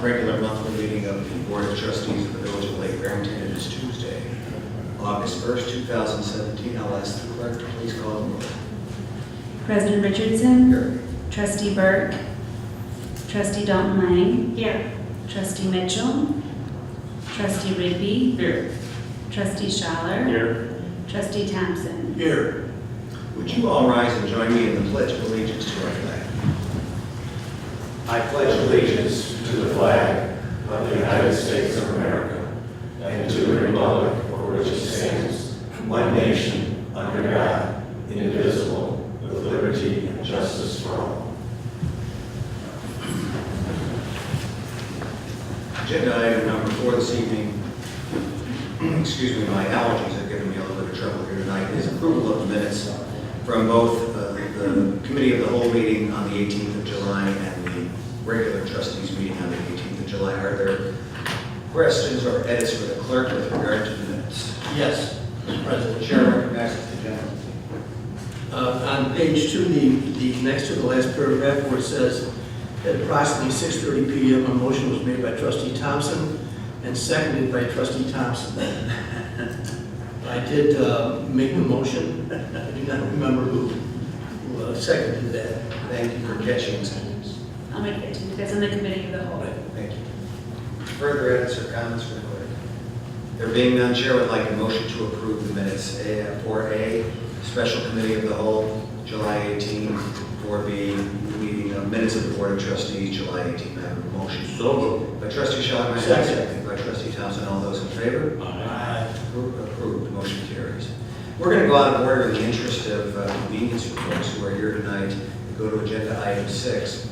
regular monthly meeting of the Board of Trustees of the Village of Lake Barrington. It is Tuesday, August 1st, 2017. I'll ask the clerk to please call the roll. President Richardson. Here. Trustee Burke. Trustee Dalton Lang. Here. Trustee Mitchell. Trustee Rigby. Here. Trustee Schaller. Here. Trustee Thompson. Here. Would you all rise and join me in the Pledge of Allegiance to our flag? I pledge allegiance to the flag of the United States of America and to the republic for which it stands, one nation, under God, indivisible, with liberty and justice for all. Agenda item number 4 this evening, excuse me, my allergies have given me a little bit of trouble here tonight, is approval of the minutes from both the Committee of the Whole meeting on the 18th of July and the regular Trustees meeting on the 18th of July. Are there questions or edits for the clerk with regard to the minutes? Yes, Mr. President. Chair recognizes the gentleman. On page 2, the next to the last paragraph where it says at approximately 6:30 p.m. a motion was made by Trustee Thompson and seconded by Trustee Thompson. I did make the motion. I do not remember who seconded that. Thank you for catching that. I'll make it too. That's in the committee of the whole. Thank you. Further edits or comments from the clerk? There being none, Chair would like a motion to approve the minutes. For A, Special Committee of the Whole, July 18, 4B, meeting of minutes of the Board of Trustees, July 18. I have a motion. So moved. By Trustee Schaller, seconded by Trustee Thompson. All those in favor? Aye. Approved. Motion carries. We're going to go out of order in the interest of convenience for folks who are here tonight and go to agenda item 6.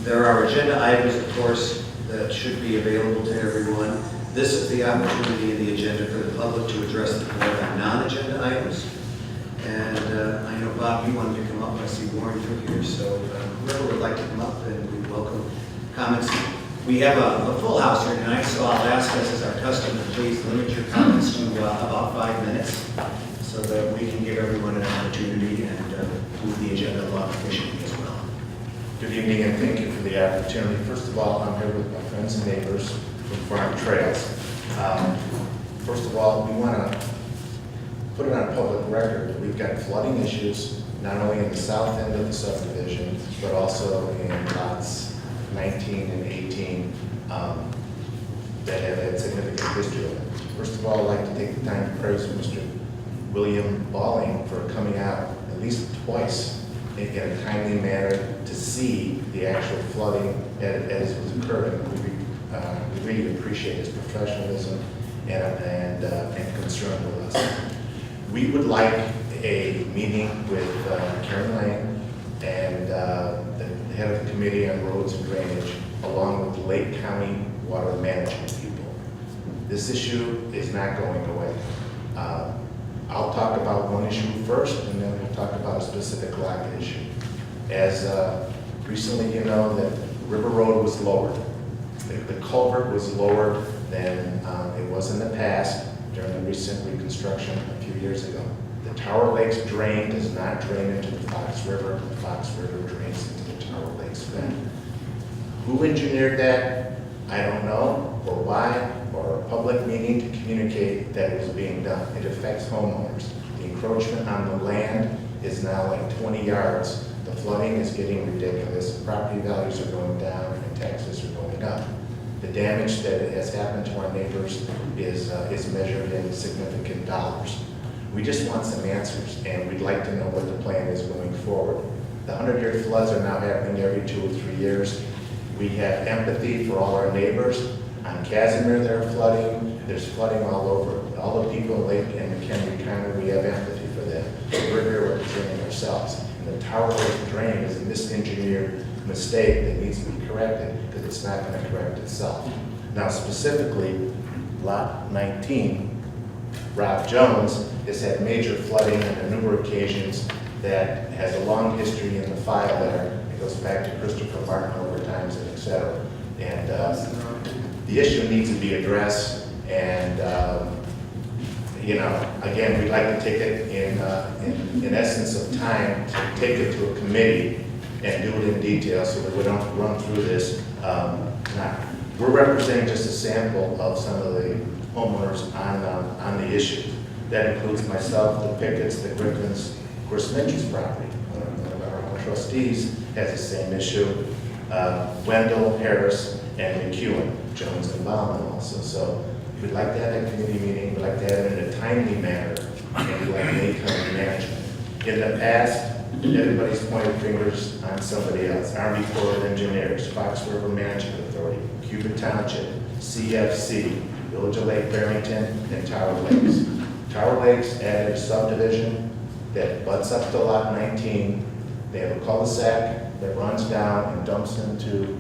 There are agenda items, of course, that should be available to everyone. This is the opportunity in the agenda for the public to address the board on non-agenda items. And I know, Bob, you wanted to come up. I see Warren, you're here. So whoever would like to come up, and we welcome comments. We have a full house here tonight, so I'll ask us as our custom to please limit your comments to about 5 minutes so that we can give everyone an opportunity and move the agenda along efficiently as well. Good evening and thank you for the opportunity. First of all, I'm here with my friends and neighbors from Farm Trails. First of all, we want to put it on public record that we've got flooding issues not only in the south end of the subdivision, but also in lots 19 and 18 that have had significant history. First of all, I'd like to take the time to praise Mr. William Balling for coming out at least twice in a timely manner to see the actual flooding as it was occurring. We really appreciate his professionalism and concern with us. We would like a meeting with Karen Lane and the head of the Committee on Roads and Drainage, along with the Lake County Water Management people. This issue is not going away. I'll talk about one issue first, and then we'll talk about a specific lock issue. As recently you know that River Road was lowered. The culvert was lower than it was in the past during the recent reconstruction a few years ago. The Tower Lakes drain does not drain into the Fox River. The Fox River drains into the Tower Lakes bed. Who engineered that? I don't know, or why, or a public meeting to communicate that it was being done. It affects homeowners. The encroachment on the land is now like 20 yards. The flooding is getting ridiculous. Property values are going down and taxes are going up. The damage that has happened to our neighbors is measured in significant dollars. We just want some answers, and we'd like to know what the plan is going forward. The 100-year floods are now happening every 2 or 3 years. We have empathy for all our neighbors. On Casimir, there's flooding all over. All the people in Lake and McHenry County, we have empathy for them. We're here representing ourselves. And the Tower Lake drain is a misengineered mistake that needs to be corrected because it's not going to correct itself. Now, specifically, Lot 19, Rob Jones has had major flooding on a number of occasions that has a long history in the file there. It goes back to Christopher Martin over times and et cetera. And the issue needs to be addressed. And again, we'd like to take it in essence of time to take it to a committee and do it in detail so that we don't run through this. We're representing just a sample of some of the homeowners on the issue. That includes myself, the Pickett's, the Griffins, of course, Mitchell's property. One of our trustees has the same issue. Wendell, Harris, and McEwen, Jones and Bauman also. So we'd like to have a committee meeting, we'd like to have it in a timely manner, and we'd like any kind of management. In the past, everybody's pointed fingers on somebody else. Army Corps of Engineers, Fox River Management Authority, Cuba Township, CFC, Village of Lake Barrington, and Tower Lakes. Tower Lakes added a subdivision that butts up to lot 19. They have a cul-de-sac that runs down and dumps into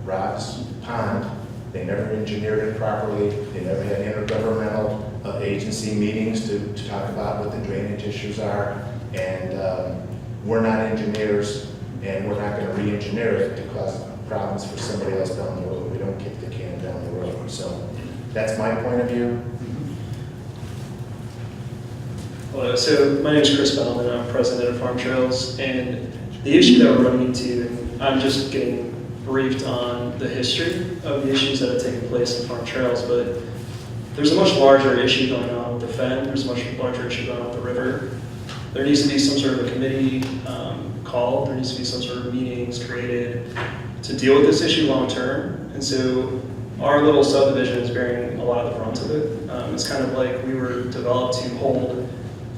Rock's Pond. They never engineered it properly. They never had intergovernmental agency meetings to talk about what the drainage issues are. And we're not engineers, and we're not going to re-engineer it to cause problems for somebody else down the road. We don't kick the can down the road. So that's my point of view. Hello, so my name is Chris Bellman, I'm president of Farm Trails, and the issue that we're running into, and I'm just getting briefed on the history of the issues that have taken place in Farm Trails, but there's a much larger issue going on with the Fen, there's a much larger issue going on with the river. There needs to be some sort of a committee called, there needs to be some sort of meetings created to deal with this issue long term, and so our little subdivision is bearing a lot of the brunt of it. It's kind of like we were developed to hold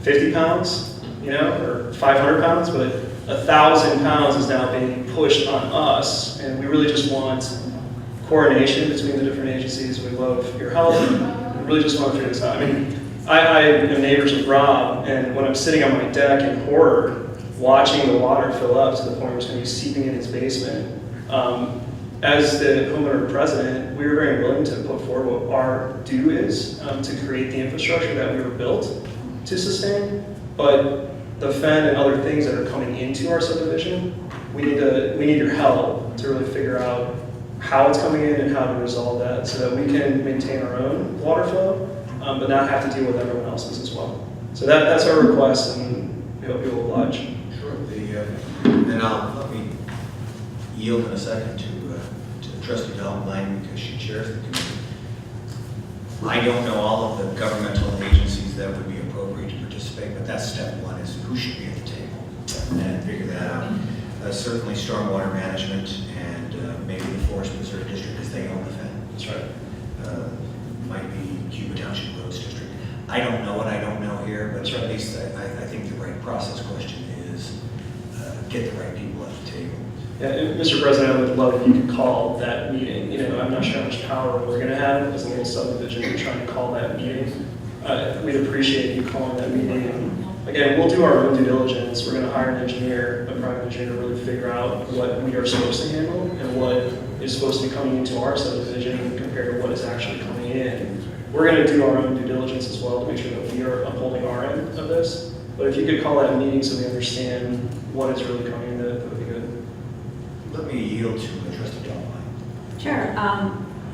50 pounds, or 500 pounds, but 1,000 pounds is now being pushed on us, and we really just want coordination between the different agencies. We love your help. We really just want to figure this out. I mean, I am neighbors with Rob, and when I'm sitting on my deck in horror, watching the water fill up to the point where it's going to be seeping in his basement, as the homeowner president, we were very willing to put forward what our due is to create the infrastructure that we were built to sustain, but the Fen and other things that are coming into our subdivision, we need your help to really figure out how it's coming in and how to resolve that so that we can maintain our own water flow, but not have to deal with everyone else's as well. So that's our request, and we hope you'll oblige. Sure. Then let me yield in a second to Trustee Dahlbein because she chairs the committee. I don't know all of the governmental agencies that would be appropriate to participate, but that's step one, is who should be at the table and figure that out. Certainly stormwater management and maybe the Forest Preserve District, because they own the Fen. That's right. Might be Cuba Township Roads District. I don't know what I don't know here, but at least I think the right process question is get the right people at the table. Yeah, and Mr. President, I would love if you could call that meeting. I'm not sure how much power we're going to have as a little subdivision in trying to call that meeting. We'd appreciate you calling that meeting. And again, we'll do our own due diligence. We're going to hire an engineer, a private engineer, to really figure out what we are supposed to handle and what is supposed to be coming into our subdivision compared to what is actually coming in. We're going to do our own due diligence as well to make sure that we are upholding our end of this. But if you could call that meeting so we understand what is really coming in, that would be good. Let me yield to Trustee Dahlbein. Sure.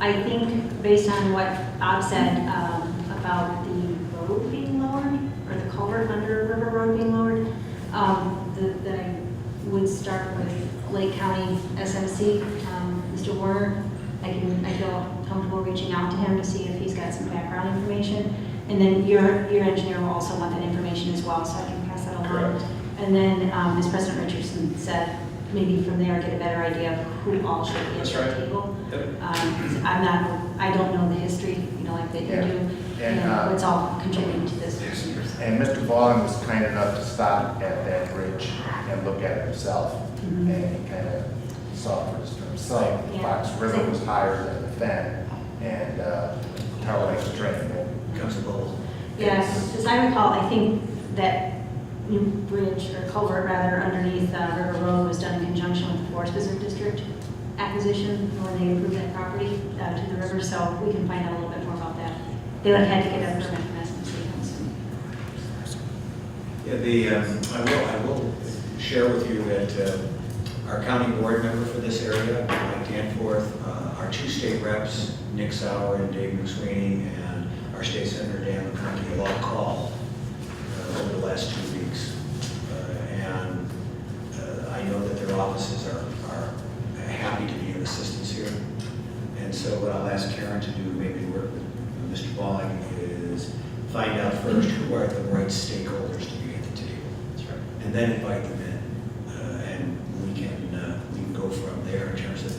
I think based on what Bob said about the road being lowered, or the culvert under River Road being lowered, that I would start with Lake County SMC, Mr. Warner. I feel comfortable reaching out to him to see if he's got some background information. And then your engineer will also want that information as well, so I can pass that along. Correct. And then, as President Richardson said, maybe from there get a better idea of who all should be at That's the right. table. Yep. I don't know the history, like that you Yeah. do, And, and what's all contributing to this. And Mr. Vaughn was kind enough to stop at that bridge and look at it himself, Mhm. and he kind of saw for himself. Yeah. Fox River was higher than the Fen, and Tower Lake's drained. Becomes a little. Yes, as I recall, I think that new bridge, or culvert rather, underneath River Road was done in conjunction with the Forest Preserve District acquisition, when they improved that property to the river, so we can find out a little bit more about that. They would have had to get a permit from SMC, I'm assuming. Yeah, I will share with you that our county board member for this area, Mike Danforth, our two state reps, Nick Sauer and Dave McSweeney, and our state senator, Dan McConkey, have all called over the last 2 weeks. And I know that their offices so what I'll ask Karen to do, maybe work with Mr. Balling, is find out first who are the right stakeholders to be at the table. That's right. And then invite them in. And we can go from there in terms of,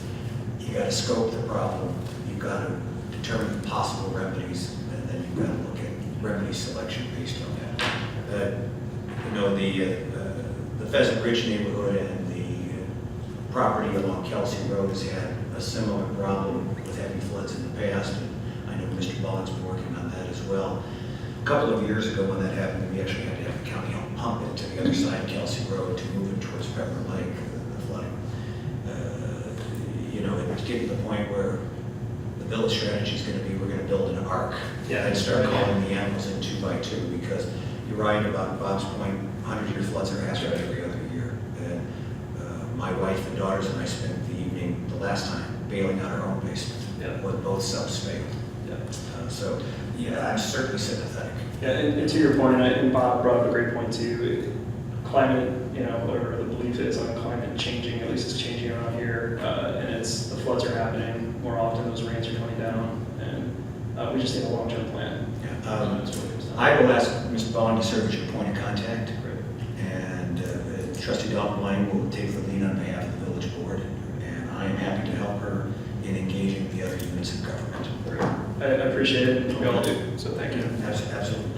you got to scope the problem, you've got to determine possible remedies, and then you've got to look at remedy selection based on that. You know, the Pheasant Ridge neighborhood and the property along Kelsey Road has had a similar problem with heavy floods in the past, and I know Mr. Bond's been working on that as well. A couple of years ago when that happened, we actually had to have the county help pump it to the other side of Kelsey Road to move it towards Pepper Lake, the flooding. You know, it's getting to the point where the village strategy is going to be, we're going to build an arc Yeah. and start calling the animals in 2 by 2, because you're right about Bob's point, 100-year floods are happening every other year. And my wife and daughters and I spent the evening, the last time, bailing out our own basement, Yeah. when both subs failed. Yeah. So, yeah, I'm certainly sympathetic. Yeah, and to your point, and Bob brought up a great point too, climate, you know, or the belief is on climate changing, at least it's changing around here, and it's, the floods are happening more often, those rains are coming down, and we just need a long-term plan. Yeah. That's what it comes down to. I will ask Mr. Bond to serve as your point of contact, and Trustee Dalton will take the lead on behalf of the village board, and I am happy to help her in engaging the other units of government. I appreciate it, we all do, so thank you. Absolutely.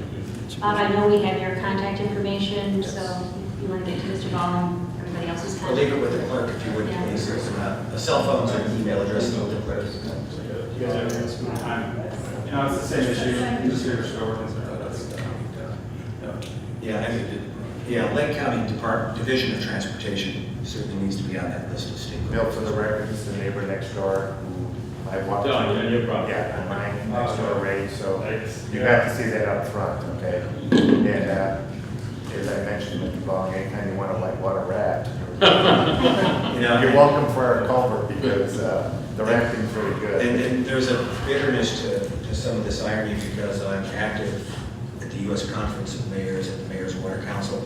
Bob, I know we have your contact information, so if you want to get to Mr. Ball and everybody else's I'll leave it contact. with the clerk if you would, Yeah. please. There's a cell phone or an email address with the clerk. You guys have any school time? You know, it's the same issue, you just hear a story. Yeah, Lake County Division of Transportation certainly needs to be on that list of stakeholders. Bill, for the record, this is the neighbor next door who I walked to. Oh, yeah, no problem. Yeah, I'm mine next door already, so Thanks. you got to see that up front, okay? And as I mentioned, Mr. Bong, anytime you want to like water rat, You know, you're welcome for our culvert because the rafting's really good. And there's a bitterness to some of this irony because I'm active at the U.S. Conference of Mayors at the Mayor's Water Council,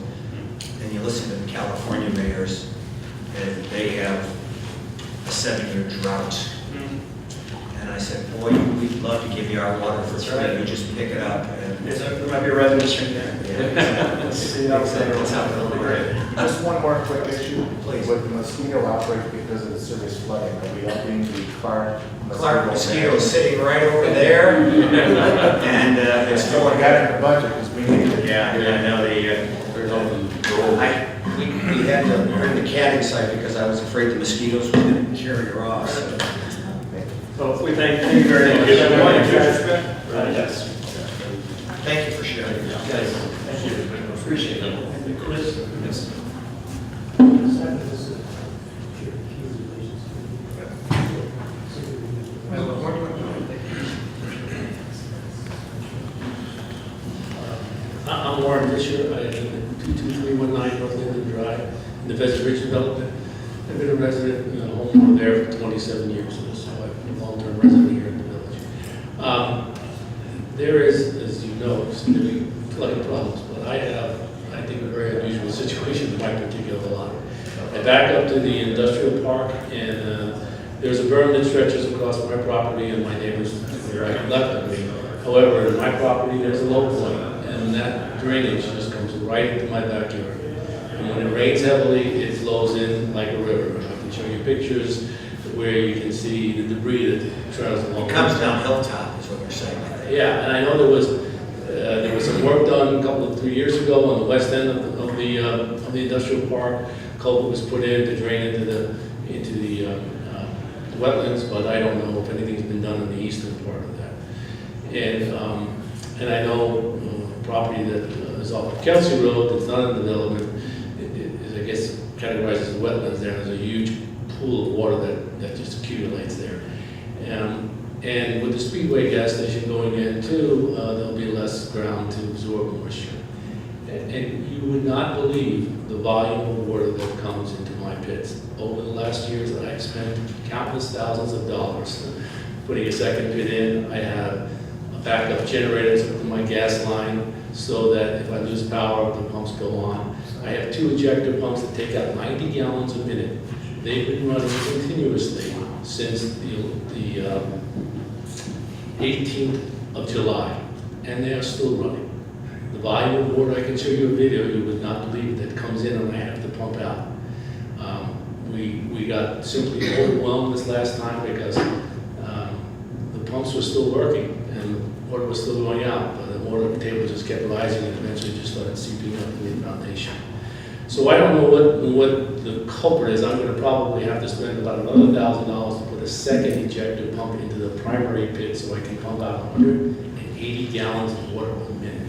and you listen to the California mayors, and they have a 7-year drought. And I said, boy, we'd love to give you our water for free. You just pick it up. And Yeah, there might be a revenue stream there. yeah, Let's see how it's that's how it'll work. Just one more quick issue. Please. With the mosquito outbreak because of the serious flooding, are we upping the Clark Mosquito is sitting right over there, and it's So full we of got it in the budget because we need it. Yeah, I know we had to bring the cat inside because I was afraid the mosquitoes were going to carry her off. So. So we thank you very much. Yes. Thank you for sharing. Thank you. Appreciate it. Chris? Yes. I'm Warren Fisher. I live at 22319 North Linden Drive in the Pheasant Ridge development. I've been a resident, homeowner there for 27 years, so I'm a long-term resident here in the village. There is, as you know, significant flooding problems, but I have, I think, a very unusual situation in my particular lot. I back up to the industrial park, and there's a berm that stretches across my property and my neighbors to the right and left of me. However, in my property, there's a low point, and that drainage just comes right into my backyard. And when it rains heavily, it flows in like a river. I can show you pictures where you can see the debris that trails along. It comes down hilltop, is what you're saying. I think. Yeah, and I know there was some work done a couple of 3 years ago on the west end of the industrial park. Culvert was put in to drain into the wetlands, but I don't know if anything's been done in the eastern part of that. And I know property that is off of Kelsey Road that's not in development is, I guess, categorized as wetlands there. There's a huge pool of water that just accumulates there. And with the Speedway gas station going in too, there'll be less ground to absorb moisture. And you would not believe the volume of water that comes into my pits. Over the last years, I've spent countless thousands of dollars putting a second pit in. I have a backup generator to my gas line so that if I lose power, the pumps go on. I have 2 ejector pumps that take out 90 gallons a minute. They've been running continuously since the 18th of July, and they are still running. The volume of water, I can show you a video, you would not believe it, that comes in and I have to pump out. We got simply overwhelmed this last time because the pumps were still working and the water was still going out, but the water table just kept rising and eventually just started seeping up in the foundation. So I don't know what the culprit is. I'm going to probably have to spend about another $1,000 to put a second ejector pump into the primary pit so I can pump out 180 gallons of water a minute.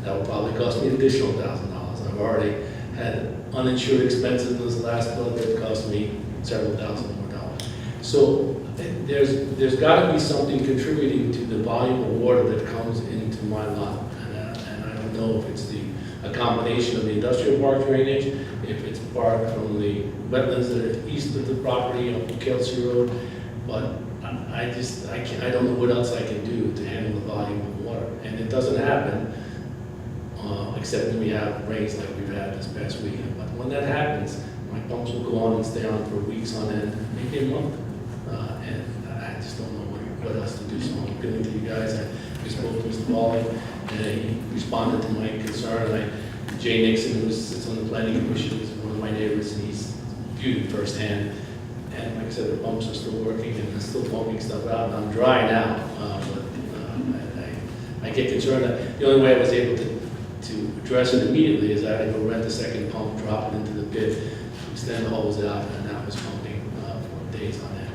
That will probably cost me an additional $1,000. I've already had uninsured expenses in this last flood that cost me several thousand more dollars. So there's got to be something contributing to the volume of water that comes into my lot. And I don't know if it's a combination of the industrial park drainage, if it's part from the wetlands that are east of the property on Kelsey Road, but I don't know what else I can do to handle the volume of water. And it doesn't happen except when we have rains like we've had this past weekend. But when that happens, my pumps will go on and stay on for weeks on end, maybe a month. And I just don't know what else to do. So I'm appealing to you guys. We spoke to Mr. Bally, and he responded to my concern. And Jay Nixon, who sits on the planning commission, is one of my neighbors, and he's viewed it firsthand. And like I said, the pumps are still working and they're still pumping stuff out. And I'm dry now, but I get concerned that the only way I was able to address it immediately is I had to go rent a second pump, drop it into the pit, extend the hose out, and that was pumping for days on end.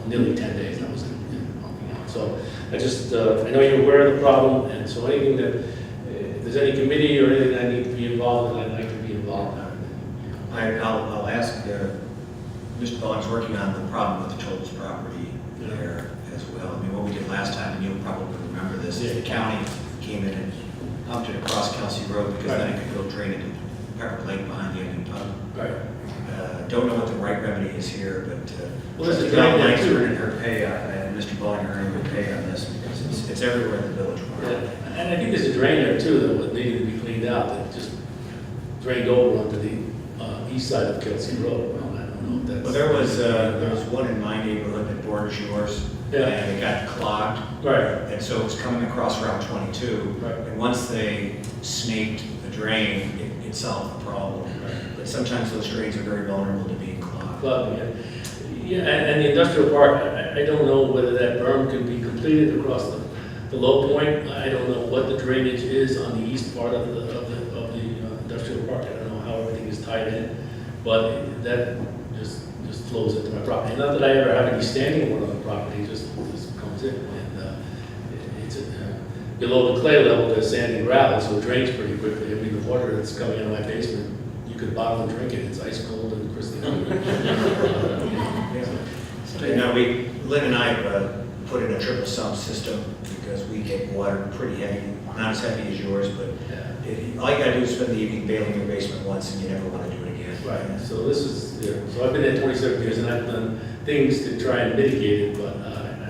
Nearly 10 days that was pumping out. So I know you're aware of the problem, and so anything that, if there's any committee or anything I need to be involved in, I'd like to be involved in. I'll ask, Mr. Balling's working on the problem with the Tolles property there as well. I mean, what we did last time, and you'll probably remember this, is the county came in and pumped it across Kelsey Road because then it could go drain into Pepper Lake behind the Indian Pub. Right. Don't know what the right remedy is here, but Well, there's a drain there, too. earning her pay, and Mr. Balling earning her pay on this because it's everywhere in the village. Yeah. And I think there's a drain there too that would need to be cleaned out, that just drained over onto the east side of Kelsey Road. Well, I don't know if that's. Well, there was one in my neighborhood that borders yours, Yeah. and it got clogged. Right. And so it was coming across Route 22. Right. And once they snaked the drain, it solved the problem. Right. But sometimes those drains are very vulnerable to being clogged. But, yeah, and the industrial park, I don't know whether that berm can be completed across the low point. I don't know what the drainage is on the east part of the industrial park. I don't know how everything is tied in, but that just flows into my property. Not that I ever have any standing water on the property, it just comes in. And it's below the clay level, there's sand and gravel, so it drains pretty quickly. I mean, the water that's coming out of my basement, you could bottle and drink it. It's ice cold and crystal clear. Lynn and I put in a triple sump system because we get water pretty heavy, not as heavy as yours, but all you gotta do is spend the evening bailing your basement once and you never want to do it again. Right, so this is, so I've been there 27 years and I've done things to try and mitigate it, but.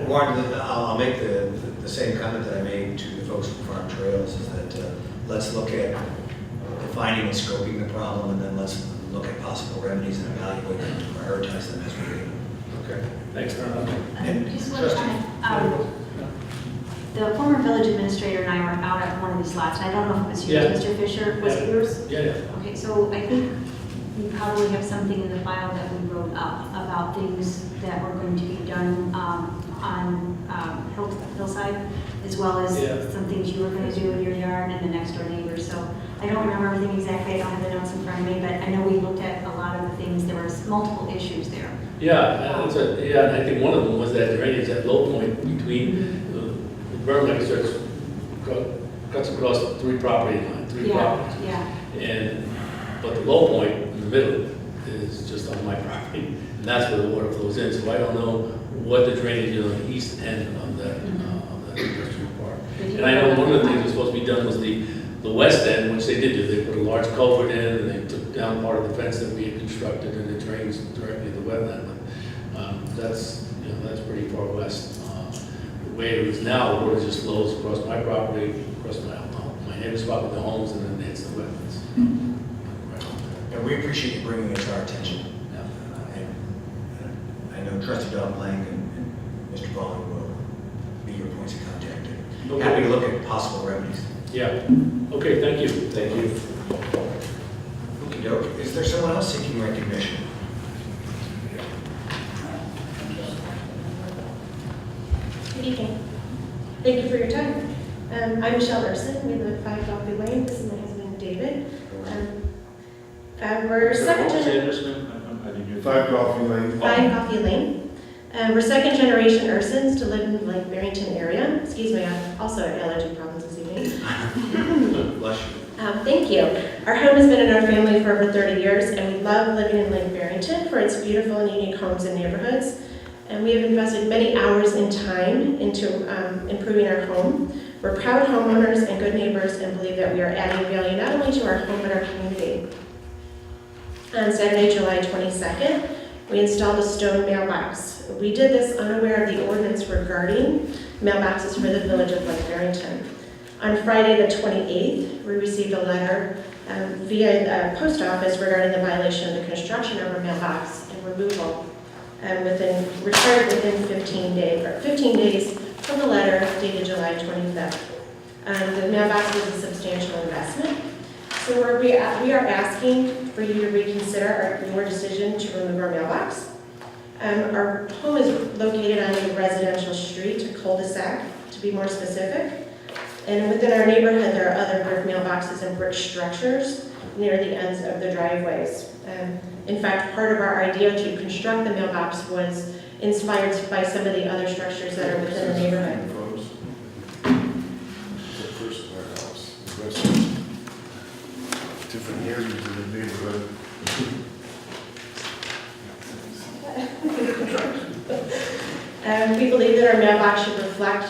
Warren, I'll make the same comment that I made to the folks from Farm Trails, is that let's look at defining and scoping the problem, and then let's look at possible remedies and evaluate them and prioritize them as we do. Okay, thanks very much. And Just one trustee- comment. The former village administrator and I were out at one of these lots, and I don't know if it was yours, Yeah. Mr. Fisher, was it yours? Yeah. Okay, so I think you probably have something in the file that we wrote up about things that were going to be done on Hillside, as well as Yeah. some things you were going to do in your yard and the next door neighbors. So I don't remember everything exactly, I don't have the notes in front of me, but I know we looked at a lot of the things, there was multiple issues there. Yeah, and I think one of them was that drainage at low point between the berm, like I said, cuts across three properties. Yeah. But the low point in the middle is just on my property, and that's where the water flows in. So I don't know what the drainage is on the east end of the industrial park. And I know one of the things that was supposed to be done was the west end, which they did do. They put a large culvert in, and they took down part of the fence that we had constructed, and it drains directly to the wetland. But that's pretty far west. The way it is now, the water just flows across my property, across my neighbor's property, the homes, and then hits the wetlands. And we appreciate you bringing it to our attention. Yeah. And Trustee Don Blank and Mr. Ballin will be your points of contact. Okay. Happy to look at possible remedies. Yeah, okay, thank you. Thank you. Okey-doke. Is there someone else seeking recognition? Good evening. Thank you for your time. I'm Michelle Urson. We live at 5 Coffee Lane. This is my husband, David. We're second generation. 5 Coffee Lane. 5 Coffee Lane. We're second generation Ursons to live in the Lake Barrington area. Excuse me, I'm also at allergy problems this evening. Bless you. Thank you. Our home has been in our family for over 30 years, and we love living in Lake Barrington for its beautiful and unique homes and neighborhoods. And we have invested many hours and time into improving our home. We're proud homeowners and good neighbors and believe that we are adding value not only to our home but our community. On Saturday, July 22nd, we installed a stone mailbox. We did this unaware of the ordinance regarding mailboxes for the village of Lake Barrington. On Friday, the 28th, we received a letter via the post office regarding the violation of the construction of our mailbox and removal. Required within 15 days from the letter dated July 25th. The mailbox was a substantial investment, so we are asking for you to reconsider your decision to remove our mailbox. Our home is located on a residential street, a cul-de-sac, to be more specific. And within our neighborhood, there are other brick mailboxes and brick structures near the ends of the driveways. In fact, part of our idea to construct the mailbox was inspired by some of the other structures that are within the neighborhood. The first of our house, the rest different areas of the neighborhood. We believe that our mailbox should reflect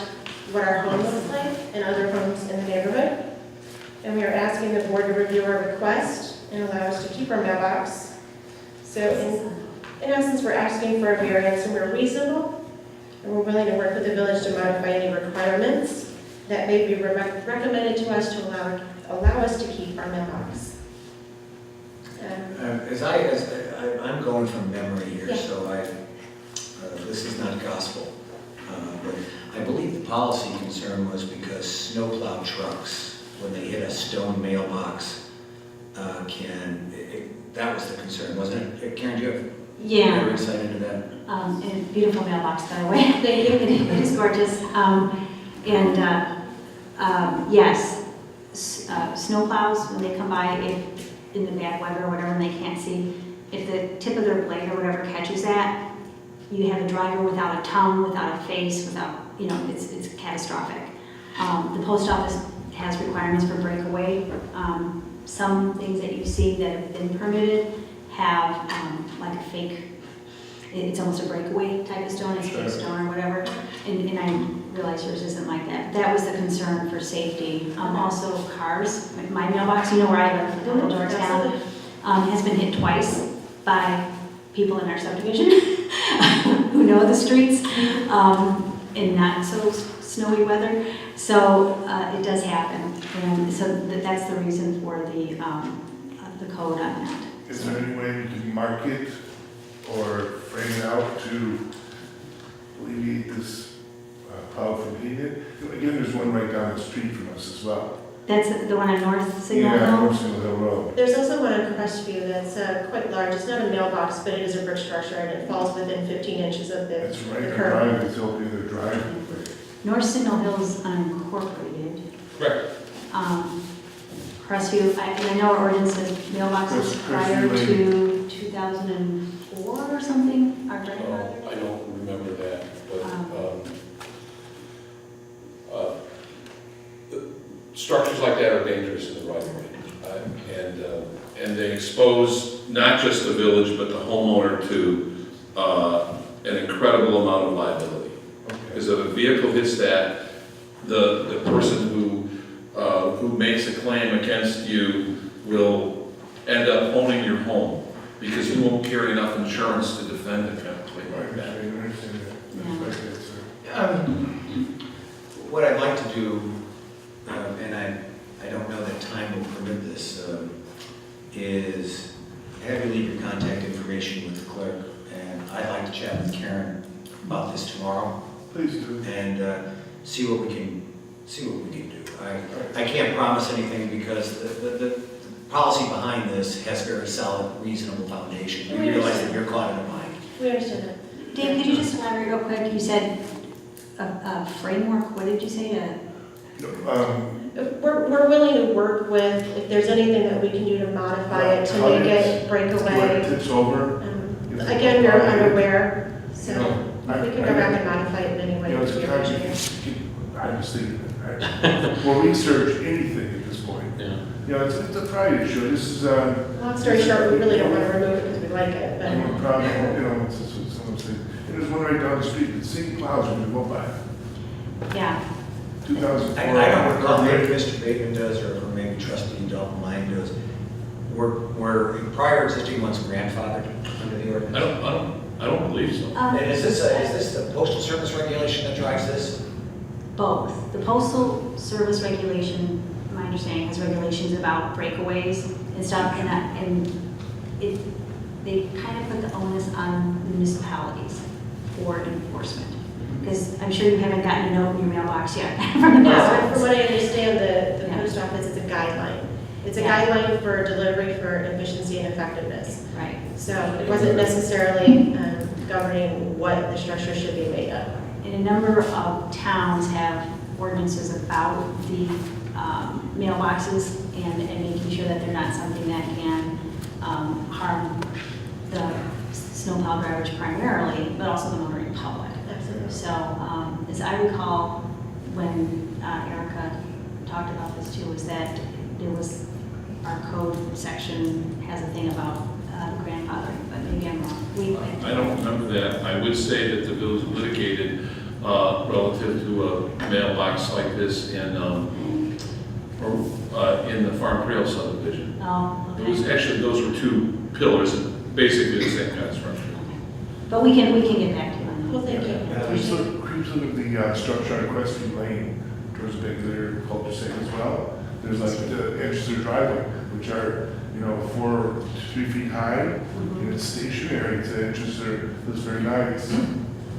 what our home looks like and other homes in the neighborhood. And we are asking the board to review our request and allow us to keep our mailbox. So in essence, we're asking for a variance, and we're reasonable, and we're willing to work with the village to modify any requirements that may be recommended to us to allow us to keep our mailbox. I'm going from memory here, Yeah. so this is not gospel. But I believe the policy concern was because snowplow trucks, when they hit a stone mailbox, that was the concern, wasn't it? Karen, do you have better insight into that? And beautiful mailbox, by the way. Thank you. It is gorgeous. Yes, snowplows, when they come by, if in the bad weather or whatever, and they can't see, if the tip of their blade or whatever catches that, you have a driver without a tongue, without a face, without, it's catastrophic. The post office has requirements for breakaway. Some things that you see that have been permitted have like a fake, it's almost a breakaway type of stone, it's fake stone or whatever. And I realize yours isn't like that. That was the concern for safety. Also cars, my mailbox, where I live, in Georgetown, has been hit twice by people in our subdivision who know the streets in not so snowy weather. So it does happen, and so that's the reason for the code on that. Is there any way we can mark it or frame it out to alleviate this plow from hitting it? Again, there's one right down the street from us as well. That's the one on North Signal Yeah, Hill? North Signal Hill Road. There's also one on Crestview that's quite large. It's not a mailbox, but it is a brick structure, and it falls within 15 inches of the That's right, the curb. drive, it's opening the driveway. North Signal Hill is unincorporated. Correct. Crestview, I know our ordinance says mailboxes Crestview prior Lane. to 2004 or something, our grandfather. I don't remember that, but structures like that are dangerous in the right of way. And they expose not just the village, but the homeowner to an incredible amount of liability. Because if a vehicle hits that, the person who makes a claim against you will end up owning your home because you won't carry enough insurance to defend a claim like that. I understand that. That's right, sir. What I'd like to do, and I don't know that time will permit this, is have you leave your contact information with the clerk, and I'd like to chat with Karen about this tomorrow Please do. and see what we can do. I can't promise anything because the policy behind this has very solid, reasonable foundation. We realize that you're caught in a bind. We understand that. Dave, could you just elaborate real quick? You said a framework, what did you say? We're willing to work with, if there's anything that we can do to modify it, to make it break When it away. tips over. Again, we're unaware, so You know, we can go back and modify it in any way. You know, it's a we kind appreciate it. I just think, we'll research anything at this point. Yeah. You know, it's a pride issue. This is, Long story short, we really don't want to remove it because we like it, but. I'm proud, you know, it's what someone said. And there's one right down the street, the city plows are gonna go by. Yeah. 2004. I don't recall, maybe Mr. Bateman does, or maybe Trustee Dalton Lang does. Were prior existing ones grandfathered under the ordinance? I don't believe so. And is this the postal service regulation that drives this? Both. The postal service regulation, my understanding, has regulations about breakaways and stuff, and they kind of put the onus on municipalities for enforcement. Because I'm sure you haven't gotten a note in your mailbox yet from the Yes, post from what office. I understand, the Yeah. post office is a guideline. It's a Yeah. guideline for delivery for efficiency and effectiveness. Right. So it wasn't necessarily governing what the structure should be made of. And a number of towns have ordinances about the mailboxes and making sure that they're not something that can harm the snowplow drivers primarily, but also the motoring public. Absolutely. So as I recall, when Erica talked about this too, is that there was, our code section has a thing about grandfathering, but maybe I'm wrong. I don't remember that. I would say that the village litigated relative to a mailbox like this in the Farm Trail subdivision. Oh, It was okay. actually, those were two pillars, basically the same kind of structure. But we can get back to you on that. Well, thank you. Creeps look at the structure on Equestrian Lane towards Big Clear Culture State as well. There's like the entrances to the driveway, which are, you know, 4 to 3 feet high, and it's stationary. The entrances are, looks very nice.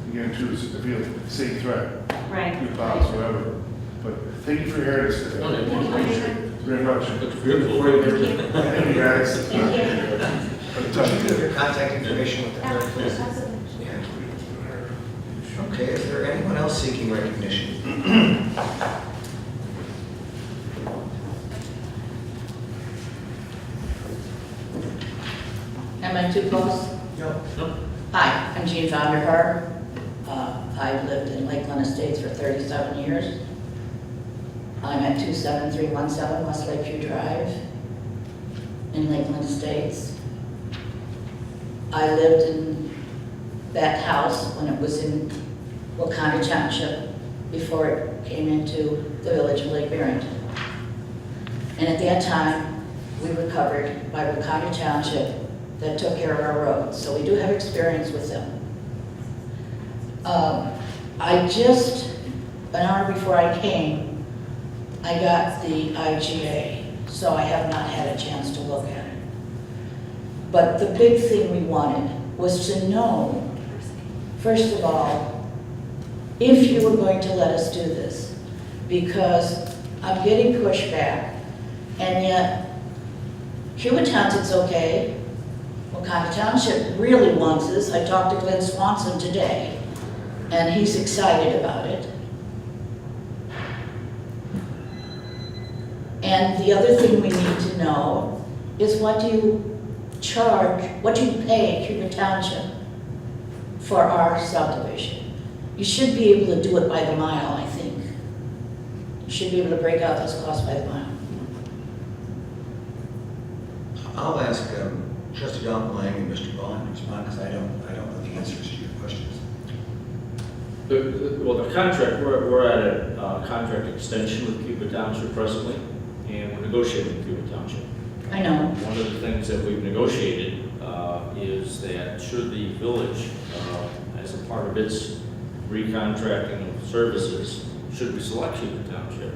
Again, too, it's a real safe threat. Right. Good box, whatever. But thank you for hearing us today. Okay, thank you. Appreciate it very much. Looks beautiful. Thank you, guys. Thank you. Could you give your contact information with the clerk, please? Okay, is there anyone else seeking recognition? Am I too close? No. Hi, I'm Jean Vanderhaar. I've lived in Lakeland Estates for 37 years. I'm at 27317 West Lakeview Drive in Lakeland Estates. I lived in that house when it was in Wakanda Township before it came into the village of Lake Barrington. And at that time, we were covered by Wakanda Township that took care of our roads, so we do have experience with them. I just, an hour before I came, I got the IGA, so I have not had a chance to look at it. But the big thing we wanted was to know, first of all, if you were going to let us do this, because I'm getting pushback, and yet Cuba Townsend's okay. Wakanda Township really wants this. I talked to Glenn Swanson today, and he's excited about it. And the other thing we need to know is what do you charge, what do you pay Cuba Township for our subdivision? You should be able to do it by the mile, I think. You should be able to break out those costs by the mile. I'll ask Trustee Dalton Lang and Mr. Bond to respond, because I don't know the answers to your questions. Well, the contract, we're at a contract extension with Cuba Township presently, and we're negotiating with Cuba Township. I know. One of the things that we've negotiated is that should the village, as a part of its recontracting of services, should we select Cuba Township,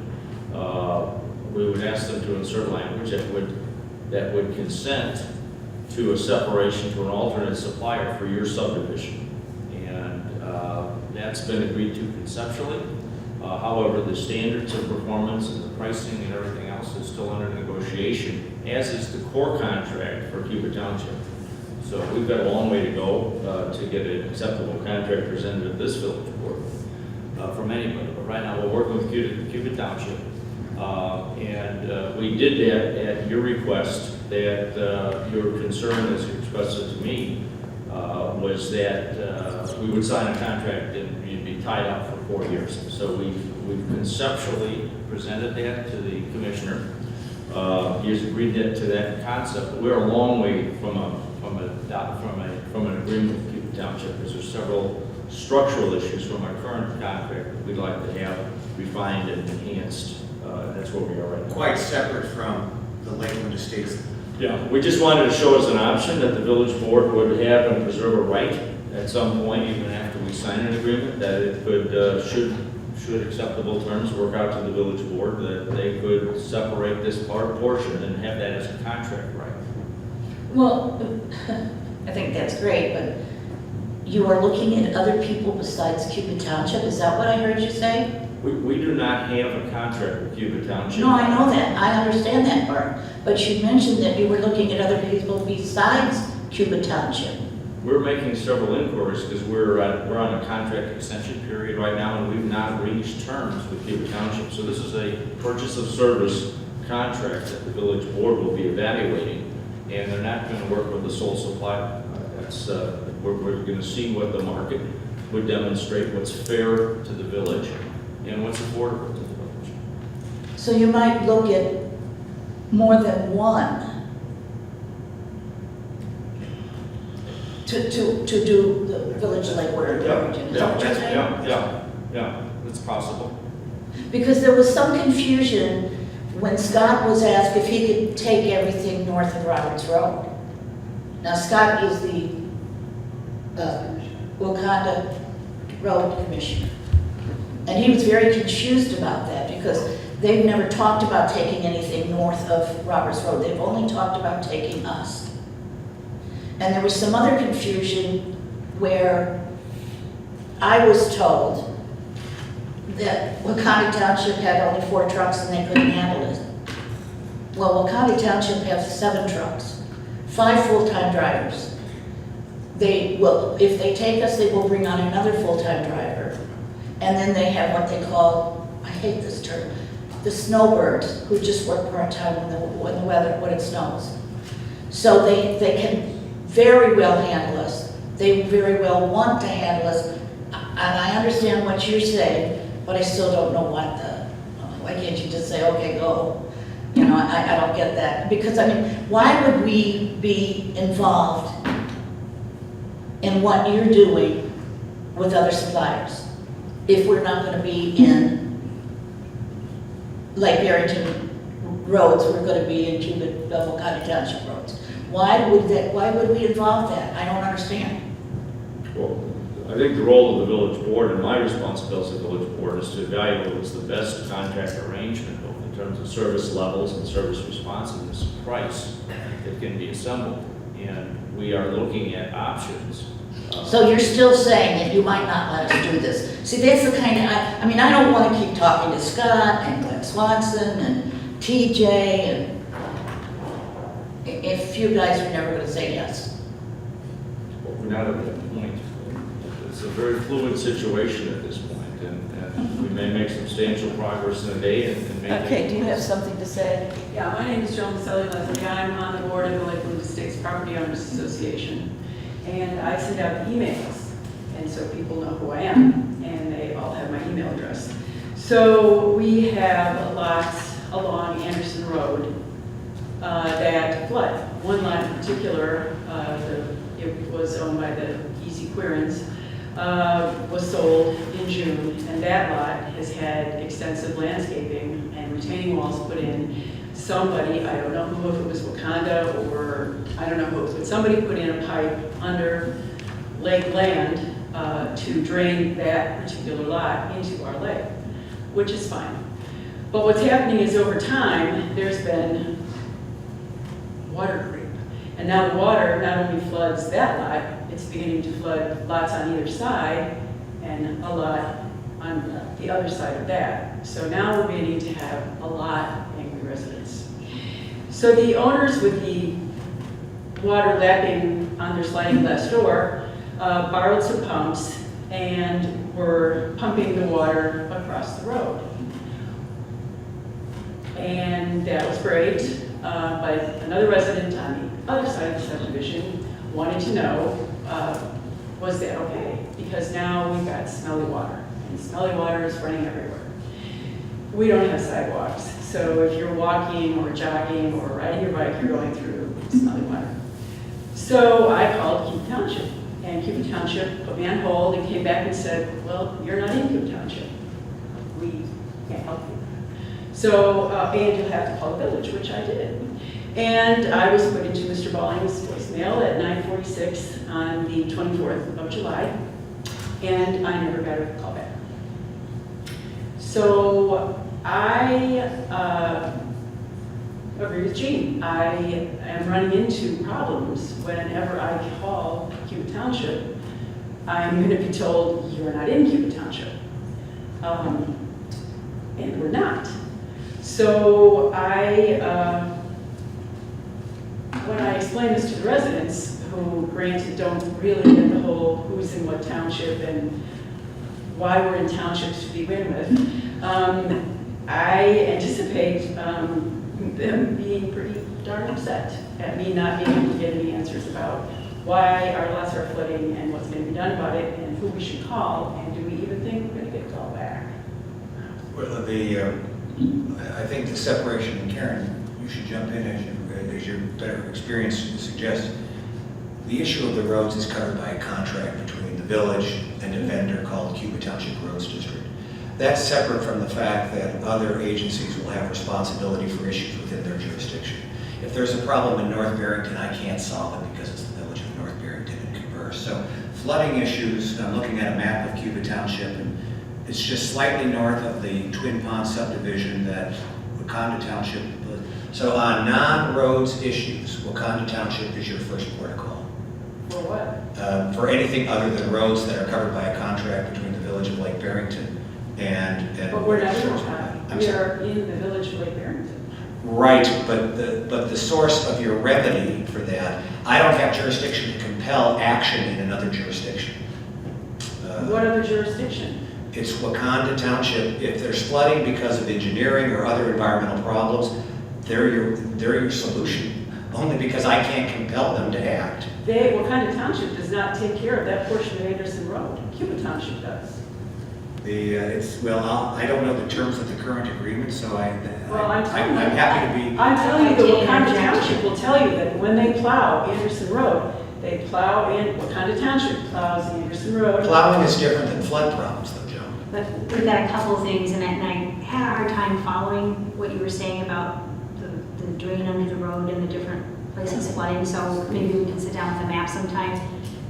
we would ask them to insert language that would consent to a separation to an alternate supplier for your subdivision. And that's been agreed to conceptually. However, the standards of performance and the pricing and everything else is still under negotiation, as is the core contract for Cuba Township. So we've got a long way to go to get an acceptable contract presented at this village board from anybody. But right now, we're working with Cuba Township. And we did that at your request, that your concern, as you expressed it to me, was that we would sign a contract and you'd be tied up for 4 years. So we've conceptually presented that to the commissioner. He's agreed to that concept, but we're a long way from an agreement with Cuba Township, because there's several structural issues from our current contract that we'd like to have refined and enhanced. That's where we are right now. Quite separate from the Lakeland Estates. Yeah, we just wanted to show as an option that the village board would have and preserve a right at some point, even after we sign an agreement, that it could, should acceptable terms work out to the village board, that they could separate this portion and have that as a contract right. Well, I think that's great, but you are looking at other people besides Cuba Township, is that what I heard you say? We do not have a contract with Cuba Township. No, I know that, I understand that part, but you mentioned that you were looking at other people besides Cuba Township. We're making several inquiries because we're on a contract extension period right now, and we've not reached terms with Cuba Township. So this is a purchase of service contract that the village board will be evaluating, and they're not going to work with the sole supplier. We're going to see what the market would demonstrate, what's fair to the village, and what's affordable to the village. So you might look at more than one to do the village like where Barrington. Is that what you're saying? Yeah, it's possible. Because there was some confusion when Scott was asked if he could take everything north of Roberts Road. Now, Scott is the Wakanda Road Commissioner. And he was very confused about that because they've never talked about taking anything north of Roberts Road. They've only talked about taking us. And there was some other confusion where I was told that Wakanda Township had only 4 trucks and they couldn't handle it. Well, Wakanda Township has 7 trucks, 5 full-time drivers. They will, if they take us, they will bring on another full-time driver. And then they have what they call, I hate this term, the snowbirds, who just work part-time when it snows. So they can very well handle us. They very well want to handle us. And I understand what you're saying, but I still don't know why can't you just say, okay, go? You know, I don't get that. Because, I mean, why would we be involved in what you're doing with other suppliers if we're not going to be in, like Barrington roads, we're going to be in Wakanda Township roads? Why would we involve that? I don't understand. Well, I think the role of the village board and my responsibility as a village board is to evaluate what's the best contract arrangement, both in terms of service levels and service responsiveness and price that can be assembled. And we are looking at options. So you're still saying that you might not let us do this. See, that's the kind of, I mean, I don't want to keep talking to Scott and Glenn Swanson and TJ, and if you guys are never going to say yes. Well, we're not at that point. It's a very fluid situation at this point, and we may make substantial progress in a day and make Okay, do you have something to say? Yeah, my name is Joan Leslie. I'm on the board of the Lakeland Estates Property Owners Association. And I send out emails, and so people know who I am, and they all have my email address. So we have lots along Anderson Road that flood. One lot in particular, it was owned by the Easy Querins, was sold in June, and that lot has had extensive landscaping and retaining walls put in. Somebody, I don't know who, if it was Wakanda or I don't know who, but somebody put in a pipe under lake land to drain that particular lot into our lake, which is fine. But what's happening is over time, there's been water creep. And now the water not only floods that lot, it's beginning to flood lots on either side and a lot on the other side of that. So now we're beginning to have a lot of angry residents. So the owners with the water lapping on their sliding glass door borrowed some pumps and were pumping the water across the road. And that was great, but another resident on the other side of the subdivision wanted to know, was that okay? Because now we've got smelly water, and smelly water is running everywhere. We don't have sidewalks, so if you're walking or jogging or riding your bike, you're going through smelly water. So I called Cuba Township, and Cuba Township put me on hold and came back and said, well, you're not in Cuba Township. We can't help you. So, and you'll have to call the village, which I did. And I was put into Mr. Balling's voicemail at 9:46 on the 24th of July, and I never got a call back. So I agree with Jean. I am running into problems whenever I call Cuba Township. I'm going to be told, you're not in Cuba Township. And we're not. So when I explain this to the residents, who granted don't really get the whole who's in what township and why we're in townships to begin with, I anticipate them being pretty darn upset at me not being able to get any answers about why our lots are flooding and what's going to be done about it and who we should call and do we even think we're going to get a call back. Well, I think the separation, and Karen, you should jump in as your better experience suggests. The issue of the roads is covered by a contract between the village and a vendor called Cuba Township Roads District. That's separate from the fact that other agencies will have responsibility for issues within their jurisdiction. If there's a problem in North Barrington, I can't solve it because it's the village of North Barrington and converse. So flooding issues, I'm looking at a map of Cuba Township, and it's just slightly north of the Twin Pond subdivision that Wakanda Township. So on non-roads issues, Wakanda Township is your first port of call. For what? For anything other than roads that are covered by a contract between the village of Lake Barrington and But we're not in Wakanda. I'm We sorry. are in the village of Lake Barrington. Right, but the source of your remedy for that, I don't have jurisdiction to compel action in another jurisdiction. What other jurisdiction? It's Wakanda Township. If there's flooding because of engineering or other environmental problems, they're your solution, only because I can't compel them to act. Wakanda Township does not take care of that portion of Anderson Road. Cuba Township does. I don't know the terms of the current agreement, so I'm I'm happy to be. I'm telling you, the Wakanda Township will tell you that when they plow Anderson Road, they plow in, Wakanda Township plows Anderson Road. Plowing is different than flood problems, though, Joan. But we've got a couple of things, and I had a hard time following what you were saying about the drain under the road and the different places flooding, so maybe we can sit down with a map sometime.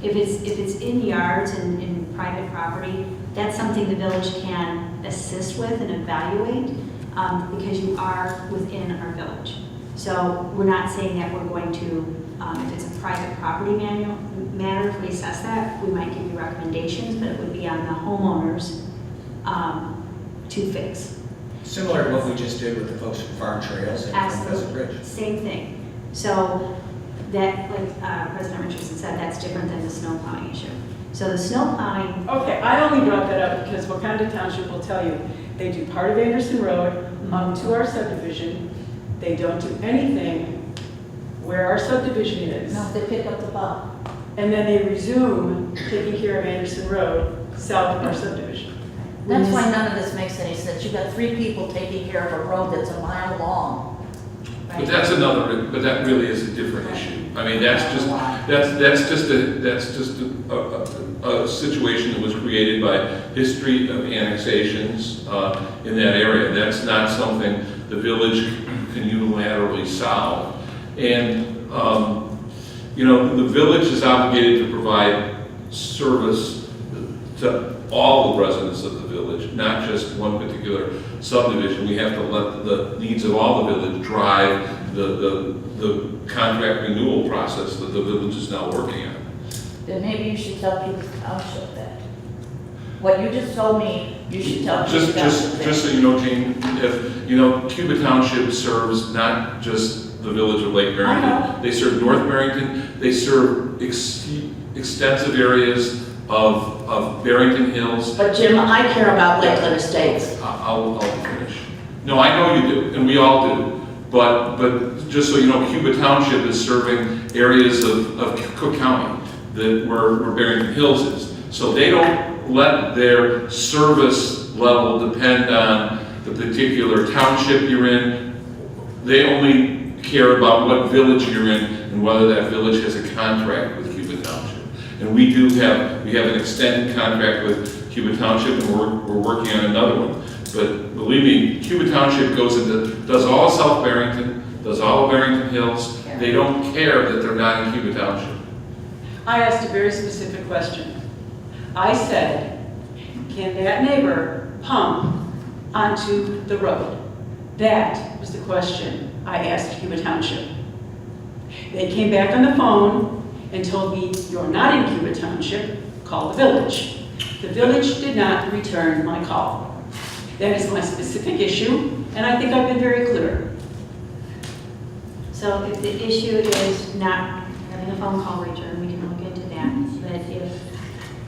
If it's in yards and in private property, that's something the village can assist with and evaluate, because you are within our village. So we're not saying that we're going to, if it's a private property matter, if we assess that, we might give you recommendations, but it would be on the homeowners to fix. Similar to what we just did with the folks from Farm Trails and from Pheasant Ridge. Same thing. So that, like President Richardson said, that's different than the snow plowing issue. So the snow plowing. Okay, I only brought that up because Wakanda Township will tell you, they do part of Anderson Road to our subdivision. They don't do anything where our subdivision is. No, they pick up the ball. And then they resume taking care of Anderson Road south of our subdivision. That's why none of this makes any sense. You've got 3 people taking care of a road that's a mile long. But that's but that really is a different issue. I mean, that's just a situation that was created by history of annexations in that area. That's not something the village can unilaterally solve. And, the village is obligated to provide service to all the residents of the village, not just one particular subdivision. We have to let the needs of all the village drive the contract renewal process that the village is now working on. Then maybe you should tell Cuba Township that. What you just told me, you should tell Cuba Township that. Just so you know, Jane, if, you know, Cuba Township serves not just the village of Lake Barrington. They serve North Barrington, they serve extensive areas of Barrington Hills. But Jim, I care about Lakeland Estates. I'll finish. No, I know you do, and we all do. But just so you know, Cuba Township is serving areas of Cook County where Barrington Hills is. So they don't let their service level depend on the particular township you're in. They only care about what village you're in and whether that village has a contract with Cuba Township. And we have an extended contract with Cuba Township, and we're working on another one. But believe me, Cuba Township does all of South Barrington, does all of Barrington Hills. They don't care that they're not in Cuba Township. I asked a very specific question. I said, can that neighbor pump onto the road? That was the question I asked Cuba Township. They came back on the phone and told me, you're not in Cuba Township, call the village. The village did not return my call. That is my specific issue, and I think I've been very clear. So if the issue is not having a phone call return, we can look into that. But if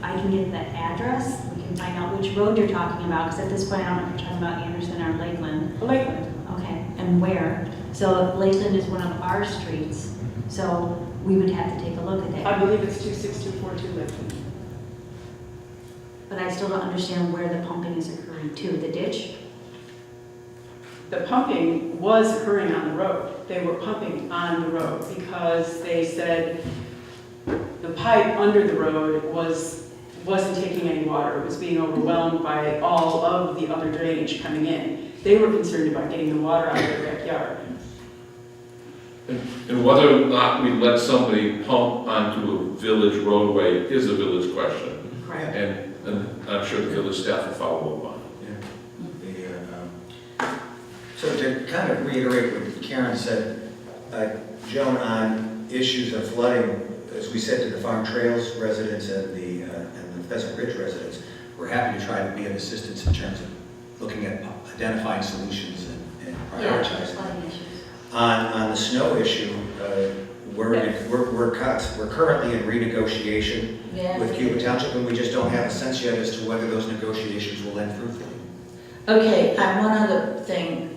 I can get the address, we can find out which road you're talking about, because at this point, I don't know if you're talking about Anderson or Lakeland. Lakeland. Okay, and where? So Lakeland is one of our streets, so we would have to take a look at I that. believe it's 26242 Lakeland. But I still don't understand where the pumping is occurring to, the ditch? The pumping was occurring on the road. They were pumping on the road because they said the pipe under the road wasn't taking any water. It was being overwhelmed by all of the other drainage coming in. They were concerned about getting the water out of their backyard. And whether or not we let somebody pump onto a village roadway is a village question. Correct. And I'm sure the village staff will follow up on it. So to kind of reiterate what Karen said, Joan, on issues of flooding, as we said to the Farm Trails residents and the Pheasant Ridge residents, we're happy to try to be of assistance in terms of looking at identifying solutions and prioritizing. Flooding issues. On the snow issue, we're currently in renegotiation Yeah. with Cuba Township, and we just don't have a sense yet as to whether those negotiations will end fruitfully. Okay, one other thing.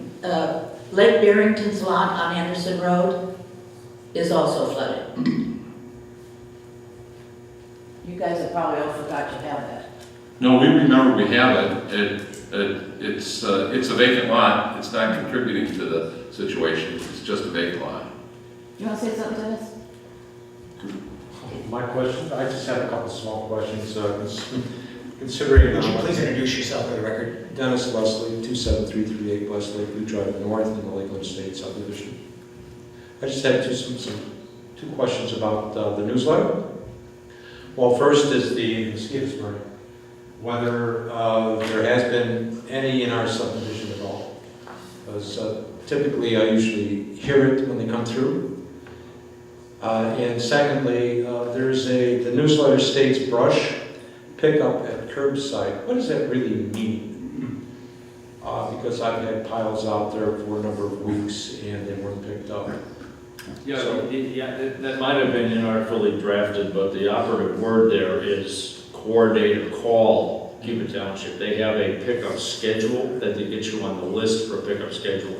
Lake Barrington's lot on Anderson Road is also flooded. You guys have probably all forgot you have that. No, we remember we have it. It's a vacant lot. It's not contributing to the situation. It's just a vacant lot. You want to say something, Dennis? My question, I just have a couple small questions. Considering... Would you please introduce yourself for the record? Dennis Leslie, 27338 West Lakeview Drive North in the Lakeland State subdivision. I just had two questions about the newsletter. Well, first is the mosquito spray. Whether there has been any in our subdivision at all. Because typically I usually hear it when they come through. And secondly, the newsletter states brush pickup at curbside. What does that really mean? Because I've had piles out there for a number of weeks and they weren't picked up. Yeah, that might have been inartfully drafted, but the operative word there is coordinate or call Cuba Township. They have a pickup schedule that they get you on the list for a pickup schedule.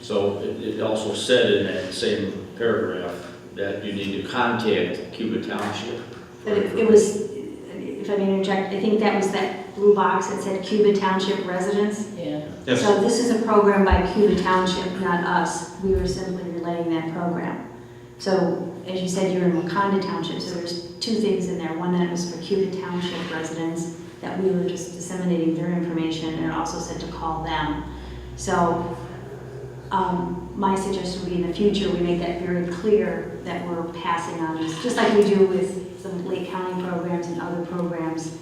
So it also said in that same paragraph that you need to contact Cuba Township. But it was, if I may interject, I think that was that blue box that said Cuba Township residents. Yeah. Yes. So this is a program by Cuba Township, not us. We were simply relaying that program. So as you said, you're in Wakanda Township, so there's two things in there. One that was for Cuba Township residents, that we were just disseminating their information, and it also said to call them. So my suggestion would be in the future, we make that very clear that we're passing on this, just like we do with some Lake County programs and other programs,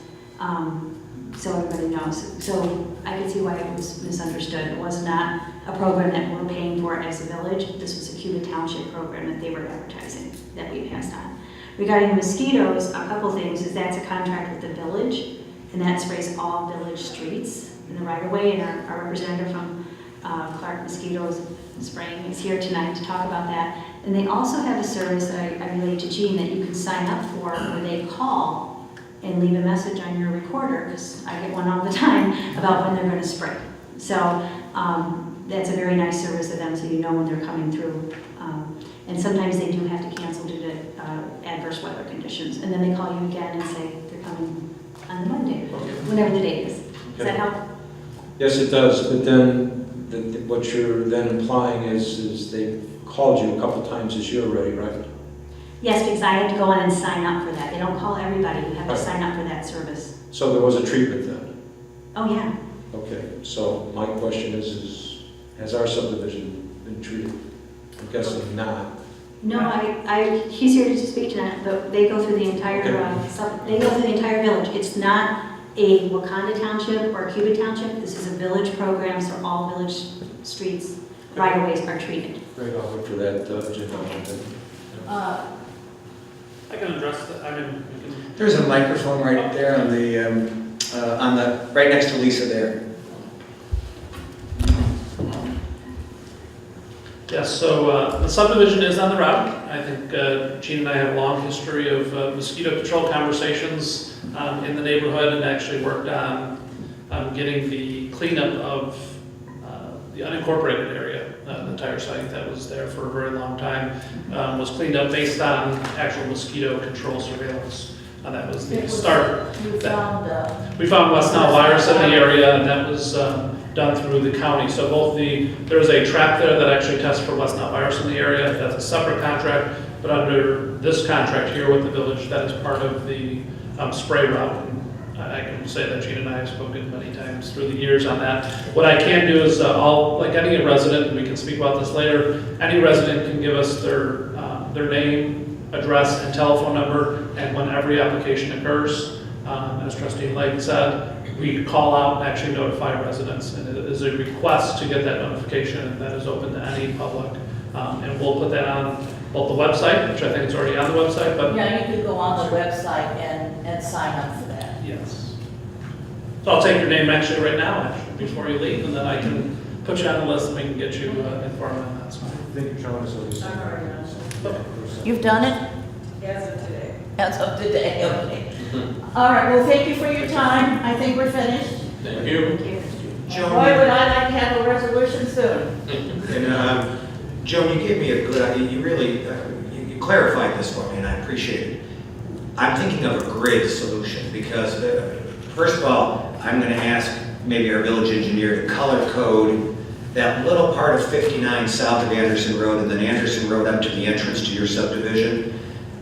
so everybody knows. So I can see why it was misunderstood. It was not a program that we're paying for as a village. This was a Cuba Township program that they were advertising that we passed on. Regarding the mosquitoes, a couple things is that's a contract with the village, and that sprays all village streets in the right of way. And our representative from Clark Mosquitoes Spraying is here tonight to talk about that. And they also have a service that I relayed to Jean that you can sign up for where they call and leave a message on your recorder, because I get one all the time about when they're going to spray. So that's a very nice service of them, so you know when they're coming through. And sometimes they do have to cancel due to adverse weather conditions. And then they call you again and say they're coming on the Monday, whenever the date is. Does that help? Yes, it does, but then what you're then implying is they've called you a couple times this year already, right? Yes, because I had to go on and sign up for that. They don't call everybody. You have to sign up for that service. So there was a treatment then? Oh, yeah. Okay, so my question is has our subdivision been treated? I'm guessing not. No, he's here to speak to that, but they go through the entire, they go through the entire village. It's not a Wakanda Township or Cuba Township. This is a village program, so all village streets, right-of-ways are treated. Great, I'll look for that agenda item. I can address that. I mean, we can. There's a microphone right there on the right next to Lisa there. Yes, so the subdivision is on the route. I think Gene and I have a long history of mosquito control conversations in the neighborhood, and actually worked on getting the cleanup of the unincorporated area. The entire site that was there for a very long time was cleaned up based on actual mosquito control surveillance. That was the start. We found West Nile virus in the area, and that was done through the county. So there's a trap there that actually tests for West Nile virus in the area. That's a separate contract, but under this contract here with the village, that is part of the spray route. And I can say that Gene and I have spoken many times through the years on that. What I can do is, like any resident, and we can speak about this later, any resident can give us their name, address, and telephone number, and when every application occurs, as Trustee Lake said, we call out and actually notify residents, and it is a request to get that notification, and that is open to any public. And we'll put that on both the website, which I think is already on the website, but... Yeah, you could go on the website and sign up for that. Yes. So I'll take your name actually right now, actually, before you leave, and then I can put you on the list and we can get you informed on that. So. Thank you, John. You've done it? As of today. As of today, okay. All right, well, thank you for your time. I think we're finished. Thank you. Joan, Boy, would I like to have a resolution soon. and Joan, you gave me a good idea. You really you clarified this for me, and I appreciate it. I'm thinking of a grid solution because, first of all, I'm going to ask maybe our village engineer to color code that little part of 59 south of Anderson Road and then Anderson Road up to the entrance to your subdivision.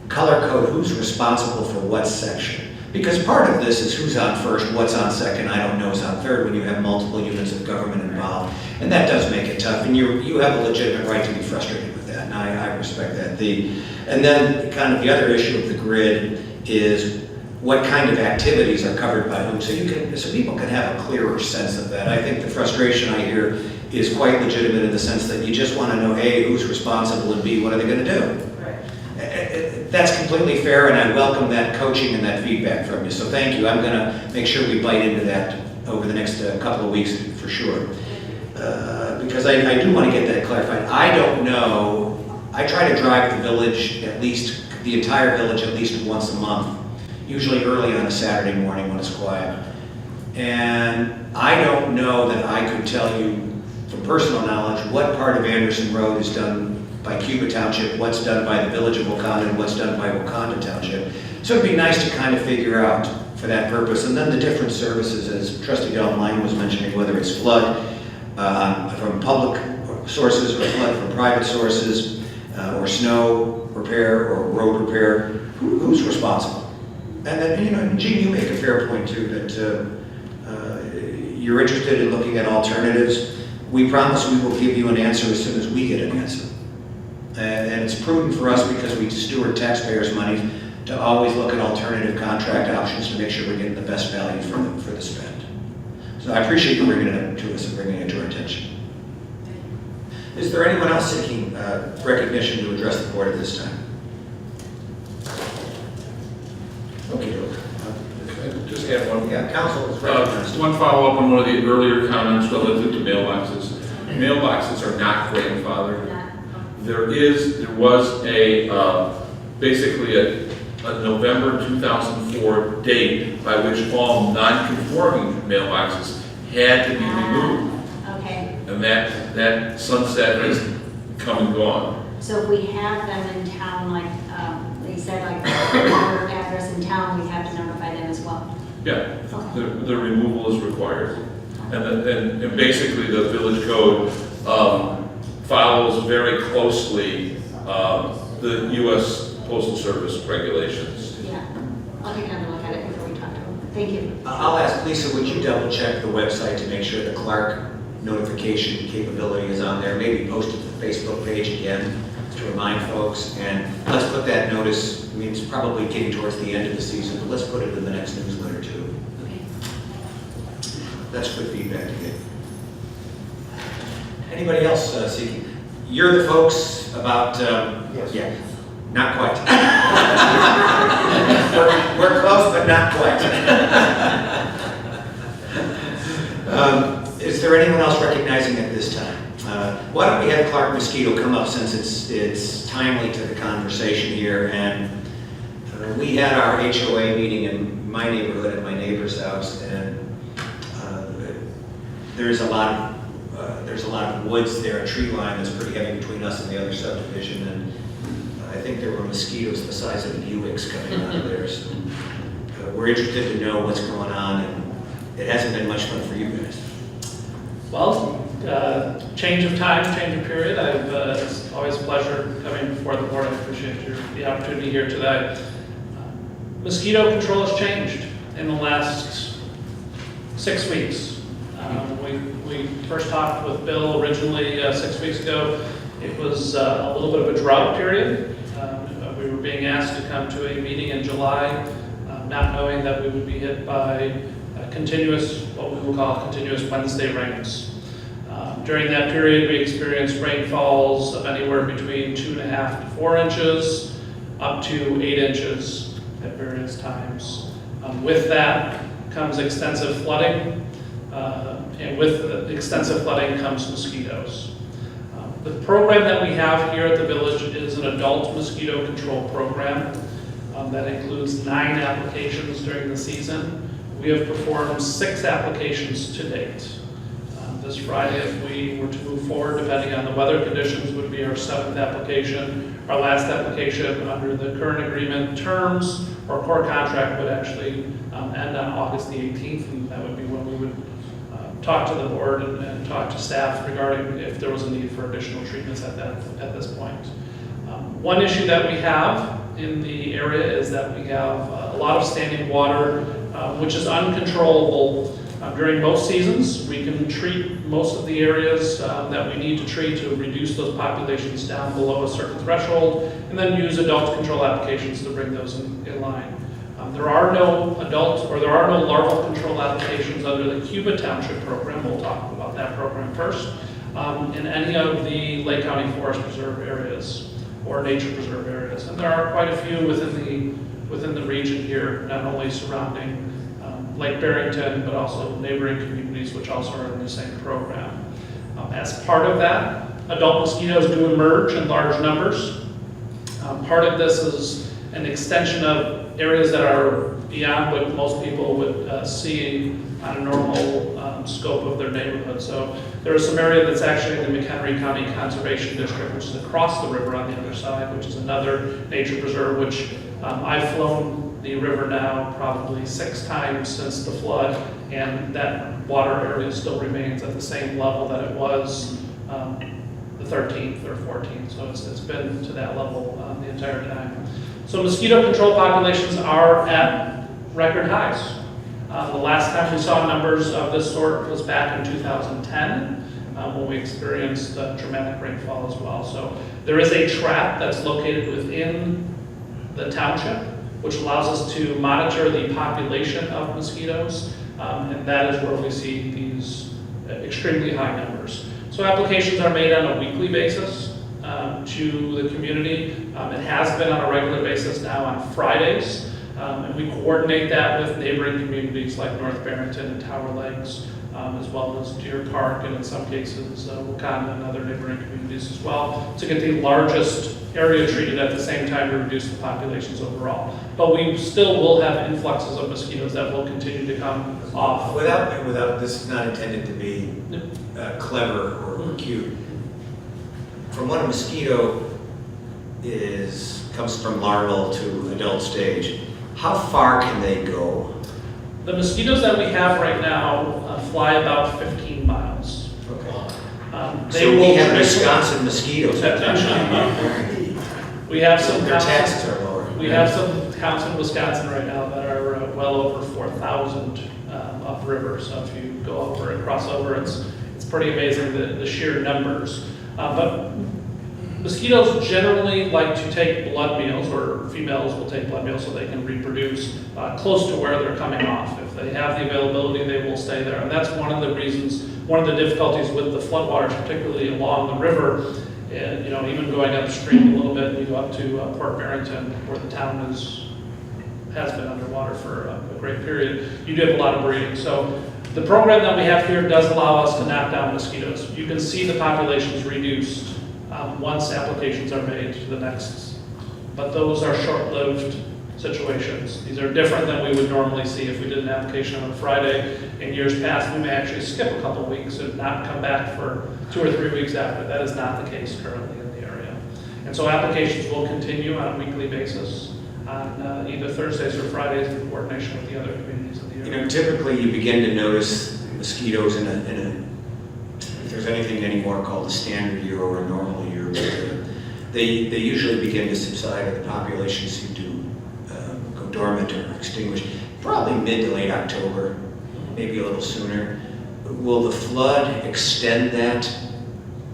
Color code who's responsible for what section. Because part of this is who's on first, what's on second, I don't know who's on third when you have multiple units of government involved. And that does make it tough, and you have a legitimate right to be frustrated with that, and I respect that. And then kind of the other issue of the grid is what kind of activities are covered by whom, so people can have a clearer sense of that. I think the frustration I hear is quite legitimate in the sense that you just want to know, A, who's responsible, and B, what are they going to do? That's completely fair, and I welcome that coaching and that feedback from you, so thank you. I'm going to make sure we bite into that over the next couple of weeks for sure. Because I do want to get that clarified. I don't know, I try to drive the village, the entire village at least once a month, usually early on a Saturday morning when it's quiet. And I don't know that I could tell you from personal knowledge what part of Anderson Road is done by Cuba Township, what's done by the village of Wakanda, and what's done by Wakanda Township. So it'd be nice to kind of figure out for that purpose. And then the different services, as Trustee Delmine was mentioning, whether it's flood from public sources or flood from private sources, or snow repair or road repair, who's responsible? And then, Gene, you make a fair point too, that you're interested in looking at alternatives. We promise we will give you an answer as soon as we get an answer. And it's prudent for us, because we steward taxpayers' money, to always look at alternative contract options to make sure we're getting the best value for the spend. So I appreciate you bringing it to us and bringing it to our attention. Is there anyone else seeking recognition to address the board at this time? Okay, Just add one. yeah, council is recognized. One follow-up on one of the earlier comments relative to mailboxes. Mailboxes are not grandfathered. There was basically a November 2004 date by which all non-conforming mailboxes had to be removed. Okay, And that sunset has come and gone. so if we have them in town, like, they said, like, our address in town, we have to notify them as well. Yeah, the removal is required. And basically the village code follows very closely the U.S. Postal Service regulations. Yeah, I'll take another look at it before we talk to them. Thank you. I'll ask Lisa, would you double check the website to make sure the Clark notification capability is on there? Maybe post it to the Facebook page again to remind folks. And let's put that notice, I mean, it's probably getting towards the end of the season, but let's put it in the next newsletter too. Okay. That's good feedback to get. Anybody else seeking? You're the folks about, Yes. yeah, not quite. we're close, but not quite. Is there anyone else recognizing at this time? Why don't we have Clark Mosquito come up since it's timely to the conversation here. And we had our HOA meeting in my neighborhood at my neighbor's house, and there's a lot of woods there, a tree line that's pretty heavy between us and the other subdivision, and I think there were mosquitoes the size of Buicks coming out of there. So we're interested to know what's going on, and it hasn't been much fun for you guys. Well, change of time, change of period. It's always a pleasure coming before the board. I appreciate the opportunity here today. Mosquito control has changed in the last 6 weeks. We first talked with Bill originally 6 weeks ago. It was a little bit of a drought period. We were being asked to come to a meeting in July, not knowing that we would be hit by continuous, what we will call continuous Wednesday rains. During that period, we experienced rainfalls of anywhere between 2.5 to 4 inches, up to 8 inches at various times. With that comes extensive flooding, and with the extensive flooding comes mosquitoes. The program that we have here at the village is an adult mosquito control program that includes 9 applications during the season. We have performed 6 applications to date. This Friday, if we were to move forward, depending on the weather conditions, would be our 7th application. Our last application under the current agreement terms or core contract would actually end on August the 18th, and that would be when we would talk to the board and talk to staff regarding if there was a need for additional treatments at this point. One issue that we have in the area is that we have a lot of standing water, which is uncontrollable during most seasons. We can treat most of the areas that we need to treat to reduce those populations down below a certain threshold, and then use adult control applications to bring those in line. There are no larval control applications under the Cuba Township program. We'll talk about that program first. In any of the Lake County Forest Preserve areas or nature preserve areas, and there are quite a few within the region here, not only surrounding Lake Barrington, but also neighboring communities which also are in the same program. As part of that, adult mosquitoes do emerge in large numbers. Part of this is an extension of areas that are beyond what most people would see on a normal scope of their neighborhood. So there is some area that's actually in the McHenry County Conservation District, which is across the river on the other side, which is another nature preserve, which I've flown the river now probably 6 times since the flood, and that water area still remains at the same level that it was the 13th or 14th. So it's been to that level the entire time. So mosquito control populations are at record highs. The last time we saw numbers of this sort was back in 2010 when we experienced dramatic rainfall as well. So there is a trap that's located within the township, which allows us to monitor the population of mosquitoes, and that is where we see these extremely high numbers. So applications are made on a weekly basis to the community. It has been on a regular basis now on Fridays. And we coordinate that with neighboring communities like North Barrington and Tower Lakes, as well as Deer Park, and in some cases, Wakanda and other neighboring communities as well, to get the largest area treated at the same time to reduce the populations overall. But we still will have influxes of mosquitoes that will continue to come off. Without, this is not intended to be clever or cute. From when a mosquito comes from larval to adult stage, how far can they go? The mosquitoes that we have right now fly about 15 miles. Okay. So we have Wisconsin mosquitoes potentially. We have some Their taxes are lower. We have some counts in Wisconsin right now that are well over 4,000 upriver. So if you go over and cross over, it's pretty amazing the sheer numbers. But mosquitoes generally like to take blood meals, or females will take blood meals so they can reproduce close to where they're coming off. If they have the availability, they will stay there. And that's one of the reasons, one of the difficulties with the floodwaters, particularly along the river, and, you know, even going upstream a little bit, you go up to Port Barrington, where the town has been underwater for a great period. You do have a lot of breeding. So the program that we have here does allow us to knock down mosquitoes. You can see the populations reduced once applications are made to the next, but those are short-lived situations. These are different than we would normally see if we did an application on a Friday. In years past, we may actually skip a couple of weeks and not come back for 2 or 3 weeks after. That is not the case currently in the area. And so applications will continue on a weekly basis on either Thursdays or Fridays in coordination with the other communities in the area. You know, typically you begin to notice mosquitoes in if there's anything anymore called a standard year or a normal year, but they usually begin to subside, or the populations seem to go dormant or extinguish, probably mid to late October, maybe a little sooner. Will the flood extend that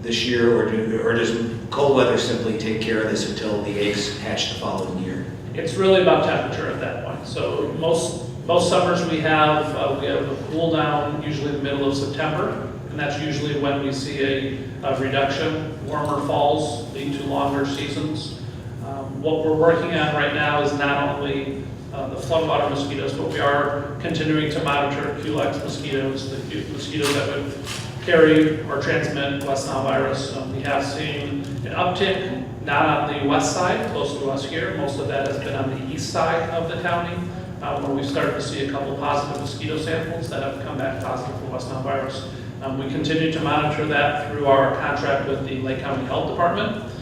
this year, or does cold weather simply take care of this until the eggs hatch the following year? It's really about temperature at that point. So most summers we have a cool down usually in the middle of September, and that's usually when we see a reduction. Warmer falls lead to longer seasons. What we're working on right now is not only the floodwater mosquitoes, but we are continuing to monitor Culex mosquitoes, the mosquitoes that would carry or transmit West Nile virus. We have seen an uptick, not on the west side, close to us here. Most of that has been on the east side of the county, where we've started to see a couple positive mosquito samples that have come back positive for West Nile virus. We continue to monitor that through our contract with the Lake County Health Department.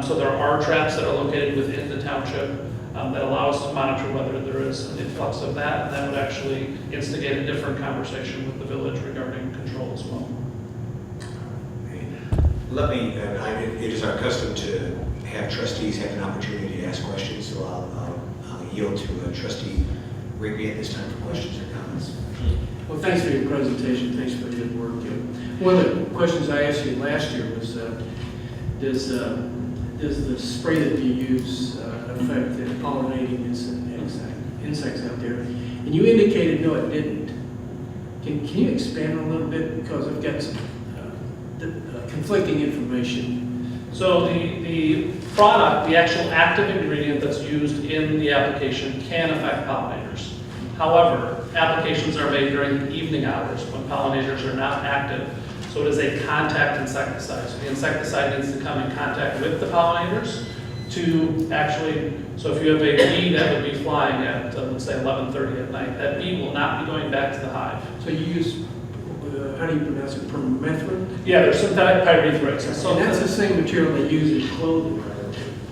So there are traps that are located within the township that allow us to monitor whether there is an influx of that, and that would actually instigate a different conversation with the village regarding control as well. Let me, it is our custom to have trustees have an opportunity to ask questions, so I'll yield to Trustee Rigby at this time for questions or comments. Well, thanks for your presentation. Thanks for your work. One of the questions I asked you last year was, does the spray that you use affect the pollinating insects out there? And you indicated no, it didn't. Can you expand a little bit, because I've got some conflicting information. So the product, the actual active ingredient that's used in the application can affect pollinators. However, applications are made during the evening hours when pollinators are not active. So it is a contact insecticide. So the insecticide needs to come in contact with the pollinators to actually, so if you have a bee that would be flying at, let's say 11:30 at night, that bee will not be going back to the hive. So you use, how do you pronounce it, permethrin? Yeah, there's synthetic pyrethroids. So and that's the same material they use in clothing.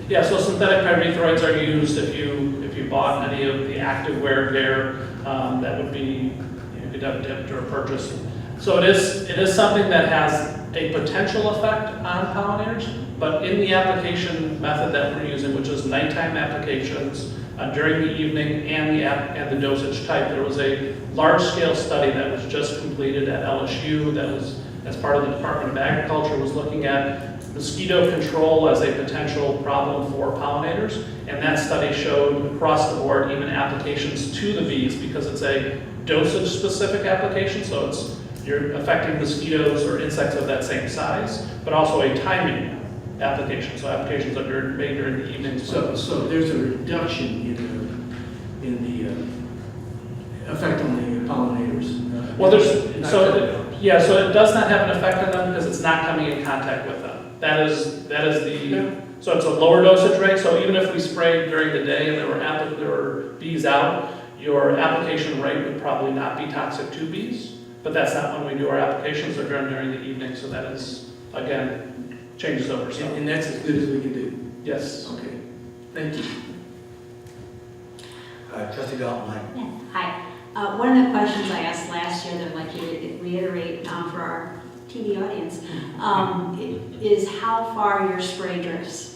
Yeah, so synthetic pyrethroids are used if you bought any of the active wear gear that would be, you could have dipped or purchased. So it is something that has a potential effect on pollinators, but in the application method that we're using, which is nighttime applications during the evening and the dosage type, there was a large-scale study that was just completed at LSU that was, as part of the Department of Agriculture, was looking at mosquito control as a potential problem for pollinators, and that study showed across the board even applications to the bees, because it's a dosage-specific application, so it's you're affecting mosquitoes or insects of that same size, but also a timing application. So applications that are made during the evening. So there's a reduction in the effect on the pollinators. Well, so it does not have an effect on them because it's not coming in contact with them. That is so it's a lower dosage rate. So even if we sprayed during the day and there were bees out, your application rate would probably not be toxic to bees. But that's not when we do our applications. They're done during the evening. So that is, again, changes over. So. And that's as good as we can do. Yes. Okay. Thank you. Trustee Dalton, Yeah, hi. One of the questions I asked last year that I'd like you to reiterate for our TV audience is how far your spray drifts.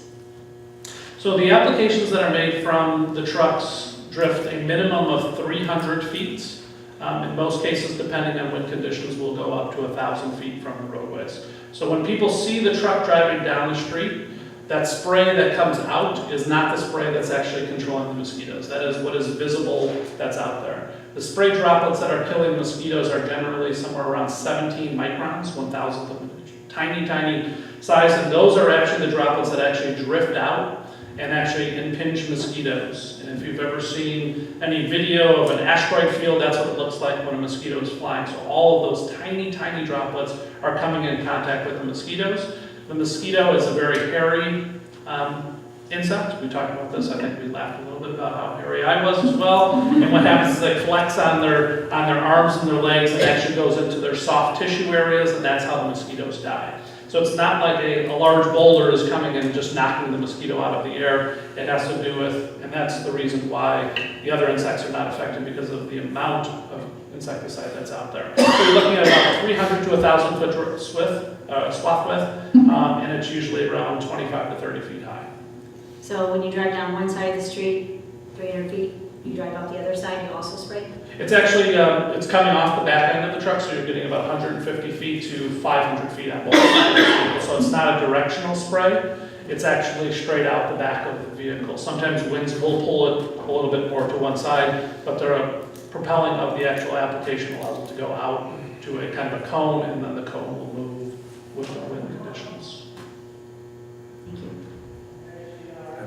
So the applications that are made from the trucks drift a minimum of 300 feet. In most cases, depending on wind conditions, will go up to 1,000 feet from the roadways. So when people see the truck driving down the street, that spray that comes out is not the spray that's actually controlling the mosquitoes. That is what is visible that's out there. The spray droplets that are killing mosquitoes are generally somewhere around 17 microns, 1,000th of tiny, tiny size, and those are actually the droplets that actually drift out and actually impinge mosquitoes. And if you've ever seen any video of an asteroid field, that's what it looks like when a mosquito is flying. So all of those tiny, tiny droplets are coming in contact with the mosquitoes. The mosquito is a very hairy insect. We talked about this. I think we laughed a little bit about how hairy I was as well. And what happens is it collects on their arms and their legs and actually goes into their soft tissue areas, and that's how the mosquitoes die. So it's not like a large boulder is coming and just knocking the mosquito out of the air. It has to do with, and that's the reason why the other insects are not affected, because of the amount of insecticide that's out there. So you're looking at about 300 to 1,000 foot swath width, and it's usually around 25 to 30 feet high. So when you drive down one side of the street, 300 feet, you drive out the other side, you also spray? It's actually, it's coming off the back end of the truck, so you're getting about 150 feet to 500 feet on both sides. So it's not a directional spray, it's actually straight out the back of the vehicle. Sometimes winds will pull it a little bit more to one side, but the propelling of the actual application allows it to go out to a kind of a cone, and then the cone will move with the wind conditions. Thank you.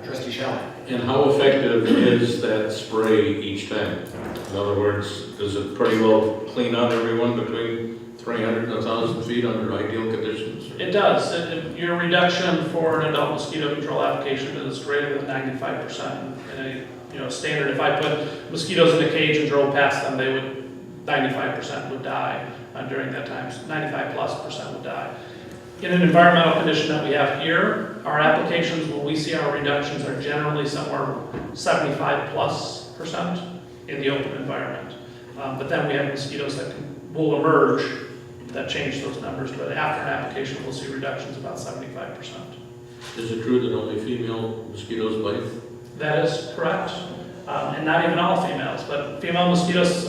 Trustee Shelley. And how effective is that spray each time? In other words, does it pretty well clean out everyone between 300 and 1,000 feet under ideal conditions? It does. Your reduction for an adult mosquito control application is greater than 95%. In a standard, if I put mosquitoes in a cage and drove past them, they would 95% would die during that time. 95+% would die. In an environmental condition that we have here, our applications, when we see our reductions, are generally somewhere 75+% in the open environment. But then we have mosquitoes that will emerge that change those numbers. But after an application, we'll see reductions about 75%. Is it true that only female mosquitoes bite? That is correct. And not even all females, but female mosquitoes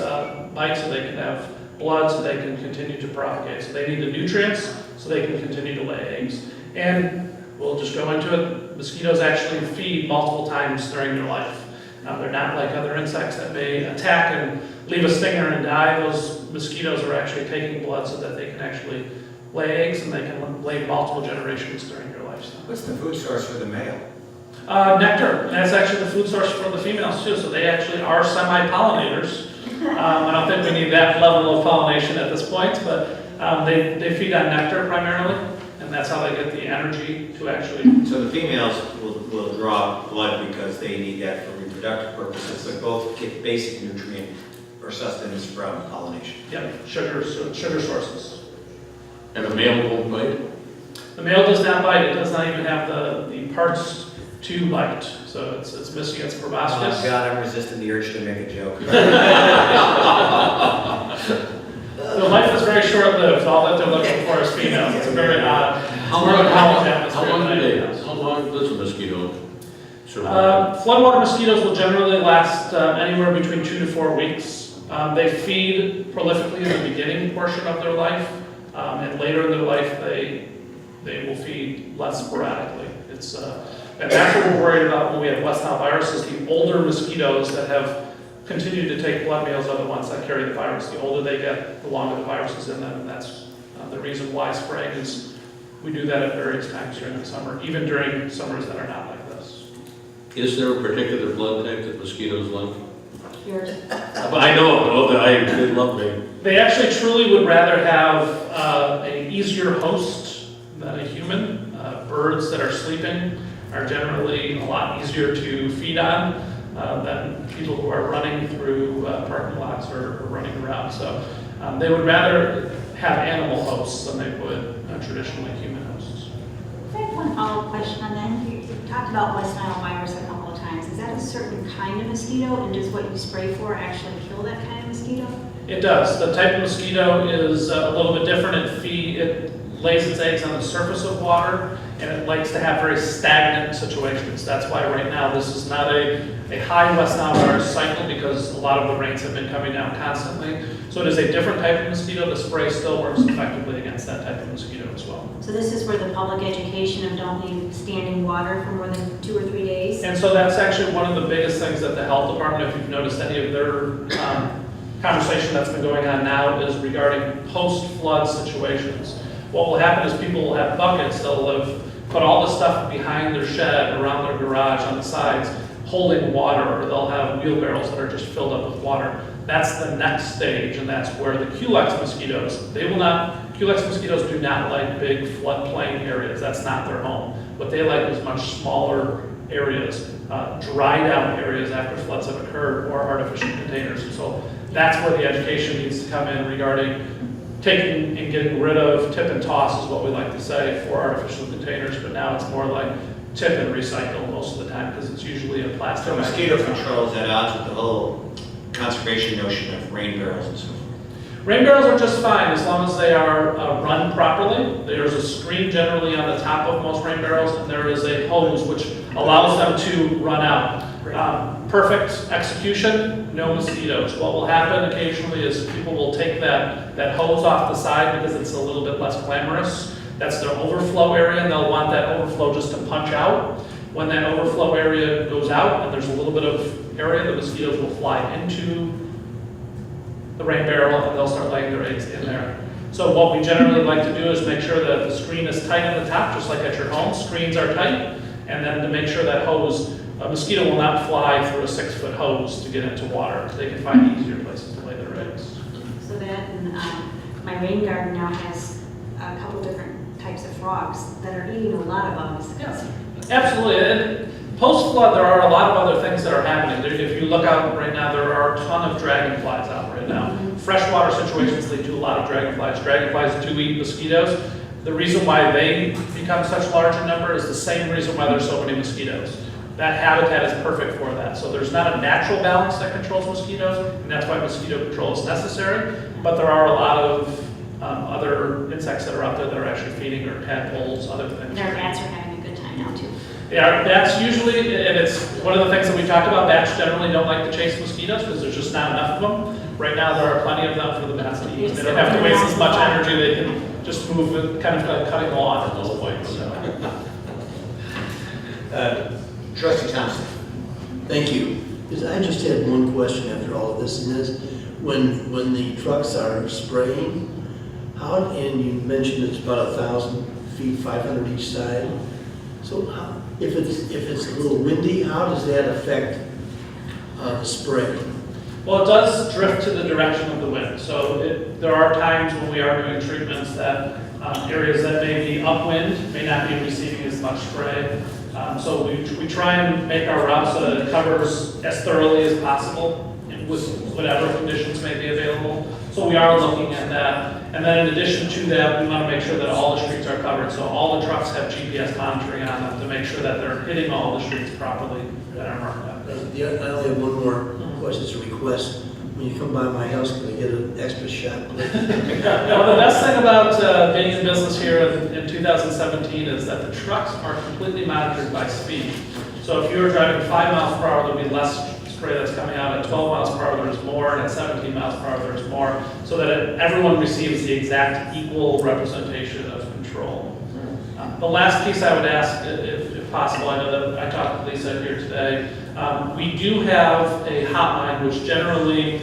bite so they can have blood, so they can continue to propagate. So they need the nutrients so they can continue to lay eggs. And we'll just go into it. Mosquitoes actually feed multiple times during their life. They're not like other insects that may attack and leave a stinger and die. Those mosquitoes are actually taking blood so that they can actually lay eggs, and they can lay multiple generations during their lifespan. What's the food source for the male? Nectar, and that's actually the food source for the females too, so they actually are semi-pollinators. I don't think we need that level of pollination at this point, but they feed on nectar primarily, and that's how they get the energy to actually... So the females will draw blood because they need that for reproductive purposes, but both get basic nutrient or sustenance from pollination. Yep, sugar sources. And the male won't bite? The male does not bite. It does not even have the parts to bite. So it's missing its proboscis. Oh God, I'm resisting the urge to make a joke. The life is very short-lived. All that they're looking for is females. It's a very odd. How long does a mosquito survive? Floodwater mosquitoes will generally last anywhere between 2 to 4 weeks. They feed prolifically in the beginning portion of their life, and later in their life they will feed less sporadically. And that's what we're worried about when we have West Nile virus, is the older mosquitoes that have continue to take blood meals are the ones that carry the virus. The older they get, the longer the virus is in them, and that's the reason why spraying is, we do that at various times during the summer, even during summers that are not like this. Is there a particular blood type that mosquitoes like? Yours. But I know that they love me. They actually truly would rather have an easier host than a human. Birds that are sleeping are generally a lot easier to feed on than people who are running through parking lots or running around. So they would rather have animal hosts than they would traditionally human hosts. I have one follow-up question on that. You talked about West Nile virus a couple of times. Is that a certain kind of mosquito, and does what you spray for actually kill that kind of mosquito? It does. The type of mosquito is a little bit different. It lays its eggs on the surface of water, and it likes to have very stagnant situations. That's why right now this is not a high West Nile virus cycle, because a lot of the rains have been coming down constantly. So it is a different type of mosquito. The spray still works effectively against that type of mosquito as well. So this is where the public education of don't leave standing water for more than 2 or 3 days? And so that's actually one of the biggest things that the health department, if you've noticed any of their conversation that's been going on now, is regarding post-flood situations. What will happen is people will have buckets, they'll have put all the stuff behind their shed, around their garage, on the sides, holding water, or they'll have wheelbarrows that are just filled up with water. That's the next stage, and that's where the Culex mosquitoes, Culex mosquitoes do not like big floodplain areas. That's not their home. What they like is much smaller areas, dried out areas after floods have occurred, or artificial containers. And so that's where the education needs to come in regarding taking and getting rid of tip and toss, is what we like to say, for artificial containers, but now it's more like tip and recycle most of the time, because it's usually a plastic. So mosquito control is at odds with the whole conservation notion of rain barrels and so forth. Rain barrels are just fine as long as they are run properly. There's a screen generally on the top of most rain barrels, and there is a hose which allows them to run out. Perfect execution, no mosquitoes. What will happen occasionally is people will take that hose off the side because it's a little bit less glamorous. That's their overflow area, and they'll want that overflow just to punch out. When that overflow area goes out and there's a little bit of area, the mosquitoes will fly into the rain barrel and they'll start laying their eggs in there. So what we generally like to do is make sure that the screen is tight on the top, just like at your home. Screens are tight, and then to make sure that a mosquito will not fly through a 6-foot hose to get into water. They can find easier places to lay their eggs. So that, and my rain garden now has a couple different types of frogs that are eating a lot of bugs. Yeah. Absolutely. And post-flood, there are a lot of other things that are happening. If you look out right now, there are a ton of dragonflies out right now. Freshwater situations lead to a lot of dragonflies. Dragonflies do eat mosquitoes. The reason why they become such large in number is the same reason why there's so many mosquitoes. That habitat is perfect for that. So there's not a natural balance that controls mosquitoes, and that's why mosquito control is necessary. But there are a lot of other insects that are out there that are actually feeding, or tadpoles, other things. And our bats are having a good time now too. Yeah, bats usually, and it's one of the things that we talked about, bats generally don't like to chase mosquitoes because there's just not enough of them. Right now there are plenty of them for the bats to eat. They don't have to waste as much energy, they can just move it, kind of like cutting lawn at those points. So. Trustee Thompson. Thank you. Because I just had one question after all of this, and that's when the trucks are spraying, and you mentioned it's about 1,000 feet, 500 each side. So if it's a little windy, how does that affect the spray? Well, it does drift to the direction of the wind. So there are times when we are doing treatments that areas that may be upwind may not be receiving as much spray. So we try and make our route so that it covers as thoroughly as possible with whatever conditions may be available. So we are looking at that. And then in addition to that, we want to make sure that all the streets are covered. So all the trucks have GPS monitoring on them to make sure that they're hitting all the streets properly that are marked out. I only have one more question, it's a request. When you come by my house, can I get an extra shot? Well, the best thing about being in business here in 2017 is that the trucks are completely monitored by speed. So if you're driving 5 miles per hour, there'll be less spray that's coming out. At 12 miles per hour, there's more, and at 17 miles per hour, there's more, so that everyone receives the exact equal representation of control. The last piece I would ask, if possible, I know that I talked to Lisa here today, We do have a hotline, which generally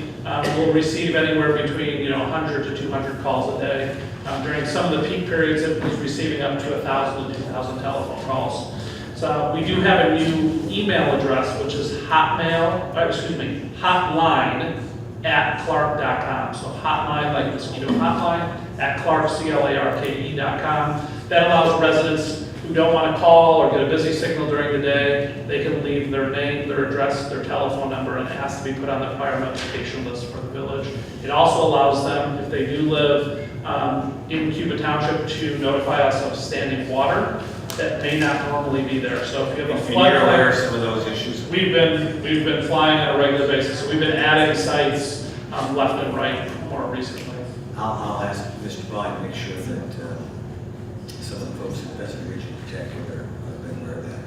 will receive anywhere between 100 to 200 calls a day. During some of the peak periods, it was receiving up to 1,000 to 2,000 telephone calls. So we do have a new email address, which is hotline@clark.com. So hotline, like mosquito hotline, @clark.com. That allows residents who don't want to call or get a busy signal during the day, they can leave their name, their address, their telephone number, and it has to be put on the fire notification list for the village. It also allows them, if they do live in Cuba Township, to notify us of standing water that may not normally be there. So if you have a flood, you're aware of some of those issues. we've been flying on a regular basis. So we've been adding sites left and right more recently. I'll ask Mr. Vaughn to make sure that some of the folks in the Pheasant Region particular have been aware of that,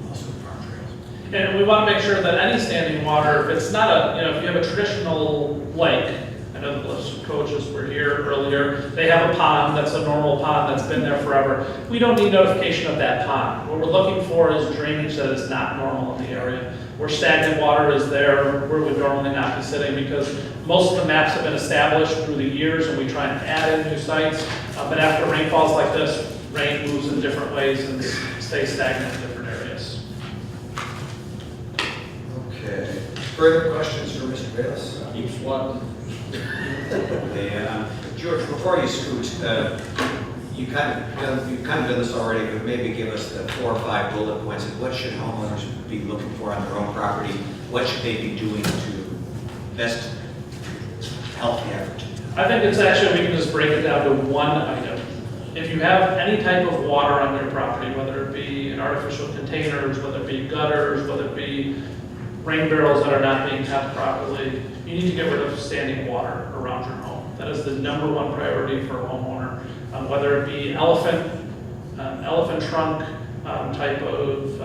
also farm trails. And we want to make sure that any standing water, if it's not if you have a traditional lake, I know the village coaches were here earlier, they have a pond that's a normal pond that's been there forever. We don't need notification of that pond. What we're looking for is drainage that is not normal in the area, where stagnant water is there, where we would normally not be sitting, because most of the maps have been established through the years, and we try and add in new sites. But after rainfalls like this, rain moves in different ways and stays stagnant in different areas. Okay. Further questions for Mr. Bayless? Keeps one. George, before you scoot, you've kind of done this already, but maybe give us the 4 or 5 bullet points of what should homeowners be looking for on their own property? What should they be doing to best help the effort? I think it's actually, we can just break it down to one item. If you have any type of water on your property, whether it be in artificial containers, whether it be gutters, whether it be rain barrels that are not being tapped properly, you need to get rid of standing water around your home. That is the #1 priority for a homeowner. Whether it be elephant trunk type of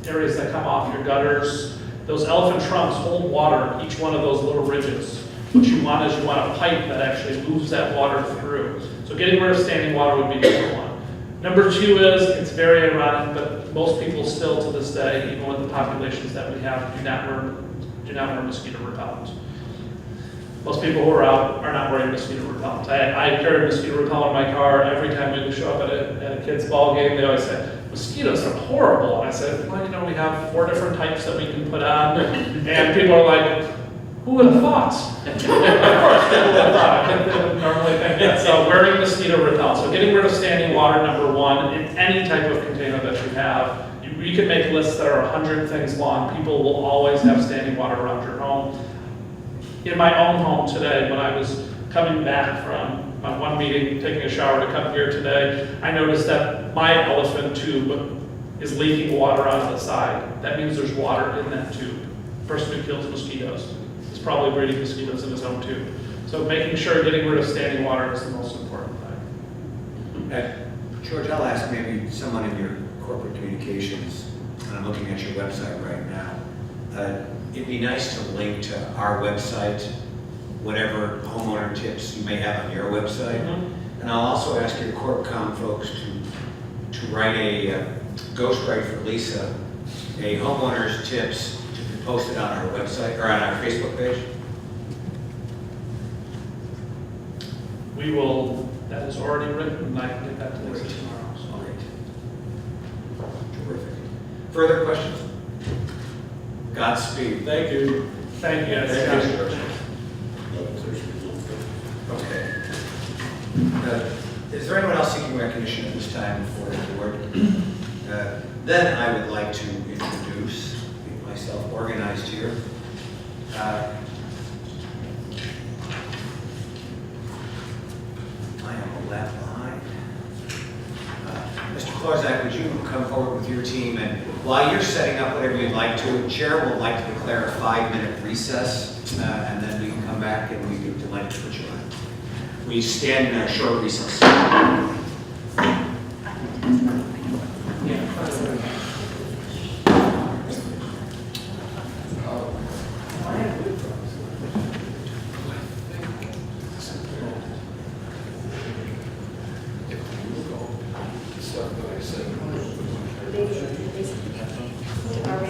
areas that come off your gutters, those elephant trunks hold water in each one of those little ridges. What you want is you want a pipe that actually moves that water through. So getting rid of standing water would be #1. #2 is, it's very ironic, but most people still to this day, even with the populations that we have, do not wear mosquito repellent. Most people who are out are not wearing mosquito repellent. I carry mosquito repellent in my car every time we show up at a kid's ball game. They always say, mosquitoes are horrible. And I said, well, we have 4 different types that we can put on. And people are like, who would have thought? Of course, people would have thought. They would normally think that. So wearing mosquito repellent. So getting rid of standing water, #1, in any type of container that you have. You can make lists that are 100 things long. People will always have standing water around your home. In my own home today, when I was coming back from my one meeting, taking a shower to come here today, I noticed that my elephant tube is leaking water out of the side. That means there's water in that tube. The person who kills mosquitoes is probably breeding mosquitoes in his own tube. So making sure getting rid of standing water is the most important thing. George, I'll ask maybe someone in your corporate communications, and I'm looking at your website right now. It'd be nice to link to our website, whatever homeowner tips you may have on your website. And I'll also ask your CorpCom folks to write a ghostwrite for Lisa, a homeowner's tips to be posted on our website, or on our Facebook page. We will, that is already written, and I can get that to Lisa tomorrow. So. Great. Terrific. Further questions? Godspeed. Thank you. Thank you, guys. Okay. Is there anyone else seeking recognition at this time before the board? Then I would like to introduce myself, organized here. I am a lap behind. Mr. Klorzak, would you come forward with your team? And while you're setting up whatever you'd like to, Chair would like to declare a 5-minute recess, and then we can come back and we'd be delighted to put you on. We stand in a short recess. Are we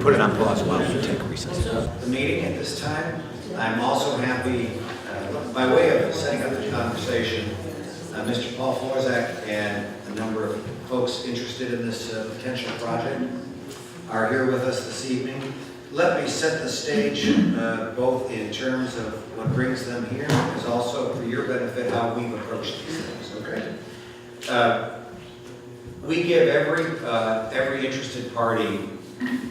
put it on pause while we take a recess. The meeting at this time. I'm also happy, by way of setting up the conversation, Mr. Paul Florzak and a number of folks interested in this potential project are here with us this evening. Let me set the stage, both in terms of what brings them here, as also for your benefit, how we've approached these things, okay? We give every interested party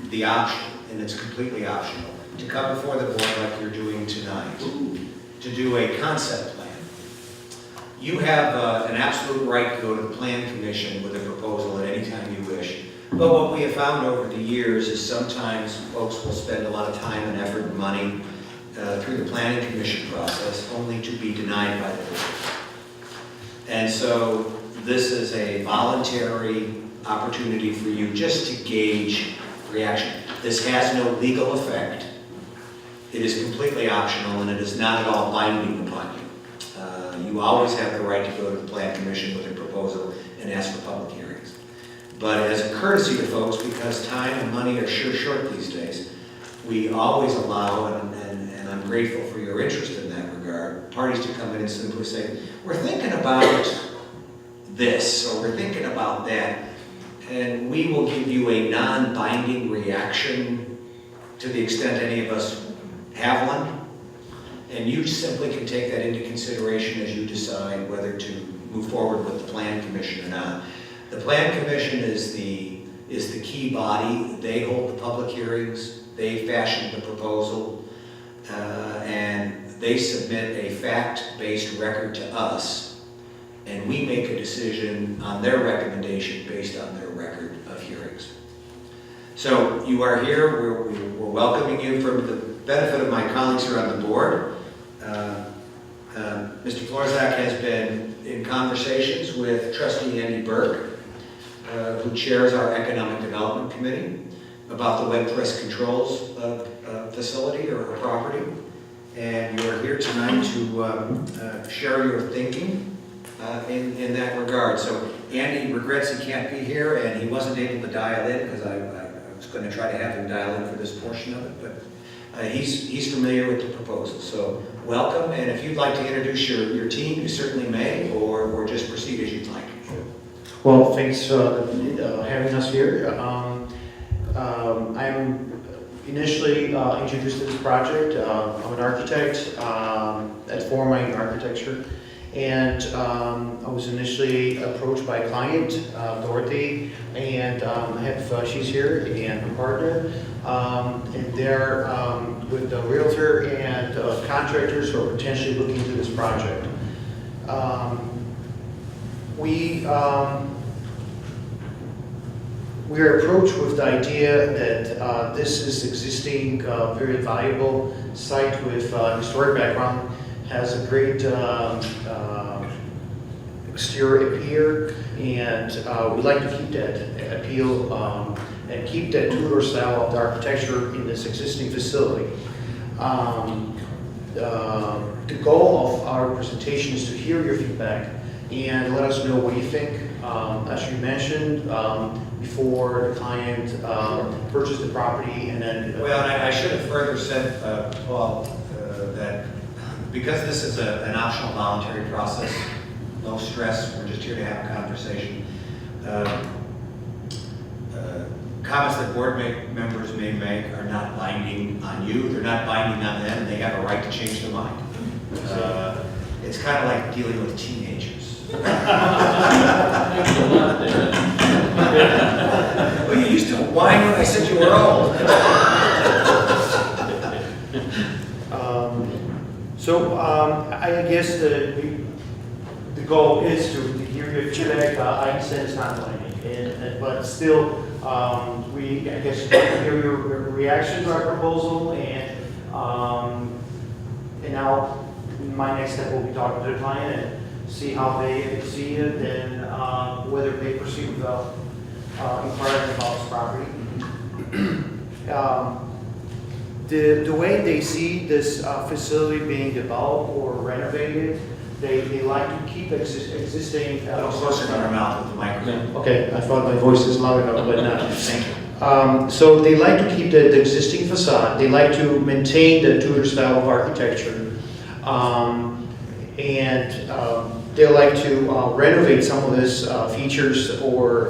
the option, and it's completely optional, to come before the board like you're doing tonight, to do a concept plan. You have an absolute right to go to the Plan Commission with a proposal at any time you wish. But what we have found over the years is sometimes folks will spend a lot of time and effort and money through the Planning Commission process only to be denied by the board. And so this is a voluntary opportunity for you just to gauge reaction. This has no legal effect. It is completely optional, and it is not at all binding upon you. You always have the right to go to the Plan Commission with a proposal and ask for public hearings. But as a courtesy to folks, because time and money are sure short these days, we always allow, and I'm grateful for your interest in that regard, parties to come in and simply say, we're thinking about this, or we're thinking about that, and we will give you a non-binding reaction to the extent any of us have one, and you simply can take that into consideration as you decide whether to move forward with the Plan Commission or not. The Plan Commission is the key body. They hold the public hearings, they fashion the proposal, and they submit a fact-based record to us, and we make a decision on their recommendation based on their record of hearings. So you are here, we're welcoming you. For the benefit of my colleagues who are on the board, Mr. Florzak has been in conversations with Trustee Andy Burke, who chairs our Economic Development Committee, about the web press controls facility or property. And you're here tonight to share your thinking in that regard. So Andy regrets he can't be here, and he wasn't able to dial in because I was going to try to have him dial in for this portion of it, but he's familiar with the proposal. So welcome, and if you'd like to introduce your team, you certainly may, or just proceed as you'd like. Well, thanks for having us here. I'm initially introduced to this project. I'm an architect at Formining Architecture, and I was initially approached by a client, Dorothy, and she's here, and her partner, and they're with the realtor and contractors who are potentially looking into this project. We are approached with the idea that this is existing, very valuable site with historic background, has a great exterior appeal, and we'd like to keep that appeal and keep that Tudor style of the architecture in this existing facility. The goal of our presentation is to hear your feedback and let us know what you think. As you mentioned, before the client purchased the property, and then... Well, and I should have further said, Paul, that because this is an optional voluntary process, no stress, we're just here to have a conversation. Comments that board members may make are not binding on you, they're not binding on them, and they have a right to change their mind. It's kind of like dealing with teenagers. Well, you used to whine when I said you were old. I guess the goal is to hear your feedback. I said it's not binding, but still, I guess hear your reaction to our proposal, and now my next step will be talking to the client and see how they see it, and whether they proceed with inquiring about this property. The way they see this facility being developed or renovated, they like to keep existing... A little closer to your mouth with the microphone. Okay, I thought my voice is loud enough, but not. Thank you. So they like to keep the existing facade. They like to maintain the Tudor style of architecture. They like to renovate some of these features or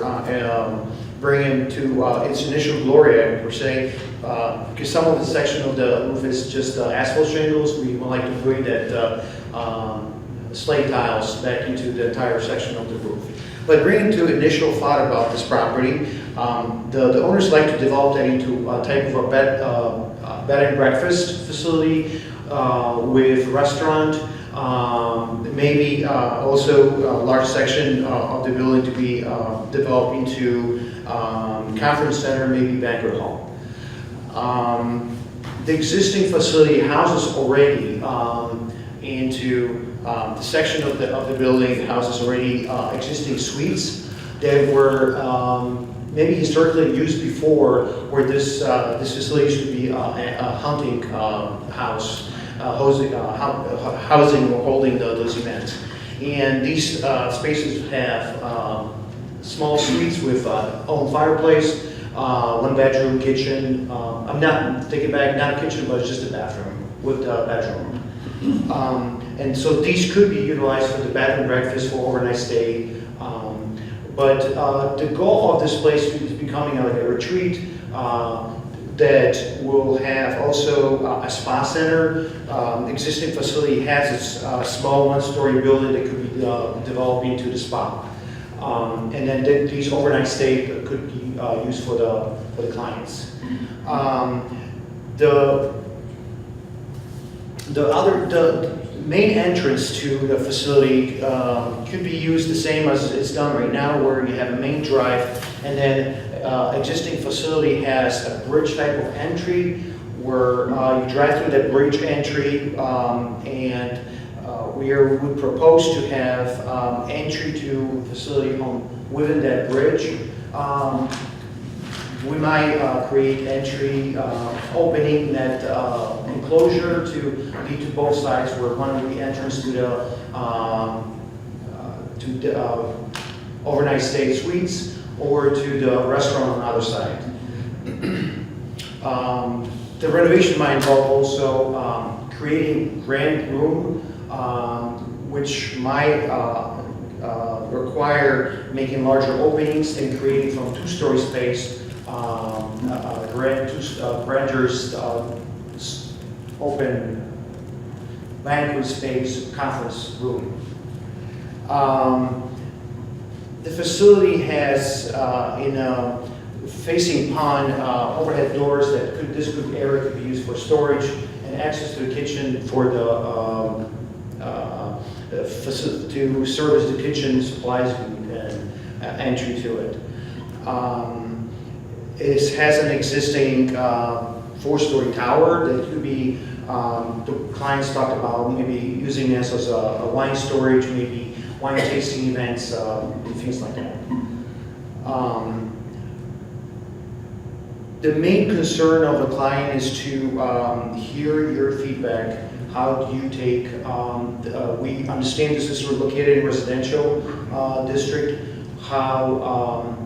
bring them to its initial glory, per se. Because some of the section of the roof is just asphalt shingles, we would like to bring that slate tiles back into the entire section of the roof. But bringing to initial thought about this property, the owners like to develop that into a type of a bed and breakfast facility with restaurant, maybe also a large section of the building to be developed into conference center, maybe banquet hall. The existing facility houses already into the section of the building houses already existing suites that were maybe historically used before, where this facility used to be a hunting house, housing or holding those events. And these spaces have small suites with own fireplace, one bedroom, kitchen. I'm not taking back, not a kitchen, but it's just a bathroom with a bedroom. And so these could be utilized for the bed and breakfast for overnight stay. But the goal of this place is becoming like a retreat that will have also a spa center. Existing facility has its small one-story building that could be developed into the spa. And then these overnight stay could be used for the clients. The main entrance to the facility could be used the same as it's done right now, where you have a main drive, and then existing facility has a bridge type of entry where you drive through that bridge entry, and we would propose to have entry to facility home within that bridge. We might create entry opening that enclosure to lead to both sides, where one will be entrance to the overnight stay suites, or to the restaurant on the other side. The renovation might involve also creating grand room, which might require making larger openings and creating from two-story space grandeurs, open banquet space, conference room. The facility has facing pond overhead doors that this area could be used for storage, and access to the kitchen for to service the kitchen supplies and entry to it. It has an existing four-story tower that could be, the clients talked about maybe using this as a wine storage, maybe wine tasting events, things like that. The main concern of the client is to hear your feedback. How do you take, we understand this is located in a residential district, how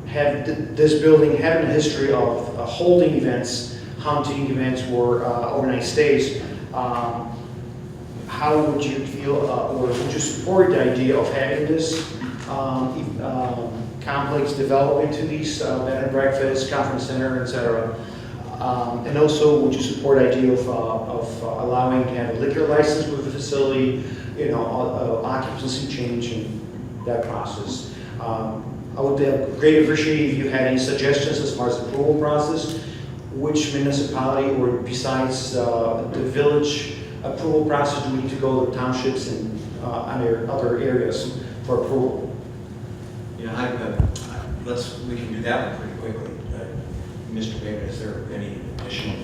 have this building having a history of holding events, hunting events, or overnight stays. How would you feel, or would you support the idea of having this complex develop into these bed and breakfast, conference center, etc.? And also, would you support the idea of allowing to have a liquor license with the facility, occupancy change in that process? I would greatly appreciate if you had any suggestions as far as the approval process, which municipality or besides the village approval process do we need to go to townships and other areas for approval? Yeah, we can do that one pretty quickly. Mr. Baker, is there any additional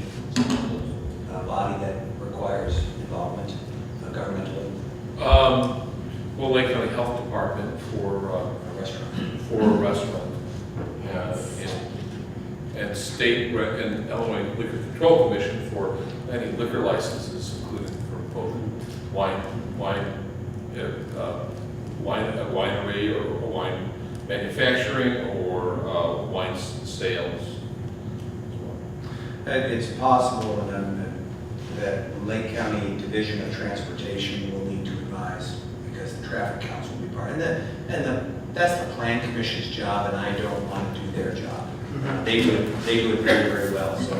body that requires involvement governmentally? Well, Lake County Health Department for a restaurant, and state and Illinois Liquor Control Commission for any liquor licenses, including for both a winery or wine manufacturing, or wine sales as well. It's possible that Lake County Division of Transportation will need to advise because the traffic counts will be part. That's the Plan Commission's job, and I don't want to do their job. They do it very, very well. So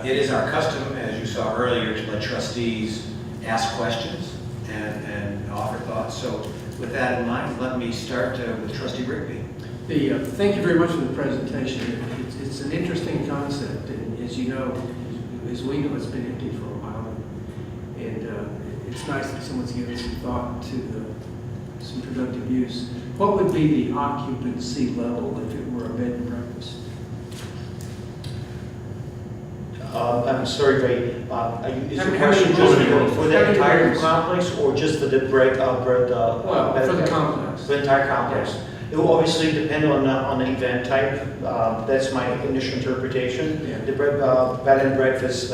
it is our custom, as you saw earlier, to let trustees ask questions and offer thoughts. So with that in mind, let me start with Trustee Rigby. Thank you very much for the presentation. It's an interesting concept, and as you know, as we know, it's been empty for a while, and it's nice that someone's given some thought to some productive use. What would be the occupancy level if it were a bed and breakfast? I'm sorry, Ray, is the How question many just rooms? for the How many entire rooms? complex or just for the Well, for the complex. For the entire complex. It will obviously depend on the event type. That's my initial interpretation. Yeah. The bed and breakfast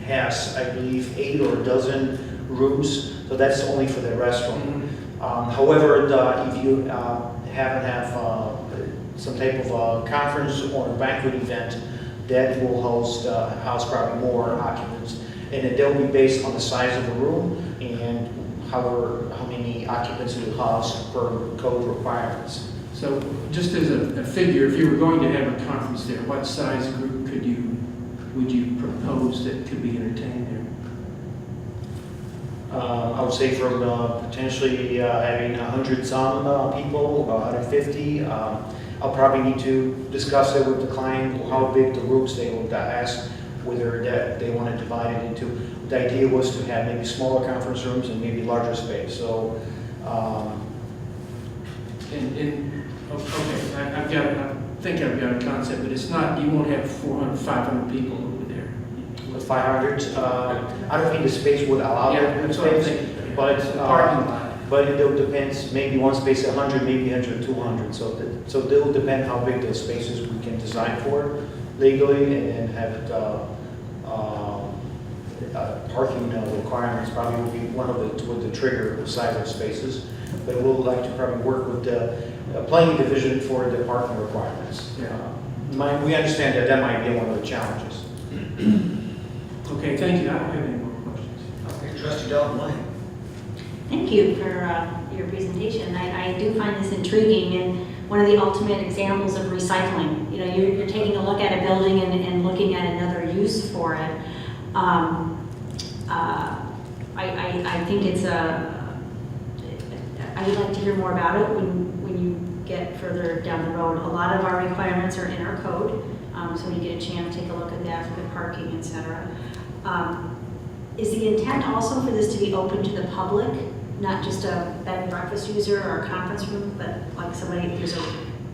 has, I believe, 8 or a dozen rooms, so that's only for the restaurant. However, if you have some type of a conference or a banquet event, that will house probably more occupants. And they'll be based on the size of the room and how many occupants it will house per code requirements. So just as a figure, if you were going to have a conference there, what size group would you propose that could be entertained there? I would say from potentially having 100-some people, 150. I'll probably need to discuss it with the client, how big the rooms they would ask, whether that they want to divide it into. The idea was to have maybe smaller conference rooms and maybe larger space. So, okay, I think I've got a concept, but it's not. You won't have 400, 500 people over there. with 500, I don't think the space would allow that that's what I'm space, thinking. but Parking lot. but it depends. Maybe one space 100, maybe 100, 200. So it will depend how big the spaces we can design for legally and have it. Parking requirements probably will be one of the trigger the size of spaces, but we'll like to probably work with the planning division for the parking requirements. We understand that might be one of the challenges. Okay, thank you. I don't have any more questions. Okay, Trustee Dalton-Lane. Thank you for your presentation. I do find this intriguing and one of the ultimate examples of recycling. You know, you're taking a look at a building and looking at another use for it. I think it's I would like to hear more about it when you get further down the road. A lot of our requirements are in our code, so when you get a chance, take a look at that for the parking, etc. Is the intent also for this to be open to the public, not just a bed and breakfast user or a conference room, but like somebody,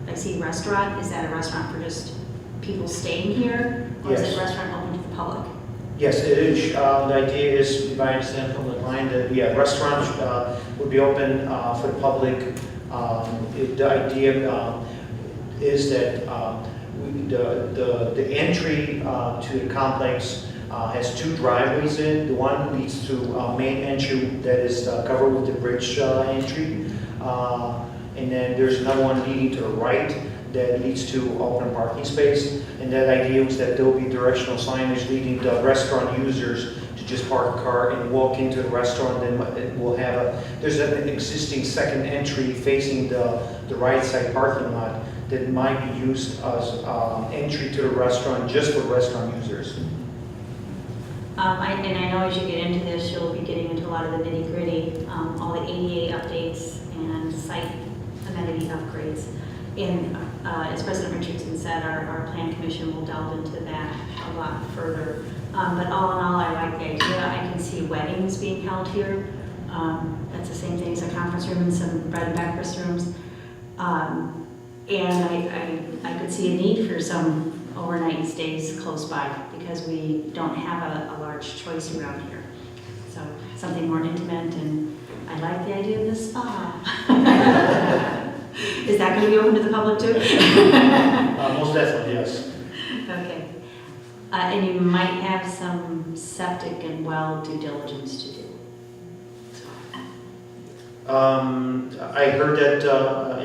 I see restaurant, is that a restaurant for just people staying here? Or is it a restaurant open to the public? Yes, it is. The idea is, if I understand from the client, that restaurants would be open for the public. The idea is that the entry to the complex has 2 driveways in. The one leads to main entry that is covered with the bridge entry. And then there's another one leading to the right that leads to open parking space. And that idea was that there will be directional signage leading the restaurant users to just park a car and walk into the restaurant. Then it will have there's an existing second entry facing the right side parking lot that might be used as entry to the restaurant just for restaurant users. And I know as you get into this, you'll be getting into a lot of the nitty gritty, all the ADA updates and site amenity upgrades. And as President Richardson said, our plan commission will delve into that a lot further. But all in all, I like the idea. I can see weddings being held here. That's the same thing as a conference room and some bed and breakfast rooms. And I could see a need for some overnight stays close by because we don't have a large choice around here. So something more intimate, and I like the idea of the spa. Is that going to be open to the public too? Most definitely, yes. Okay. And you might have some septic and well due diligence to do. I heard that,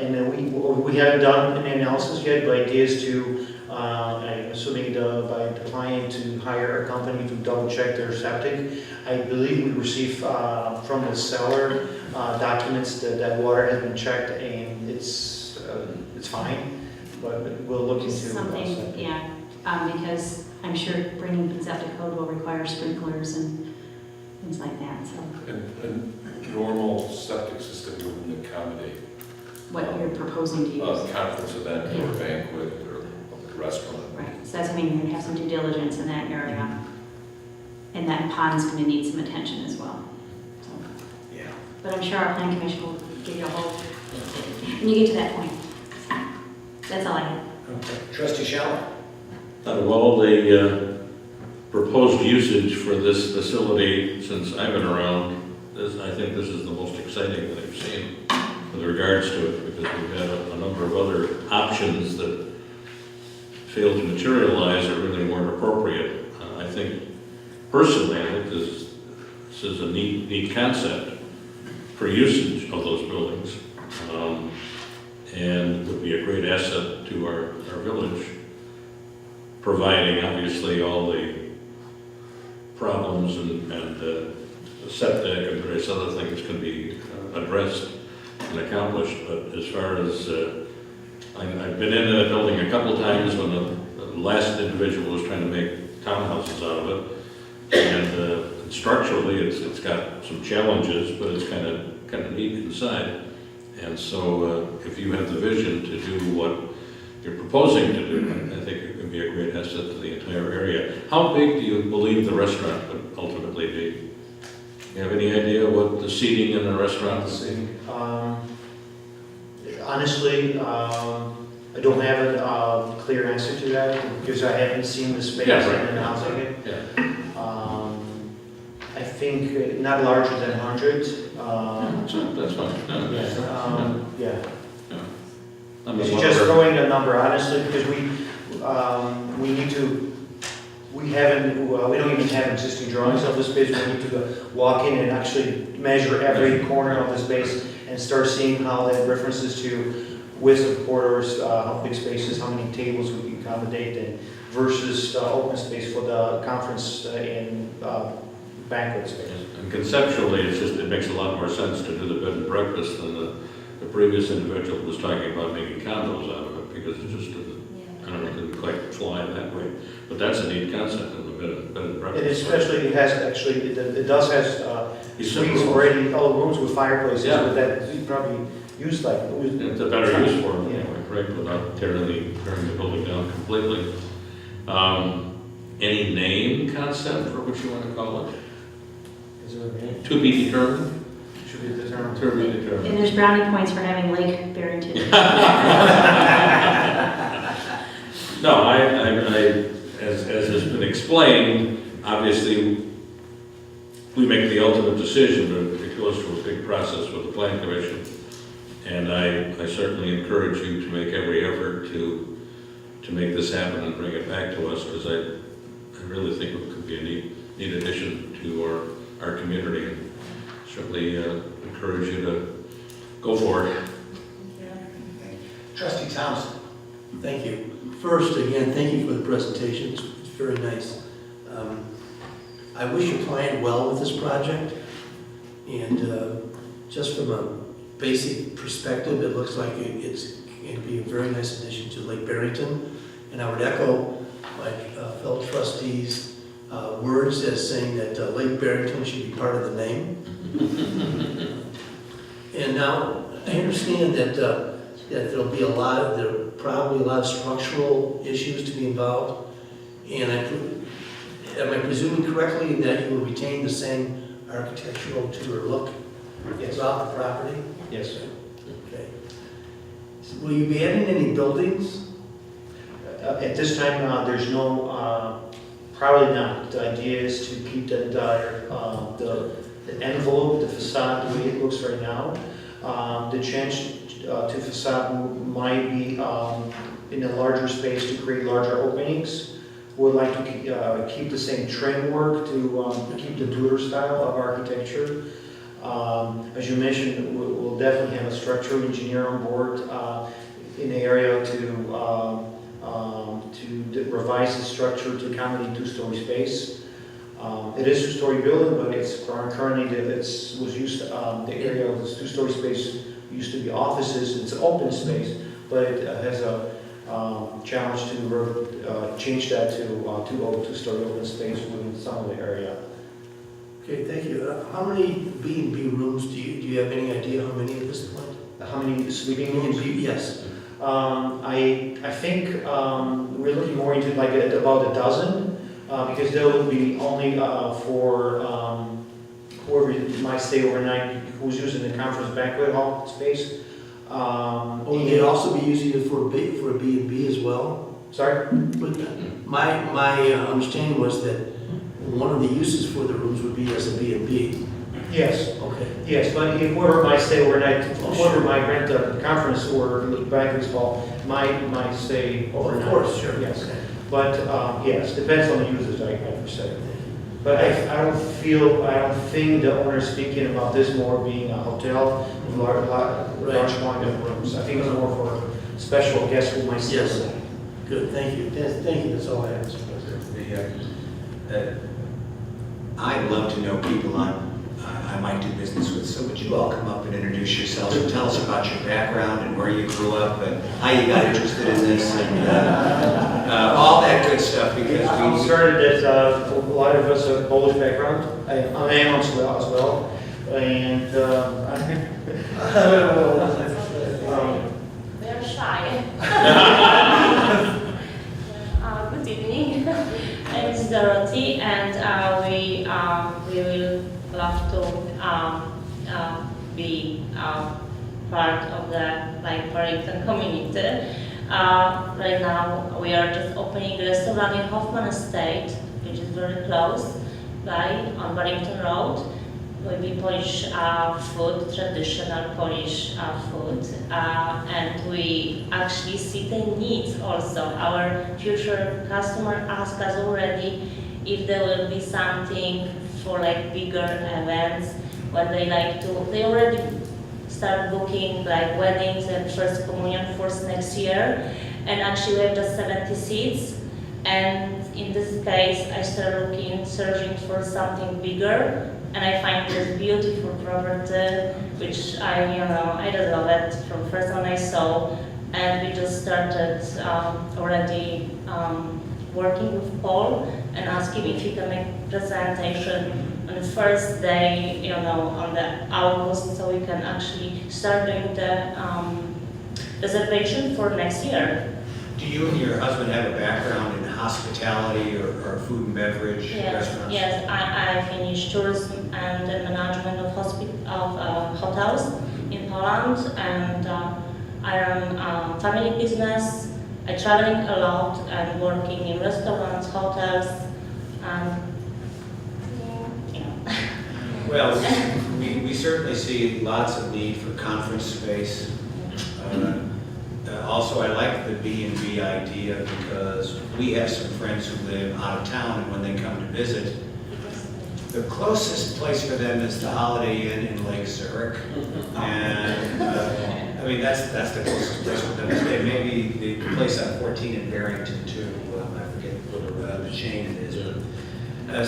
and then we haven't done an analysis yet, but idea is to, I'm assuming by the client to hire a company to double check their septic. I believe we received from the seller documents that water has been checked and it's fine, but we'll look into Something, yeah, because I'm sure bringing the septic code will require sprinklers and things like that, so. And normal septic system wouldn't accommodate What you're proposing to use. a conference event or a banquet or a restaurant. Right, so that's, I mean, you're gonna have some due diligence in that area. And that pond's gonna need some attention as well. So, Yeah. but I'm sure our planning commission will give you a whole, when you get to that point. That's all I have. Okay. Trustee Schaller? Out of all the proposed usage for this facility since I've been around, I think this is the most exciting that I've seen with regards to it, because we've had a number of other options that failed to materialize or really weren't appropriate. I think, personally, I think this is a neat concept for usage of those buildings, and would be a great asset to our village, providing obviously all the problems and septic and various other things can be addressed and accomplished. But as far as, I've been in a building a couple times when the last individual was trying to make townhouses out of it. And structurally, it's got some challenges, but it's kind of neat inside. And so if you have the vision to do what you're proposing to do, I think it can be a great asset to the entire area. How big do you believe the restaurant would ultimately be? You have any idea what the seating in the restaurant would be? Honestly, I don't have a clear answer to that because I haven't seen the space and housing it. Yeah. I think not larger than 100. That's fine. Yeah. I'm It's just throwing a number, honestly, because we need to. We don't even have existing drawings of the space. We need to walk in and actually measure every corner of the space and start seeing how that references to width of corridors, how big spaces, how many tables we can accommodate, and versus open space for the conference and banquet space. And conceptually, it makes a lot more sense to do the bed and breakfast than the previous individual was talking about making condos out of it, because it just didn't quite fly that way. But that's a neat concept in the bed and breakfast. And especially, it does have suites already, all rooms with fireplaces, but that you probably use like. It's a better use for them, anyway, right, without tearing the building down completely. Any name concept for what you want to call it? Is there a name? To be determined? Should be determined. To be determined. And there's brownie points for having Lake Barrington. No, as has been explained, obviously, we make the ultimate decision, but it goes through a big process with the planning commission. And I certainly encourage you to make every effort to make this happen and bring it back to us, because I really think it could be a neat addition to our community, and certainly encourage you to go for it. Trustee Thompson? Thank you. First, again, thank you for the presentation. It's very nice. I wish you planned well with this project, and just from a basic perspective, it looks like it's going to be a very nice addition to Lake Barrington. And I would echo my fellow trustees' words as saying that Lake Barrington should be part of the name. And now I understand that there'll be probably a lot of structural issues to be involved. And am I presuming correctly that you will retain the same architectural look throughout the property? Yes, sir. Okay. Will you be adding any buildings? At this time, there's no, probably not. The idea is to keep the entire, the envelope, the facade, the way it looks right now. The change to facade might be in a larger space to create larger openings. We'd like to keep the same trim work to keep the Tudor style of architecture. As you mentioned, we'll definitely have a structural engineer on board in the area to revise the structure to accommodate two-story space. It is a two-story building, but it's currently the area of this two-story space used to be offices. It's an open space, but it has a challenge to change that to two-story open space within some of the area. Okay, thank you. How many B&B rooms do you have any idea how many at this point? How many sleeping rooms? Yes. I think we're looking more into like about a dozen, because there will be only for whoever might stay overnight, who's using the conference banquet hall space. They'd also be using it for a B&B as well? Sorry? But my understanding was that one of the uses for the rooms would be as a B&B. Yes. Okay. Yes, but if whoever might stay overnight, whoever might rent a conference or banquet hall might stay overnight. Of course, sure. Yes. Okay. But yes, depends on the users, like I said. But I don't think the owner's thinking about this more being a hotel with large quantity of rooms. I think it's more for special guests who might stay. Yes. Good, thank you. Thank you, that's all I have, Mr. President. I'd love to know people I might do business with, so would you all come up and introduce yourselves and tell us about your background and where you grew up and how you got interested in this and all that good stuff, because I'm started that a lot of us have Polish background. I am as well. And we are shy. Good evening. My name is Dorothy, and we will love to be part of the Barrington community. Right now we are just opening a restaurant in Hoffman Estate, which is very close by on Barrington Road. Will be Polish food, traditional Polish food, and we actually see the needs also. Our future customer asked us already if there will be something for bigger events when they they already start booking weddings and first communion for next year, and actually we have just 70 seats. And in this case, I started searching for something bigger, and I find this beautiful property, which I don't know that from first one I saw, and we just started already working with Paul and asked him if he can make presentation on the first day, on the August, so we can actually start doing the reservation for next year. Do you and your husband have a background in hospitality or food and beverage restaurants? Yes, I finished tourism and the management of hotels in Poland, and I run family business. I traveling a lot and working in restaurants, hotels, and Well, we certainly see lots of need for conference space. Also, I like the B&B idea because we have some friends who live out of town, and when they come to visit, the closest place for them is the Holiday Inn in Lake Zurich. And that's the closest place for them to stay. Maybe the place on 14 in Barrington too. I forget what the chain it is.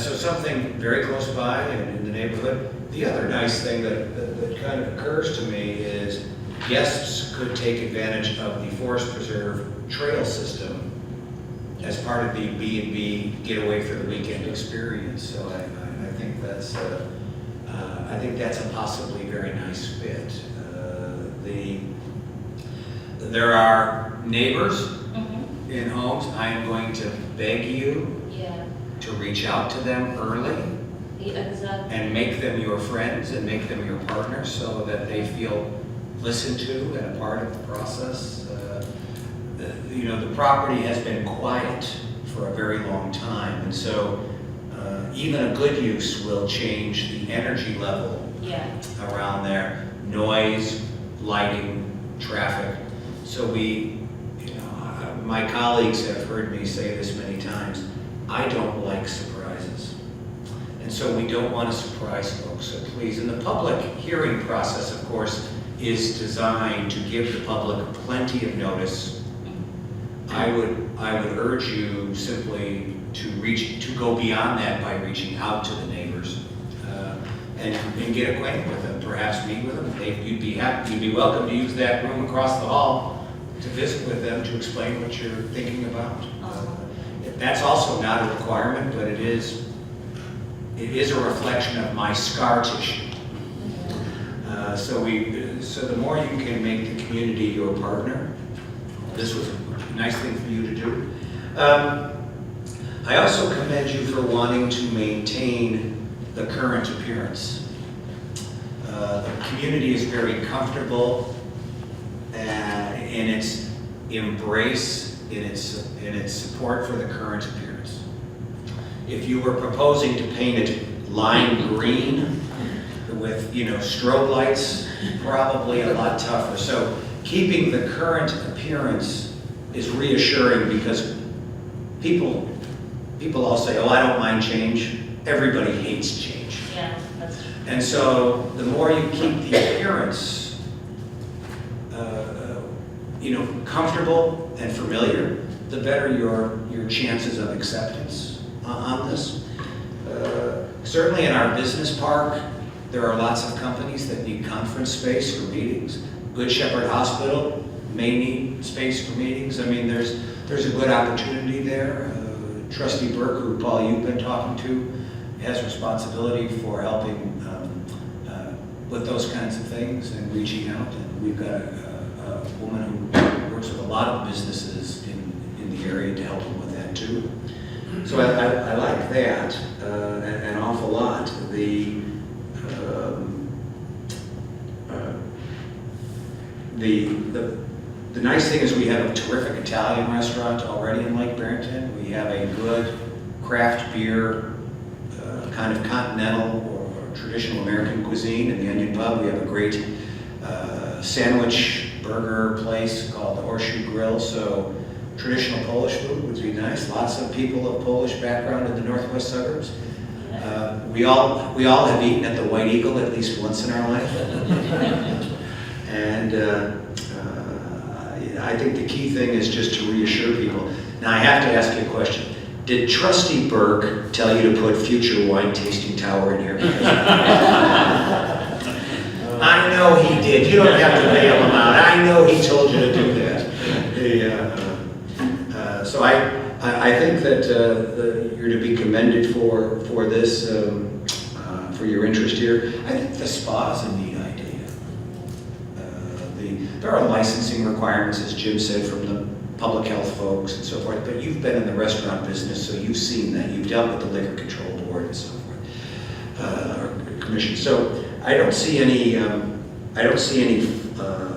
So something very close by and in the neighborhood. The other nice thing that kind of occurs to me is guests could take advantage of the Forest Preserve trail system as part of the B&B getaway for the weekend experience. So I think that's a possibly very nice fit. There are neighbors in homes. I am going to beg you to reach out to them early. Exactly. And make them your friends and make them your partners so that they feel listened to and a part of the process. The property has been quiet for a very long time, and so even a good use will change the energy level around there. Noise, lighting, traffic. So my colleagues have heard me say this many times, I don't like surprises. And so we don't want to surprise folks, so please. And the public hearing process, of course, is designed to give the public plenty of notice. I would urge you simply to go beyond that by reaching out to the neighbors and get acquainted with them, perhaps meet with them. You'd be welcome to use that room across the hall to visit with them to explain what you're thinking about. That's also not a requirement, but it is a reflection of my scar tissue. So the more you can make the community your partner, this was a nice thing for you to do. I also commend you for wanting to maintain the current appearance. The community is very comfortable in its embrace, in its support for the current appearance. If you were proposing to paint it lime green with, strobe lights, probably a lot tougher. So keeping the current appearance is reassuring because people all say, oh, I don't mind change. Everybody hates change. Yeah, that's true. And so the more you keep the appearance comfortable and familiar, the better your chances of acceptance on this. Certainly in our business park, there are lots of companies that need conference space for meetings. Good Shepherd Hospital may need space for meetings. I mean, there's a good opportunity there. Trustee Burke, who Paul you've been talking to, has responsibility for helping with those kinds of things and reaching out. And we've got a woman who works with a lot of businesses in the area to help them with that too. So I like that an awful lot. The nice thing is we have a terrific Italian restaurant already in Lake Barrington. We have a good craft beer, kind of continental or traditional American cuisine in the Onion Pub. We have a great sandwich burger place called the Horseshoe Grill. So traditional Polish food would be nice. Lots of people of Polish background in the northwest suburbs. We all have eaten at the White Eagle at least once in our life. And I think the key thing is just to reassure people. Now I have to ask you a question. Did Trustee Burke tell you to put future wine tasting tower in here? I know he did. You don't have to bail him out. I know he told you to do that. So I think that you're to be commended for this, for your interest here. I think the spa is a neat idea. There are licensing requirements, as Jim said, from the public health folks and so forth, but you've been in the restaurant business, so you've seen that. You've dealt with the Liquor Control Board and so forth, or commission. So I don't see any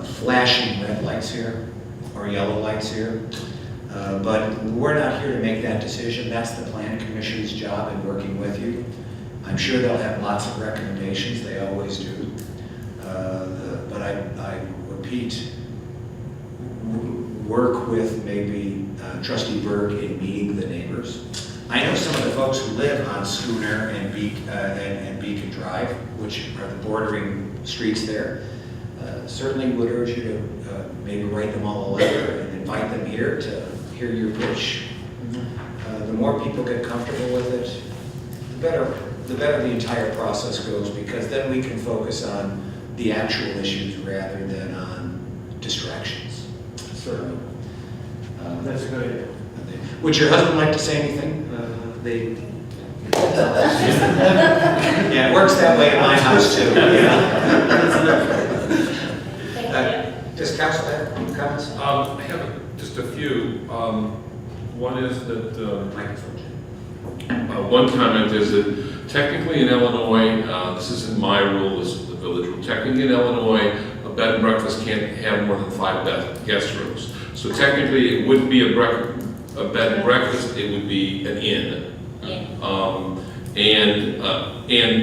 flashing red lights here or yellow lights here. But we're not here to make that decision. That's the Plan Commission's job in working with you. I'm sure they'll have lots of recommendations. They always do. But I repeat, work with maybe Trustee Burke in meeting the neighbors. I know some of the folks who live on Schooner and Beacon Drive, which are the bordering streets there. Certainly would urge you to maybe write them all a letter and invite them here to hear your pitch. The more people get comfortable with it, the better the entire process goes, because then we can focus on the actual issues rather than on distractions. Certainly. That's a good idea. Would your husband like to say anything? Yeah, it works that way in my house too. Does council have any comments? I have just a few. One is that one comment is that technically in Illinois, this isn't my rule, this is the village rule. Technically in Illinois, a bed and breakfast can't have more than 5 guest rooms. So technically, it wouldn't be a bed and breakfast; it would be an inn. And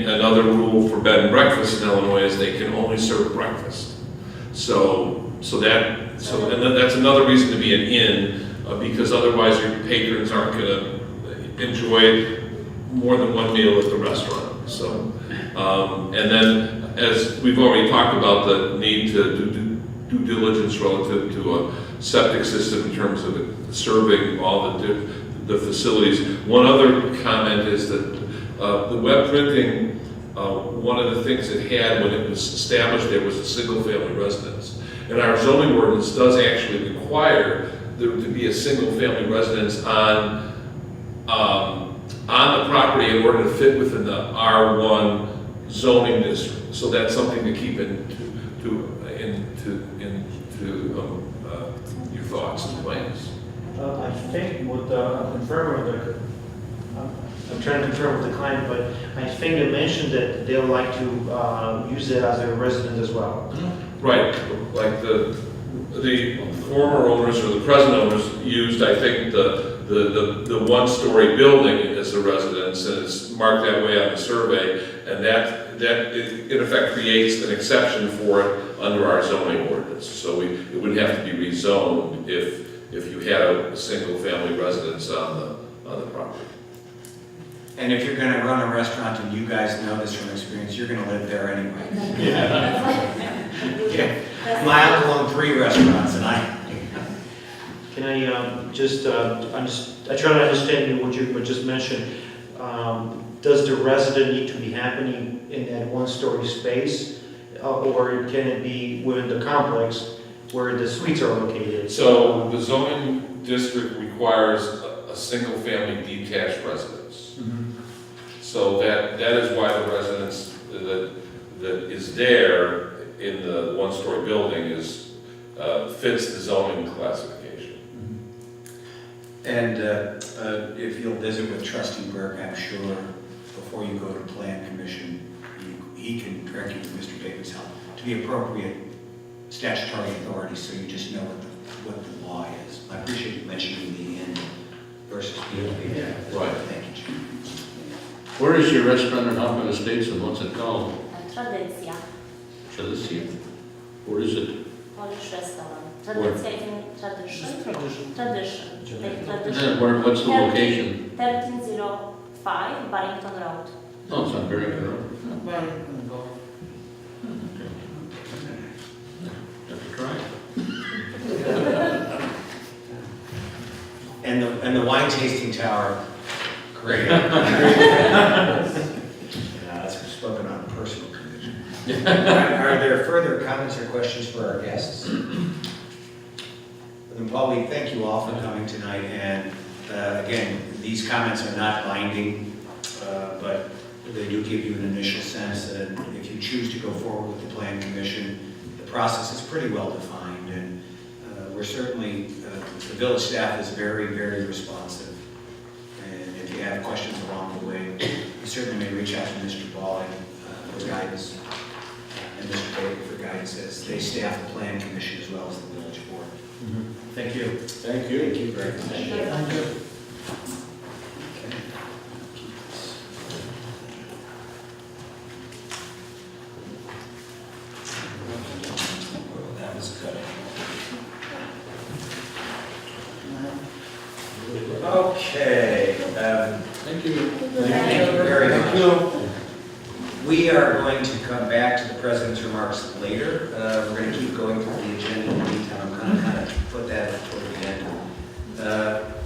another rule for bed and breakfast in Illinois is they can only serve breakfast. And that's another reason to be an inn, because otherwise your patrons aren't going to enjoy more than one meal at the restaurant. So, and then as we've already talked about the need to do due diligence relative to a septic system in terms of serving all the facilities. One other comment is that the web printing, one of the things it had when it was established, there was a single-family residence. And our zoning ordinance does actually require there to be a single-family residence on the property in order to fit within the R1 zoning district. So that's something to keep into your thoughts and plans. I think with confirming with the, I'm trying to confirm with the client, but I think they mentioned that they'll like to use it as a resident as well. Right, like the former owners or the present owners used, I think, the one-story building as a residence, and it's marked that way on the survey, and that in effect creates an exception for it under our zoning ordinance. So it would have to be rezoned if you had a single-family residence on the property. And if you're going to run a restaurant, and you guys know this from experience, you're going to live there anyway. Yeah. My uncle owned 3 restaurants, and Can I I try to understand what you just mentioned. Does the resident need to be happening in that one-story space, or can it be within the complex where the suites are located? So the zoning district requires a single-family detached residence. Mm-hmm. So that is why the residence that is there in the one-story building is fits the zoning classification. And if you'll visit with Trustee Burke, I'm sure before you go to Plan Commission, he can direct you to Mr. Davis' help to the appropriate statutory authority, so you just know what the law is. I appreciate you mentioning the inn versus POV. Yeah. Right. Thank you, Jim. Where is your restaurant in Hoffman Estates and what's it called? Tradycja. Tradycja? Where is it? Polish restaurant. Tradycja in tradition. Tradition. What's the location? 1305 Barrington Road. Oh, it's on Barrington Road. Have to try it. And the wine tasting tower, great. That's spoken on a personal condition. Are there further comments or questions for our guests? Then, Paul, we thank you all for coming tonight, and again, these comments are not binding, but they do give you an initial sense that if you choose to go forward with the Plan Commission, the process is pretty well defined, and we're certainly, the village staff is very, very responsive. And if you have questions along the way, you certainly may reach out to Mr. Ball for guidance, and Mr. Baker for guidance as they staff the Plan Commission as well as the village board. Thank you. Thank you. Thank you very much. Thank you. That was good. Okay. Thank you. Thank you very much. We are going to come back to the president's remarks later. We're going to keep going through the agenda in the meantime. I'm going to kind of put that toward the end.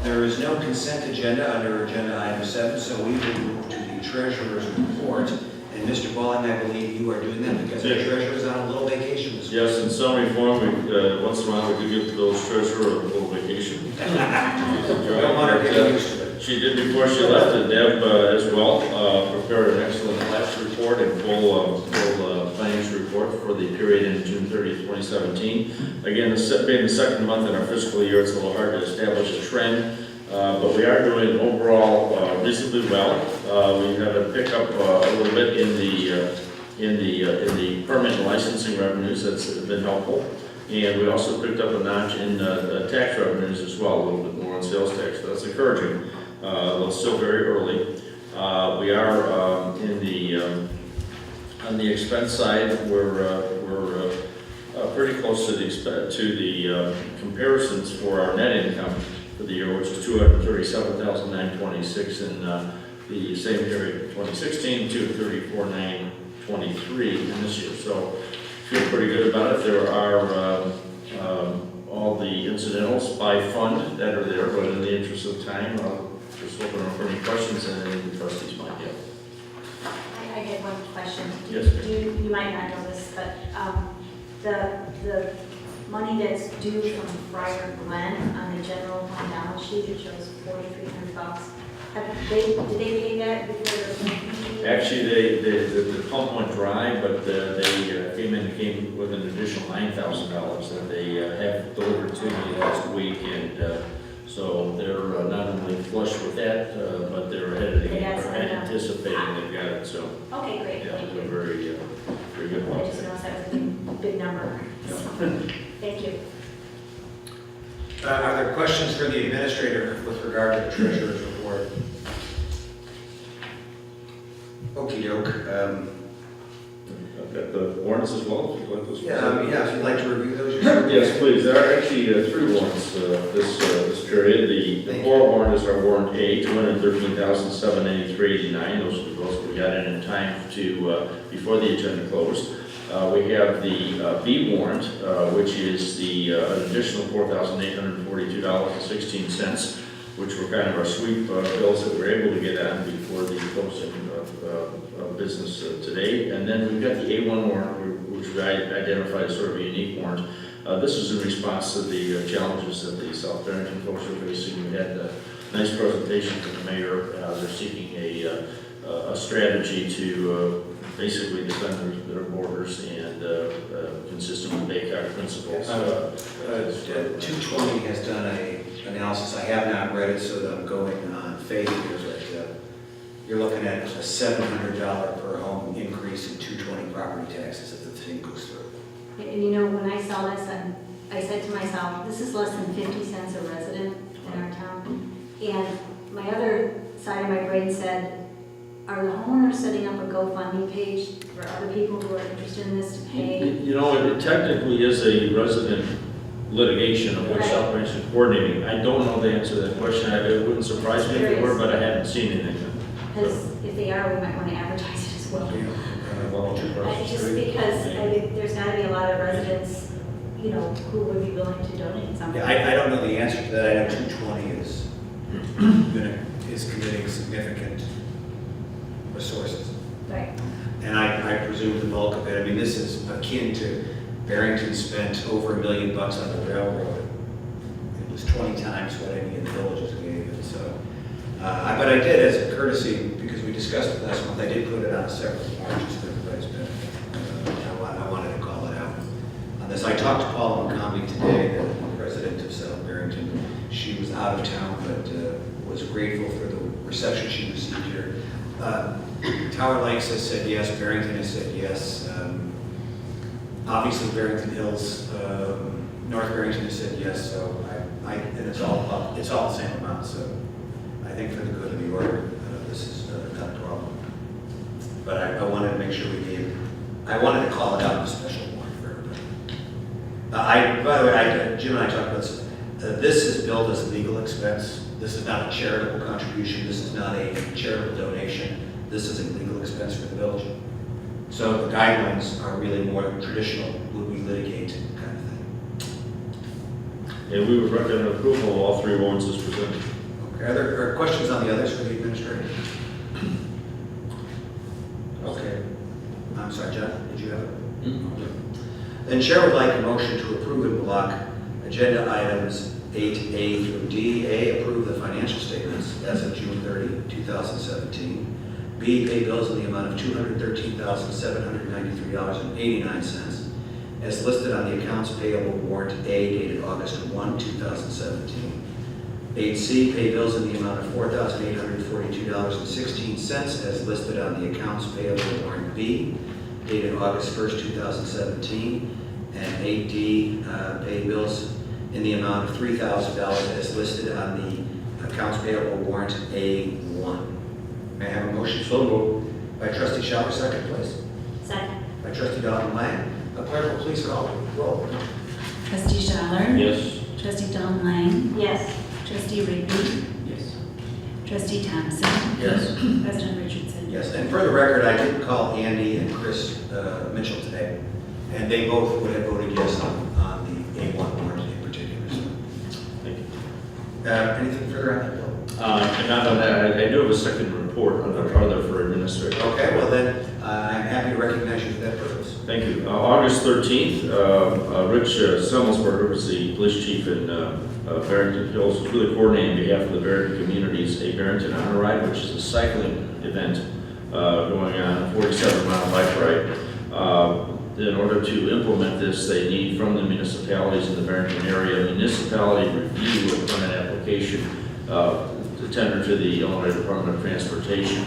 There is no consent agenda under agenda item 7, so we will move to the treasurer's report. And Mr. Balling, I believe you are doing that because the treasurer is on a little vacation this week. Yes, in summary form, once in a while we do give the village treasurer a little vacation. Don't want her getting used to it. She did before she left, and Deb as well, prepared an excellent last report and full financial report for the period ending June 30th, 2017. Again, this being the second month in our fiscal year, it's a little hard to establish a trend, but we are doing overall reasonably well. We have a pickup a little bit in the permit and licensing revenues. That's been helpful. And we also picked up a notch in tax revenues as well, a little bit more on sales tax. So that's encouraging, though still very early. We are on the expense side. We're pretty close to the comparisons for our net income for the year, which is $237,926, and the same period in 2016 to 34,923 in this year. So feel pretty good about it. There are all the incidentals by fund that are there, but in the interest of time, just open up for any questions and any of the trustees might have. I get one question. Yes. You might not know this, but the money that's due from Friar Glen on the general fund balance sheet, it shows $4,300. Did they pay that before the? Actually, the pump went dry, but they came with an additional $9,000 that they have delivered to me last week, and so they're not only flush with that, but they're ahead of the game, or anticipating they've got it, so. Okay, great, Yeah, thank they're you. very good I about just it. noticed that was a big number. Thank you. Are there questions for the administrator with regard to the treasurer's report? Okey-doke. I've got the warrants as well, if you'd like those. Yeah, if you'd like to review those. Yes, please. There are actually three warrants this period. The core warrant is our warrant A, $213,783.89. Those are the votes we got in time to before the agenda closed. We have the B warrant, which is the an additional $4,842.16, which were kind of our sweep bills that we were able to get on before the closing of business today. And then we've got the A1 warrant, which we identified as sort of a unique warrant. This is in response to the challenges that the South Barrington folks are facing. We had a nice presentation from the mayor. They're seeking a strategy to basically defend their borders and consistent with BACOG principles. 220 has done an analysis. I have not read it, so that I'm going on faith here, but you're looking at a $700 per home increase in 220 property taxes if the thing goes through. And you know, when I saw this, I said to myself, this is less than 50 cents a resident in our town. And my other side of my brain said, are the homeowners setting up a GoFundMe page for other people who are interested in this to pay? You know, it technically is a resident litigation of which South Branch is coordinating. I don't know the answer to that question. It wouldn't surprise me if they were, but I haven't seen anything. Because if they are, we might want to advertise it as well. Just because there's got to be a lot of residents, you know, who would be willing to donate something. Yeah, I don't know the answer to that. I know 220 is committing significant resources. Right. And I presume the bulk of it, I mean, this is akin to Barrington spent over $1 million on the railroad. It was 20 times what any of the villages gave it, so. But I did, as a courtesy, because we discussed it last month, I did put it on a separate warrant just for everybody's benefit. I wanted to call it out on this. I talked to Paula McCombie today, the president of South Barrington. She was out of town, but was grateful for the reception she received here. Tower Lakes has said yes, Barrington has said yes. Obviously, Barrington Hills, North Barrington has said yes, so and it's all the same amount, so I think for the good of the order, this is not a problem. But I wanted to make sure I wanted to call it out in a special warrant for everybody. By the way, Jim and I talked about this. This is billed as a legal expense. This is not a charitable contribution. This is not a charitable donation. This is a legal expense for the village. So the guidelines are really more traditional, would we litigate kind of thing. And we would recommend approval of all three warrants as presented. Okay, are there questions on the others for the administrator? Okay. I'm sorry, John, did you have it? Okay. Then Chair would like a motion to approve in block agenda items 8A through D. A, approve the financial statements as of June 30, 2017. B, pay bills in the amount of $213,793.89 as listed on the accounts payable warrant A dated August 1, 2017. 8C, pay bills in the amount of $4,842.16 as listed on the accounts payable warrant B dated August 1st, 2017. And 8D, pay bills in the amount of $3,000 as listed on the accounts payable warrant A1. May I have a motion? So moved. By Trustee Schaller, second, please. Second. By Trustee Dalton Lang. Clerk will please call the roll. Trustee Schaller? Yes. Trustee Dalton Lang? Yes. Trustee Rigby? Yes. Trustee Thompson. Yes. President Richardson. Yes, and for the record, I did call Andy and Chris Mitchell today, and they both would have voted yes on the A1 warrant in particular. So. Thank you. Anything further on that bill? And not on that, I do have a second report on the other for administration. Okay, well then, I'm happy to recognize you for that purpose. Thank you. August 13th, Rich Semmelsberger was the police chief in Barrington Hills, was really coordinating on behalf of the Barrington communities a Barrington Honor Ride, which is a cycling event going on, a 47-mile bike ride. In order to implement this, they need from the municipalities in the Barrington area a municipality review of permit application to tender to the Illinois Department of Transportation.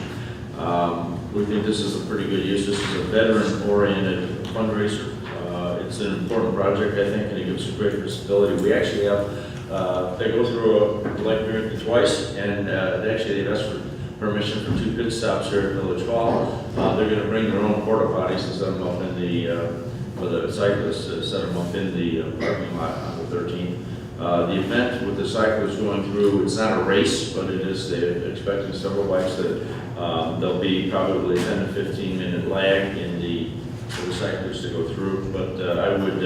We think this is a pretty good use. This is a veteran-oriented fundraiser. It's an important project, I think, and it gives us great visibility. We actually have, they go through Lake Barrington twice, and they've asked for permission for 2 pit stops here at Village Hall. They're going to bring their own porta potties and set them up in for the cyclists, set them up in the parking lot on the 13th. The event with the cyclists going through, it's not a race, but it is, they're expecting several bikes that there'll be probably 10 to 15 minute lag for the cyclists to go through. But I would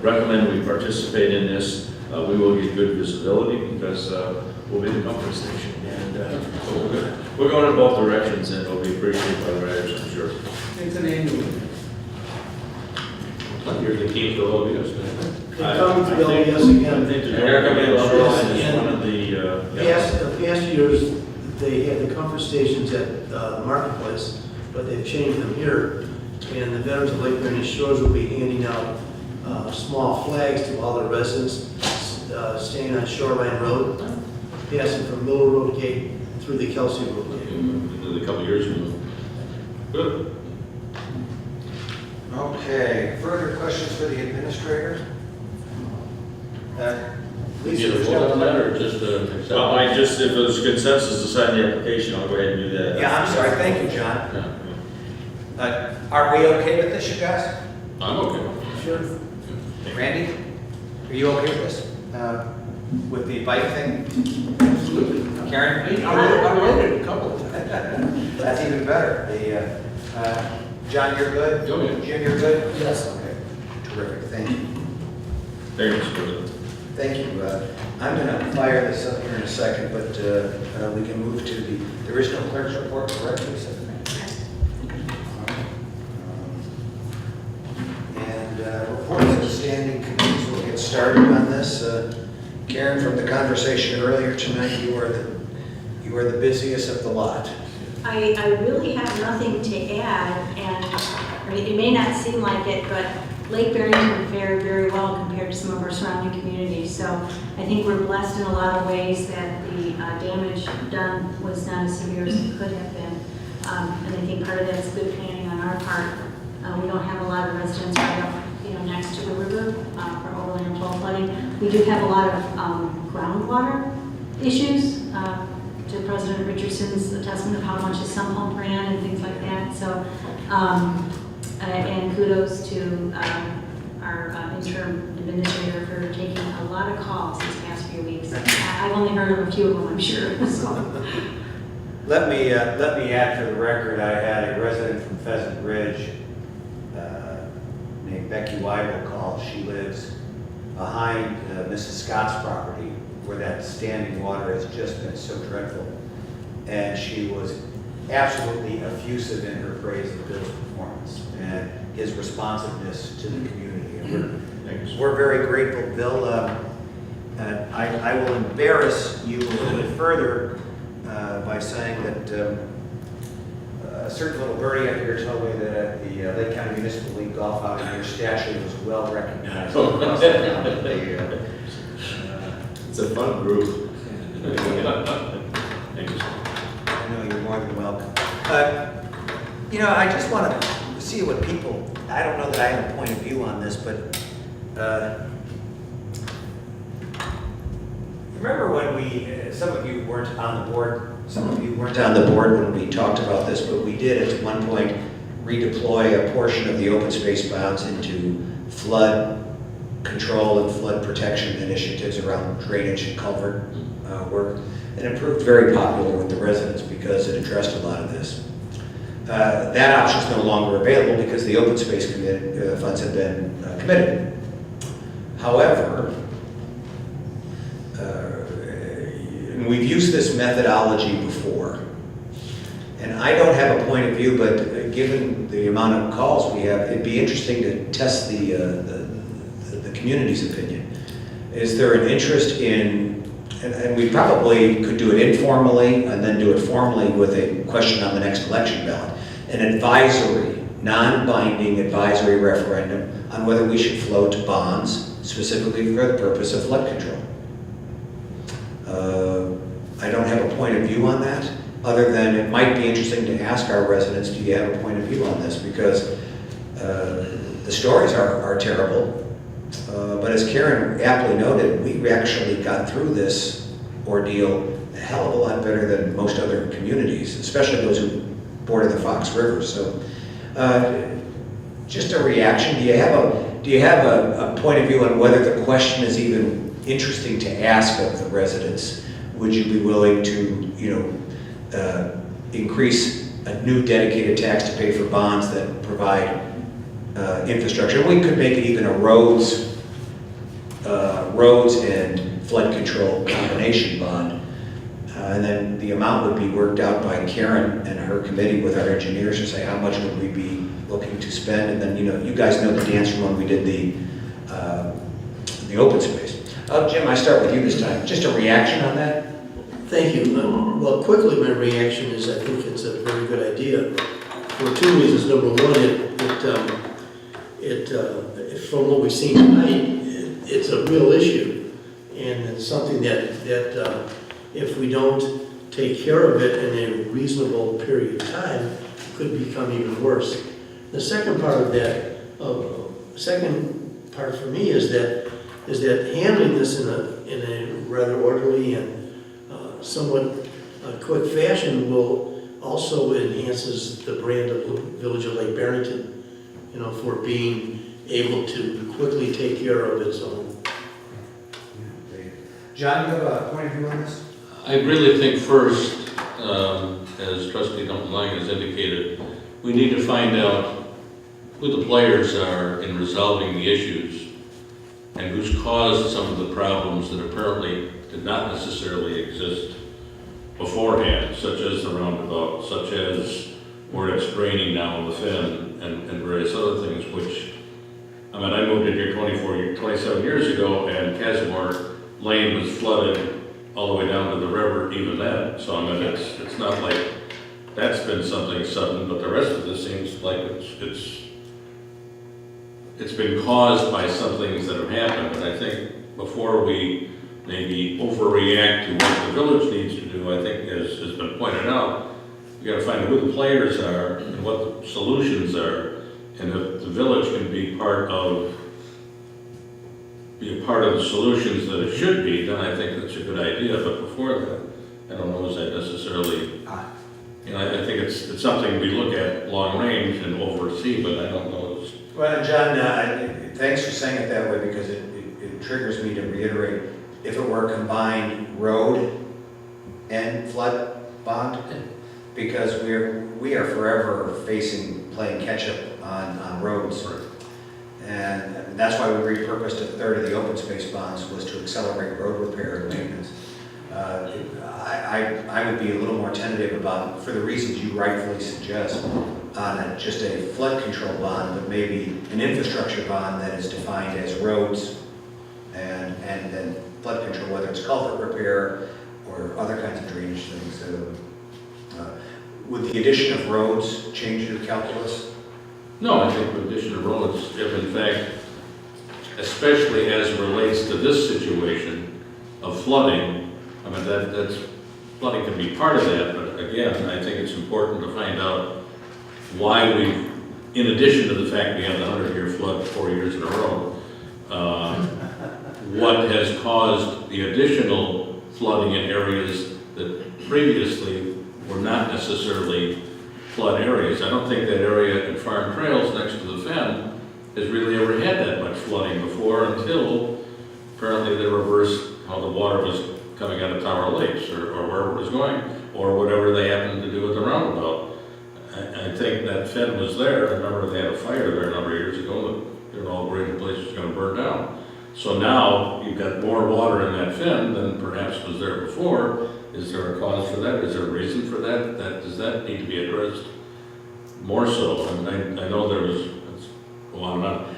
recommend we participate in this. We will get good visibility because we'll be the comfort station. And so we're going in both directions, and it'll be appreciated by the riders, I'm sure. It's an annual. You're the key to LBS, man. They come to LBS again. I think they're going to be one of The past years, they had the comfort stations at the marketplace, but they've changed them here. And the veterans of Lake Barrington Shores will be handing out small flags to all the residents staying on Shoreline Road, passing from Middle Road Gate through the Kelsey Road Gate. Did a couple years ago. Good. Okay, further questions for the administrator? Did you vote on that or just accept? Well, if there's consensus to sign the application, I'll go ahead and do that. Yeah, I'm sorry, thank you, John. Yeah. Are we okay with this, you guys? I'm okay. Sure. Randy, are you okay with this? With the bike thing? Absolutely. Karen? I wrote it a couple of times. That's even better. John, you're good? Oh, yeah. Jim, you're good? Yes. Okay, terrific, thank you. Thank you, Mr. President. Thank you. I'm going to fire this up here in a second, but we can move to there is no clerk's report, correct, Lisa? And reports of standing committees, we'll get started on this. Karen, from the conversation earlier tonight, you are the busiest of the lot. I really have nothing to add, and it may not seem like it, but Lake Barrington fared very well compared to some of our surrounding communities. So I think we're blessed in a lot of ways that the damage done was not as severe as it could have been. And I think part of that's good planning on our part. We don't have a lot of residents right up, next to the river for overland flow flooding. We do have a lot of groundwater issues. To President Richardson's assessment of how much his sump pump ran and things like that. So, and kudos to our interim administrator for taking a lot of calls these past few weeks. I've only heard of a few of them, I'm sure. So. Let me add for the record, I had a resident from Pheasant Ridge named Becky Weibel call. She lives behind Mrs. Scott's property, where that standing water has just been so dreadful. And she was absolutely effusive in her praise of Bill's performance and his responsiveness to the community. And we're very grateful, Bill. I will embarrass you a little bit further by saying that a certain little birdie up here told me that at the Lake County Municipal League golf outing, your statue was well recognized. It's a fun group. Thank you. I know, you're more than welcome. I just want to see what people, I don't know that I have a point of view on this, but remember when some of you weren't on the board, when we talked about this, but we did at one point redeploy a portion of the open space bonds into flood control and flood protection initiatives around drainage and culvert work. And it proved very popular with the residents because it addressed a lot of this. That option is no longer available because the open space funds have been committed. However, and we've used this methodology before, and I don't have a point of view, but given the amount of calls we have, it'd be interesting to test the community's opinion. Is there an interest in, and we probably could do it informally and then do it formally with a question on the next election ballot, an advisory, non-binding advisory referendum on whether we should float bonds specifically for the purpose of flood control. I don't have a point of view on that, other than it might be interesting to ask our residents, do you have a point of view on this? Because the stories are terrible, but as Karen aptly noted, we actually got through this ordeal a hell of a lot better than most other communities, especially those who border the Fox River. So just a reaction, do you have a point of view on whether the question is even interesting to ask of the residents? Would you be willing to, increase a new dedicated tax to pay for bonds that provide infrastructure? We could make it even a roads and flood control combination bond. And then the amount would be worked out by Karen and her committee with our engineers to say how much would we be looking to spend. And then, you guys know the dance from when we did the open space. Jim, I start with you this time. Just a reaction on that? Thank you. Well, quickly, my reaction is I think it's a very good idea for two reasons. Number one, from what we've seen tonight, it's a real issue, and it's something that if we don't take care of it in a reasonable period of time, it could become even worse. The second part of that, second part for me is that handling this in a rather orderly and somewhat quick fashion will also enhances the brand of the Village of Lake Barrington, for being able to quickly take care of its own. John, you have a point of view on this? I really think first, as Trustee Lang has indicated, we need to find out who the players are in resolving the issues and who's caused some of the problems that apparently did not necessarily exist beforehand, such as the roundabout, such as where it's draining now in the Finn, and various other things, which, I moved in here 27 years ago, and Casimir Lane was flooded all the way down to the river even then. So, it's not like that's been something sudden, but the rest of this seems like it's been caused by some things that have happened. And I think before we maybe overreact to what the village needs to do, I think, as has been pointed out, we got to find out who the players are and what the solutions are, and if the village can be a part of the solutions that it should be, then I think that's a good idea. But before that, I don't know, is that necessarily, I think it's something we look at long range and oversee, but I don't know. Well, John, thanks for saying it that way, because it triggers me to reiterate, if it were a combined road and flood bond, because we are forever playing catch up on roads. And that's why we repurposed a third of the open space bonds, was to accelerate road repair and maintenance. I would be a little more tentative about, for the reasons you rightfully suggest, on just a flood control bond, but maybe an infrastructure bond that is defined as roads and then flood control, whether it's culvert repair or other kinds of drainage things. Would the addition of roads change your calculus? No, I think the addition of roads, if in fact, especially as it relates to this situation of flooding, that's flooding can be part of that, but again, I think it's important to find out why we, in addition to the fact we had the 100-year flood 4 years in a row, what has caused the additional flooding in areas that previously were not necessarily flood areas. I don't think that area in Farm Trails next to the Fen has really ever had that much flooding before. before until apparently they reversed how the water was coming out of Tower Lakes or wherever it was going, or whatever they happened to do with the roundabout. I think that fin was there. I remember they had a fire there a number of years ago that they were all worried the place was going to burn down. So now you've got more water in that fin than perhaps was there before. Is there a cause for that? Is there a reason for that? Does that need to be addressed more so? And I know there was, let's go on and on.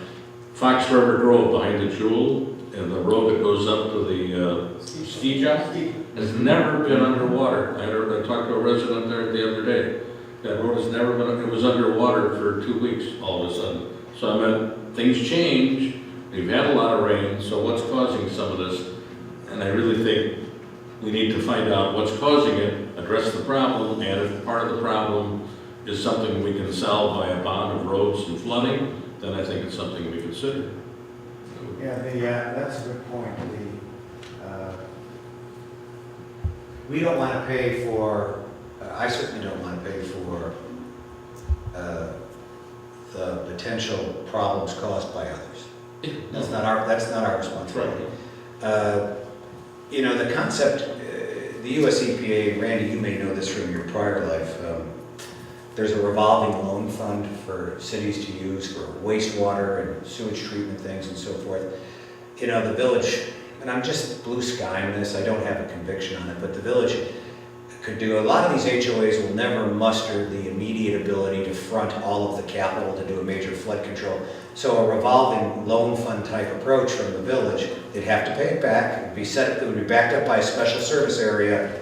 Fox River Grove behind the Jewel and the road that goes up to the ski jump has never been underwater. I talked to a resident there the other day. That road has never been, it was underwater for 2 weeks all of a sudden. So I mean, things change. We've had a lot of rain, so what's causing some of this? And I really think we need to find out what's causing it, address the problem, and if part of the problem is something we can solve by a bond of roads and flooding, then I think it's something we consider. Yeah, that's a good point. We don't want to pay for, I certainly don't want to pay for the potential problems caused by others. That's not our responsibility. You know, the concept, the US EPA, Randy, you may know this from your prior life, there's a revolving loan fund for cities to use for wastewater and sewage treatment things and so forth. You know, the village, and I'm just blue skying this, I don't have a conviction on it, but the village could do, a lot of these HOAs will never muster the immediate ability to front all of the capital to do a major flood control. So a revolving loan fund type approach from the village, they'd have to pay it back, it would be backed up by a special service area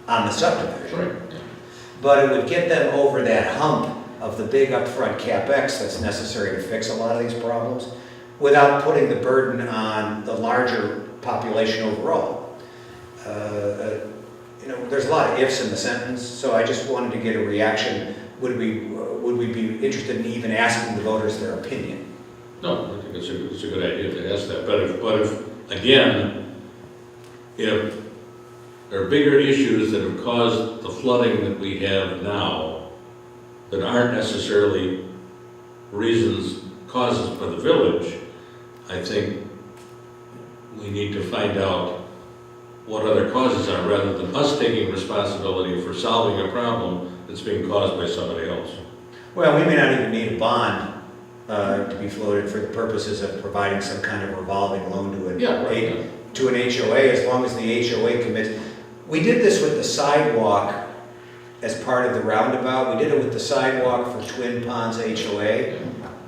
on the subdivision. Right. But it would get them over that hump of the big upfront CapEx that's necessary to fix a lot of these problems without putting the burden on the larger population overall. You know, there's a lot of ifs in the sentence, so I just wanted to get a reaction. Would we be interested in even asking the voters their opinion? No, I think it's a good idea to ask that. But if again, if there are bigger issues that have caused the flooding that we have now that aren't necessarily causes by the village, I think we need to find out what other causes are rather than us taking responsibility for solving a problem that's being caused by somebody else. Well, we may not even need a bond to be floated for the purposes of providing some kind of revolving loan to an HOA, as long as the HOA commits. We did this with the sidewalk as part of the roundabout. We did it with the sidewalk for Twin Ponds HOA.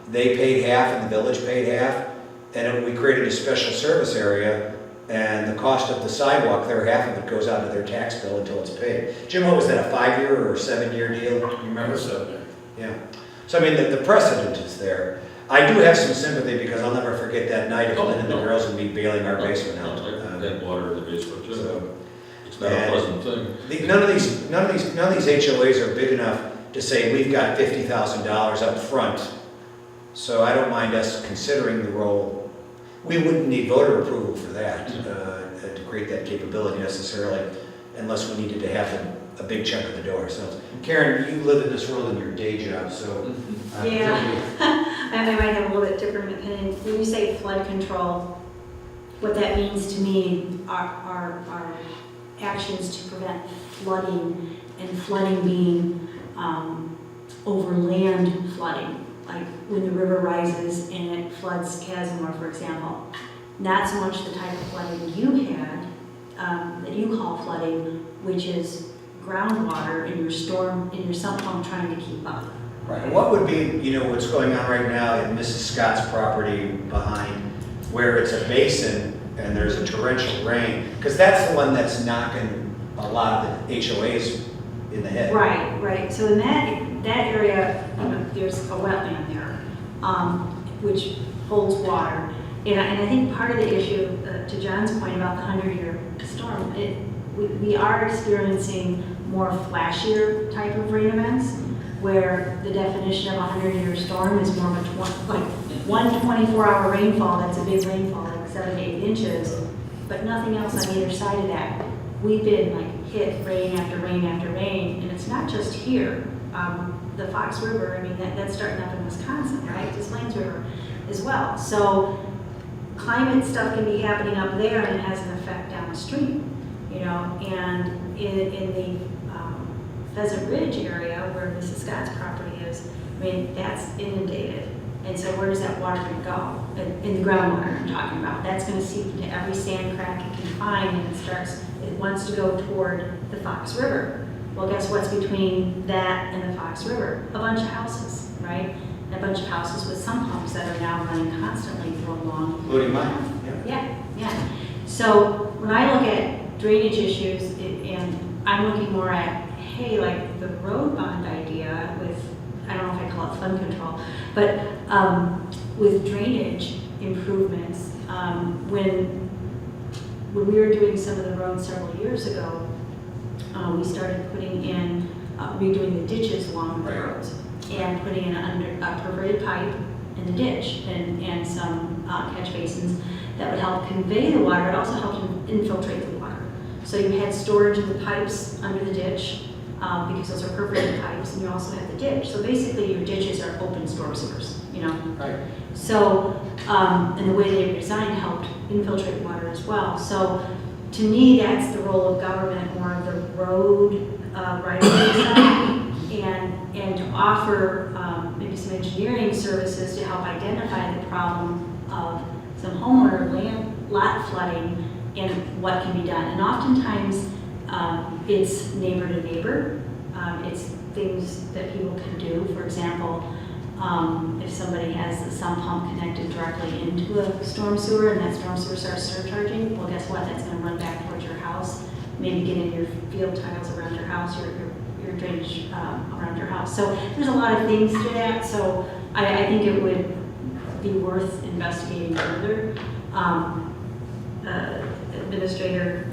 They paid half and the village paid half. And we created a special service area, and the cost of the sidewalk, half of it goes out of their tax bill until it's paid. Jim, what was that, a 5-year or a 7-year deal? You remember? 7. Yeah. So I mean, the precedent is there. I do have some sympathy because I'll never forget that night of Lynn and the girls and me bailing our basement out. That water in the basement too. So, it's not a pleasant thing. None of these HOAs are big enough to say we've got $50,000 up front. So I don't mind us considering the role. We wouldn't need voter approval for that, to create that capability necessarily, unless we needed to have a big chunk of the door ourselves. Karen, you live in this world in your day job, so. Yeah, I might have a little bit different opinion. When you say flood control, what that means to me are actions to prevent flooding, and flooding being over land flooding. Like when the river rises and it floods Casimir, for example. Not so much the type of flooding you had, that you call flooding, which is groundwater in your sump pump trying to keep up. Right, and what would be, you know, what's going on right now in Mrs. Scott's property behind, where it's a basin and there's a torrential rain, because that's the one that's knocking a lot of the HOAs in the head. Right. So in that area, you know, there's a wetland there, which holds water. And I think part of the issue, to John's point about the 100-year storm, we are experiencing more flashier type of rain events, where the definition of a 100-year storm is more of one 24-hour rainfall. That's a big rainfall, like 7 to 8 inches, but nothing else on either side of that. We've been hit rain after rain after rain, and it's not just here. The Fox River, I mean, that's starting up in Wisconsin, right? Des Plaines River as well. So climate stuff can be happening up there and it has an effect downstream, you know, and in the Pheasant Ridge area where Mrs. Scott's property is, I mean, that's inundated. And so where does that water going to go? In the groundwater I'm talking about. That's going to seep into every sand crack it can find, and it wants to go toward the Fox River. Well, guess what's between that and the Fox River? A bunch of houses, right? And a bunch of houses with sump pumps that are now running constantly for a long Including mine, yeah. So when I look at drainage issues, and I'm looking more at, hey, like the road bond idea with, I don't know if I call it flood control, but with drainage improvements, when we were doing some of the roads several years ago, we started putting in, redoing the ditches along the roads and putting in a perforated pipe in the ditch and some catch basins that would help convey the water. It also helped infiltrate the water. So you had storage of the pipes under the ditch, because those are perforated pipes, and you also have the ditch. So basically your ditches are open storm sewers, you know? Right. So, and the way they were designed helped infiltrate water as well. So to me, that's the role of government, more of the road right-of-way side, and to offer maybe some engineering services to help identify the problem of some homeowner lot flooding and what can be done. And oftentimes, it's neighbor to neighbor. It's things that people can do. For example, if somebody has a sump pump connected directly into a storm sewer and that storm sewer starts surcharging, well, guess what? That's going to run back towards your house. Maybe get in your field tiles around your house, your drainage around your house. So there's a lot of things to that. So I think it would be worth investigating further. Administrator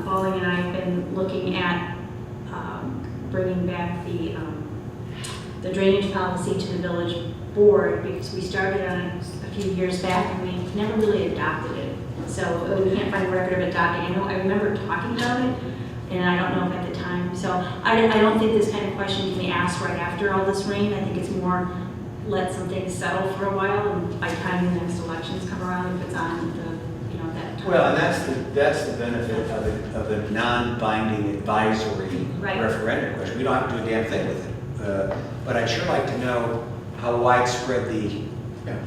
Falling and I have been looking at bringing back the drainage policy to the village board, because we started on it a few years back and we never really adopted it. So we can't find a record of adopting. I remember talking about it, and I don't know if at the time. So I don't think this kind of question can be asked right after all this rain. I think it's more let some things settle for a while, and by the time the next elections come around, if it's on the well, and that's the benefit of a non-binding advisory referendum question. We don't have to do a damn thing with it. But I'd sure like to know how widespread the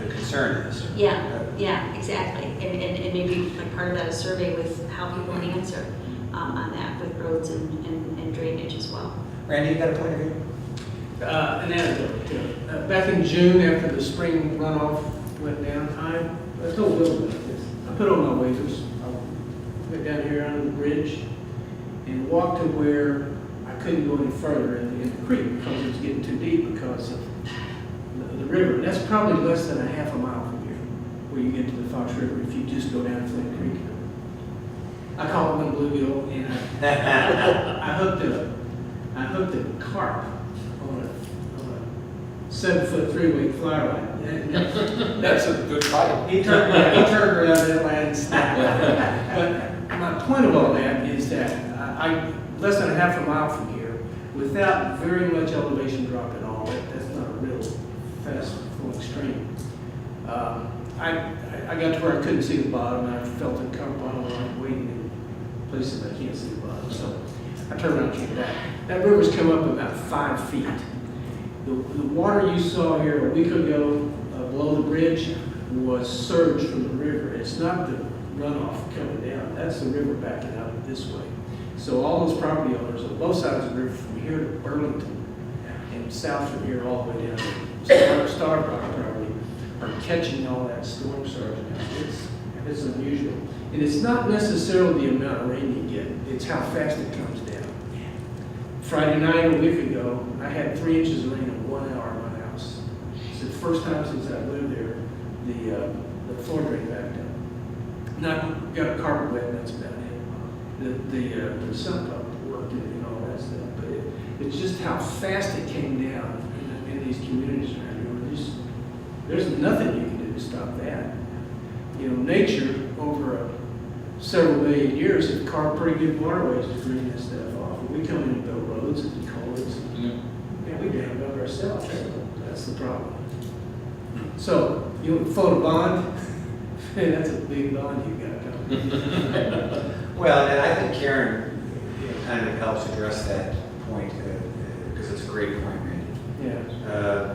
concern is. Yeah, exactly. And maybe like part of that is survey with how people answer on that with roads and drainage as well. Randy, you got a point of view? An anecdote. Back in June, after the spring runoff went down, I told Will about this. I put on my waders, went down here under the bridge, and walked to where I couldn't go any further in the creek because it was getting too deep because of the river. And that's probably less than a half a mile from here, where you get to the Fox River if you just go down Flint Creek. I caught one bluegill, and I hooked a carp on a 7-foot 3-weight fly rod. That's a good fight. He turned around that land and snapped it. But my point of all that is that I less than a half a mile from here, without very much elevation drop at all, that's not a real fast flowing stream. I got to where I couldn't see the bottom, and I felt the carp bottom line waiting in places I can't see the bottom. So I turned around and came back. That river's come up about 5 feet. The water you saw here a week ago below the bridge was surge from the river. It's not the runoff coming down. That's the river backing up this way. So all those property owners on both sides of the river, from here to Barrington and south from here all the way down to Star property, are catching all that storm surge now. It's unusual. And it's not necessarily the amount of rain you get. It's how fast it comes down. Friday night a week ago, I had 3 inches of rain in 1 hour in my house. It's the first time since I lived there, the floor drain backed up. Not got a carpet wet, and that's about it. The sump pump worked and all that stuff, but it's just how fast it came down in these communities around here. There's nothing you can do to stop that. You know, nature over several million years has carved pretty good waterways to bring this stuff off. We come in and build roads and culverts. Yeah, we damn build ourselves. That's the problem. So, you want to float a bond? That's a big bond you got going. Well, and I think Karen kind of helps address that point, because it's a great point, Randy. Yeah.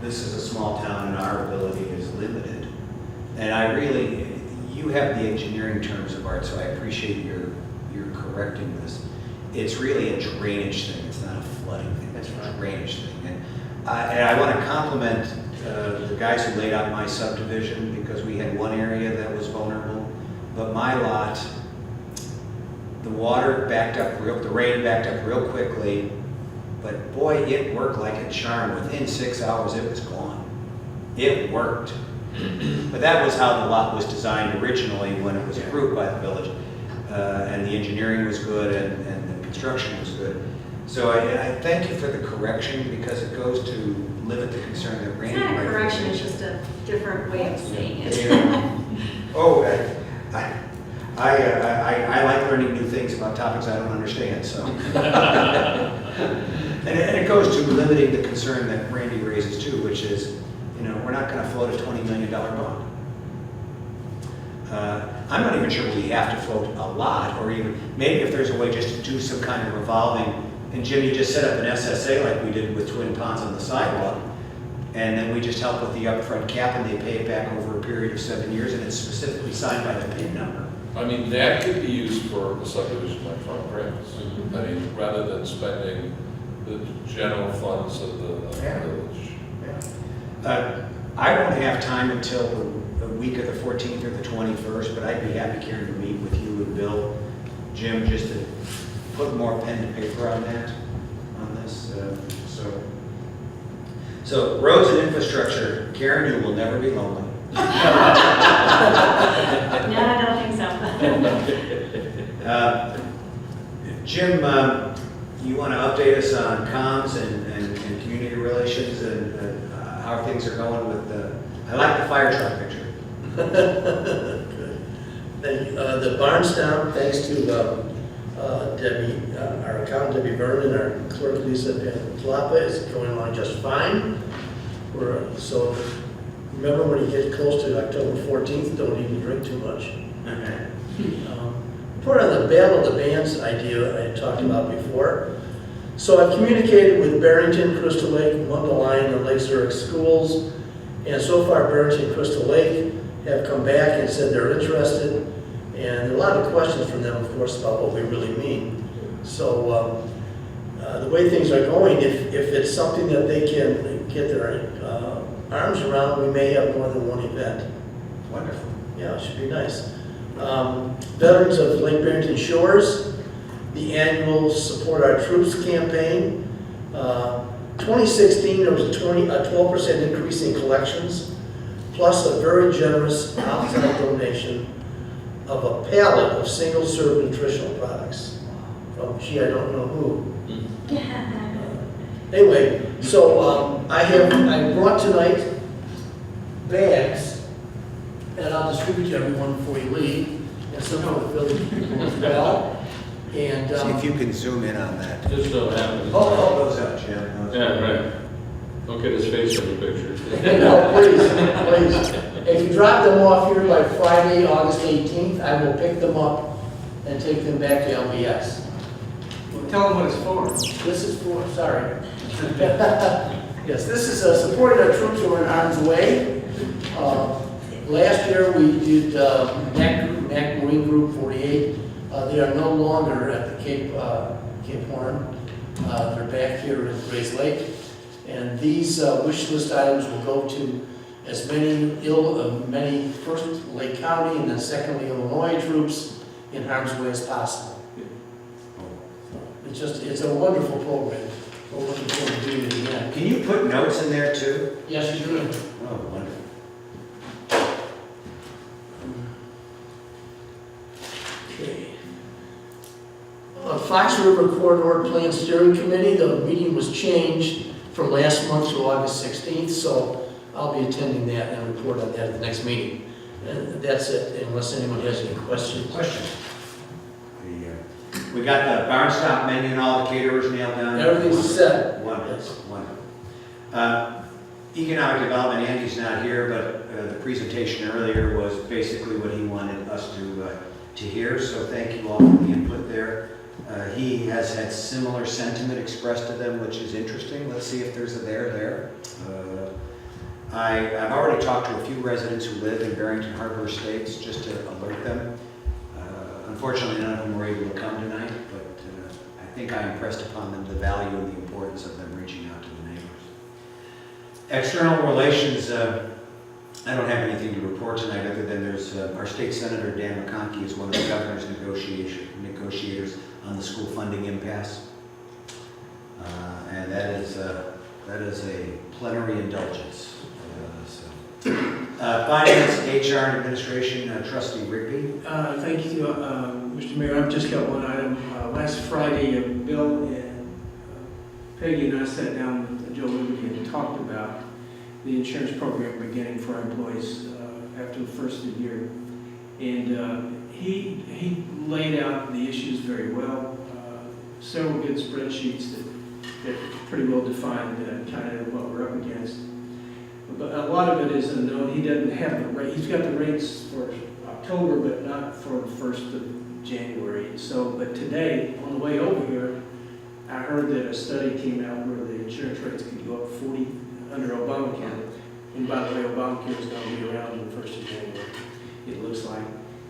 This is a small town and our ability is limited. And I really, you have the engineering terms of art, so I appreciate your correcting this. It's really a drainage thing, it's not a flooding thing, it's a drainage thing. And I want to compliment the guys who laid out my subdivision, because we had one area that was vulnerable, but my lot, the water backed up the rain backed up real quickly, but boy, it worked like a charm. Within 6 hours, it was gone. It worked. But that was how the lot was designed originally when it was approved by the village. And the engineering was good and the construction was good. So I thank you for the correction, because it goes to limit the concern that Randy It's not might a correction, raise. it's just a different way of saying it. Yeah. Oh, I like learning new things about topics I don't understand, so. And it goes to limiting the concern that Randy raises too, which is, we're not gonna float a $20 million bond. I'm not even sure we have to float a lot, or even, maybe if there's a way just to do some kind of revolving, and Jim, you just set up an SSA like we did with Twin Ponds on the sidewalk, and then we just help with the upfront cap and they pay it back over a period of 7 years, and it's specifically signed by the PIN number. I mean, that could be used for a subdivision like Farm Trails. I mean, rather than spending the general funds of the village. I won't have time until the week of the 14th or the 21st, but I'd be happy, Karen, to meet with you and Bill, Jim, just to put more pen to paper on this. So roads and infrastructure, Karen, you will never be lonely. No, I don't think so. Jim, you want to update us on comms and community relations and how things are going with I like the fire truck picture. Good. Thank you. The Barrington, thanks to Debbie, our accountant Debbie Vernon, our clerk Lisa Tlapa, is going along just fine. So remember, when you get close to October 14th, don't even drink too much. Report on the Battle of the Bands idea I had talked about before. So I've communicated with Barrington, Crystal Lake, Mundelein, and Lake Zurich schools, and so far Barrington and Crystal Lake have come back and said they're interested, and there are a lot of questions from them, of course, about what we really mean. So the way things are going, if it's something that they can get their arms around, we may have more than one event. Wonderful. Yeah, it should be nice. Veterans of Lake Barrington Shores, the annual Support Our Troops campaign. 2016, there was a 12% increase in collections, plus a very generous outside donation of a pallet of single-serve nutritional products from, I don't know who. Anyway, so I brought tonight bags, and I'll distribute to everyone before you leave, and some of the village people as well. And see if you can zoom in on that. Just so happens. Oh, those out, Jim. Yeah, right. Don't get his face in the picture. No, please. If you drop them off here by Friday, August 18th, I will pick them up and take them back to LBS. Well, tell them what it's for. This is for, sorry. Yes, this is supporting our troops who are in harm's way. Last year we did MAC Marine Group 48. They are no longer at the Cape Horn. They're back here in Grays Lake. And these wish list items will go to as many first Lake County and then secondly Illinois troops in harm's way as possible. It's a wonderful program. We're looking forward to doing it again. Can you put notes in there too? Yes, you do. Oh, wonderful. Okay. Fox River Corridor Plan Steering Committee, the meeting was changed from last month to August 16th, so I'll be attending that and report on that at the next meeting. And that's it, unless anyone has any questions. We got the barn stop menu and all the caterers nailed down. Everything's set. Wonderful, wonderful. Economic development, Andy's not here, but the presentation earlier was basically what he wanted us to hear, so thank you all for the input there. He has had similar sentiment expressed to them, which is interesting. Let's see if there's a there. I've already talked to a few residents who live in Barrington Harbor Estates just to alert them. Unfortunately, none of them were able to come tonight, but I think I impressed upon them the value and the importance of them reaching out to the neighbors. External relations, I don't have anything to report tonight other than there's our state senator, Dan McConkey, is one of the governor's negotiators on the school funding impasse. And that is a plenary indulgence. Finance, HR, and Administration, Trustee Rigby. Thank you, Mr. Mayor. I've just got one item. Last Friday, Bill and Peggy and I sat down with Joe Liberty and talked about the insurance program beginning for our employees after the first of the year. And he laid out the issues very well. Several good spreadsheets that pretty well defined kind of what we're up against. But a lot of it is unknown. He doesn't have the rate. He's got the rates for October, but not for the 1st of January. So, but today, on the way over here, I heard that a study came out where the insurance rates could go up 40 under Obamacare. And by the way, Obamacare is going to be around on the 1st of January, it looks like.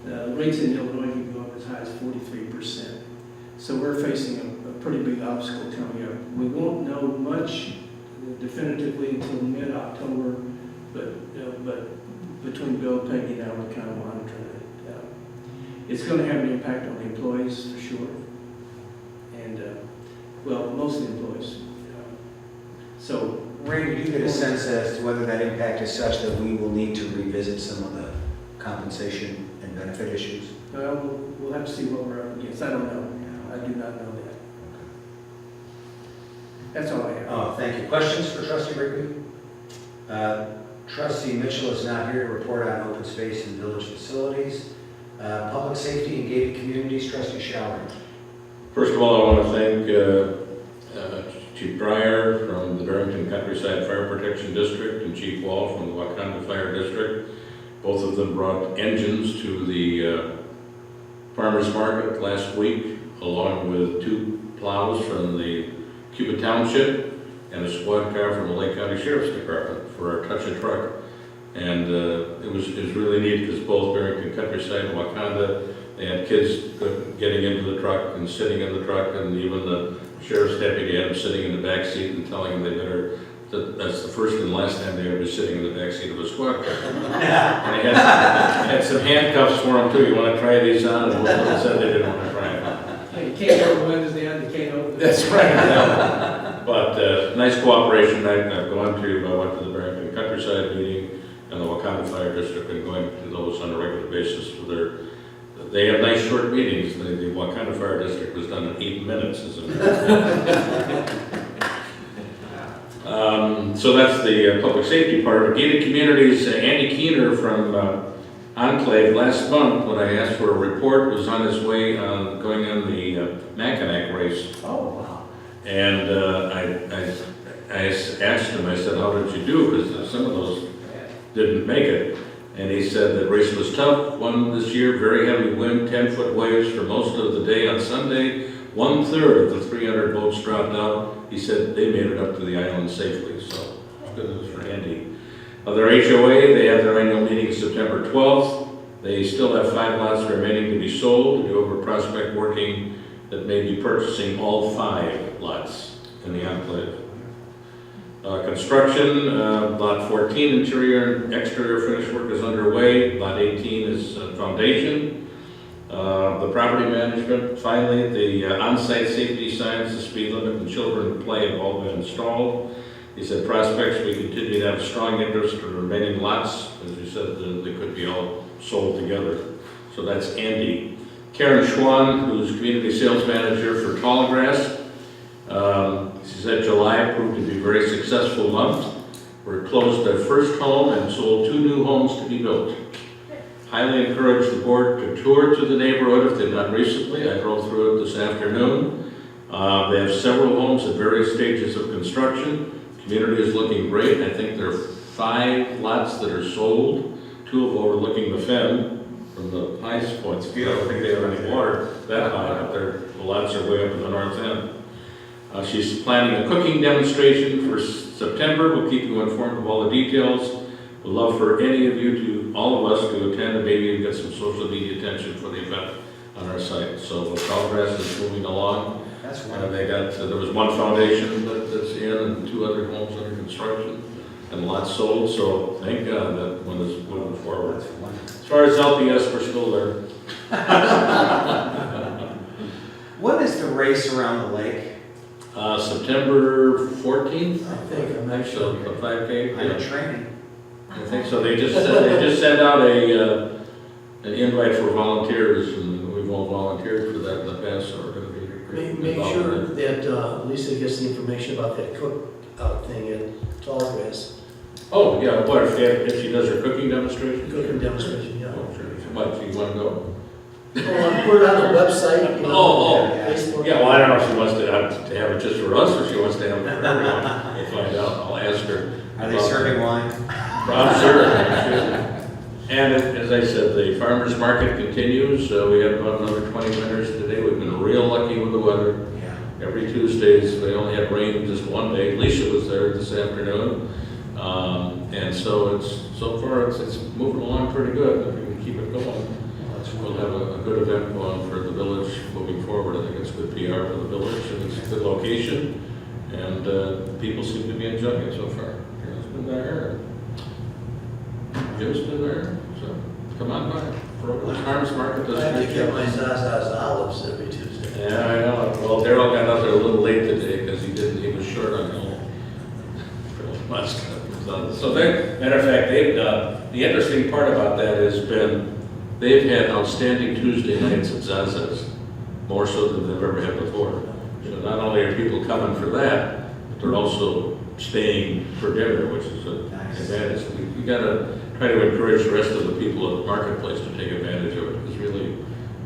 The rates in Illinois can go up as high as 43%. So we're facing a pretty big obstacle coming up. We won't know much definitively until mid-October, but between Bill, Peggy, and I, we're kind of monitoring it. It's going to have an impact on the employees for sure, and well, mostly employees. So, Randy, do you get a sense as to whether that impact is such that we will need to revisit some of the compensation and benefit issues? Well, we'll have to see what we're up against. I don't know. I do not know that. That's all I have. Oh, thank you. Questions for Trustee Rigby? Trustee Mitchell is not here to report on open space and village facilities. Public safety and gated communities, Trustee Schauer. First of all, I want to thank Chief Breyer from the Barrington Countryside Fire Protection District and Chief Wall from the Wakanda Fire District. Both of them brought engines to the farmers market last week, along with 2 plows from the Cuba Township and a squad car from the Lake County Sheriff's Department for our touch a truck. And it was really neat because both Barrington Countryside and Wakanda, they had kids getting into the truck and sitting in the truck, and even the sheriff's deputy had them sitting in the back seat and telling them they better, that's the first and last time they ever be sitting in the back seat of a squad car. And they had some handcuffs for them too. You want to try these on? And they said they didn't want to try them. You can't open Wednesday and you can't open. That's right. Yeah. But nice cooperation. I went to the Barrington Countryside meeting and the Wakanda Fire District, and going to those on a regular basis. They have nice short meetings. The Wakanda Fire District was done in 8 minutes, as a matter of So that's the public safety part. Of gated communities, Andy Keener from Enclave last month, when I asked for a report, was on his way going on the Mackinac race. Oh, wow. And I asked him, I said, how did you do? Because some of those didn't make it. And he said the race was tough. One this year, very heavy wind, 10-foot waves for most of the day on Sunday. 1/3 of the 300 boats dropped out. He said they made it up to the island safely. So it's good news for Andy. Their HOA, they have their annual meeting September 12th. They still have 5 lots remaining to be sold. The Dover Prospect working that may be purchasing all 5 lots in the enclave. Construction, lot 14 interior and exterior finish work is underway. Lot 18 is foundation. The property management, finally, the on-site safety signs, the speed limit and children play have all been installed. He said prospects, we continue to have strong interest in remaining lots. As you said, they could be all sold together. So that's Andy. Karen Schwan, who's community sales manager for Tallgrass. She said July proved to be a very successful month. We closed their first home and sold 2 new homes to be built. Highly encourage the board to tour to the neighborhood if they've not recently. I drove through it this afternoon. They have several homes at various stages of construction. Community is looking great. I think they're 5 lots that are sold, 2 of them overlooking the fen from the high points. I don't think they have any water that high, but the lots are way up in the north end. She's planning a cooking demonstration for September. We'll keep you informed of all the details. We'd love for any of you all of us to attend and maybe even get some social media attention for the event on our site. So the Tallgrass is moving along. That's They got, there was 1 foundation that's in and 2 other homes under construction and lots sold. So thank God that one is moving forward. As far as LPS, we're still there. When is the race around the lake? September 14th. I think, I'm not So sure. the 5K. I'm in training. I think so. They just sent out an invite for volunteers, and we've all volunteered for that in the past, so we're going to be Make involved sure in that Lisa gets the information about that cookout thing at Tallgrass. Oh, yeah, what, if she does her cooking demonstration? Cooking demonstration, yeah. Oh, sure. What, you want to go? Oh, I'll put it on the website, you know. Oh, Facebook. yeah, well, I don't know if she wants to have it just for us, or she wants to have it for everyone. We'll find out. I'll ask her. Are they serving wine? I'm sure. And as I said, the farmer's market continues. We have about another 20 vendors today. We've been real lucky with the weather. Yeah. Every Tuesdays, we only had rain just one day. Alicia was there this afternoon. And so so far it's moving along pretty good. If we can keep it going, we'll have a good event going for the village moving forward. I think it's good PR for the village, and it's a good location. And people seem to be enjoying it so far. It's been there. Jim's been there, so come on by. The farmers market does. I have to get my Zaza's olives every Tuesday. Yeah, I know. Well, Daryl got out there a little late today because he was short on all. So matter of fact, the interesting part about that has been they've had outstanding Tuesday nights at Zaza's, more so than they've ever had before. So not only are people coming for that, but they're also staying for dinner, which is an advantage. We got to try to encourage the rest of the people at the marketplace to take advantage of it, because really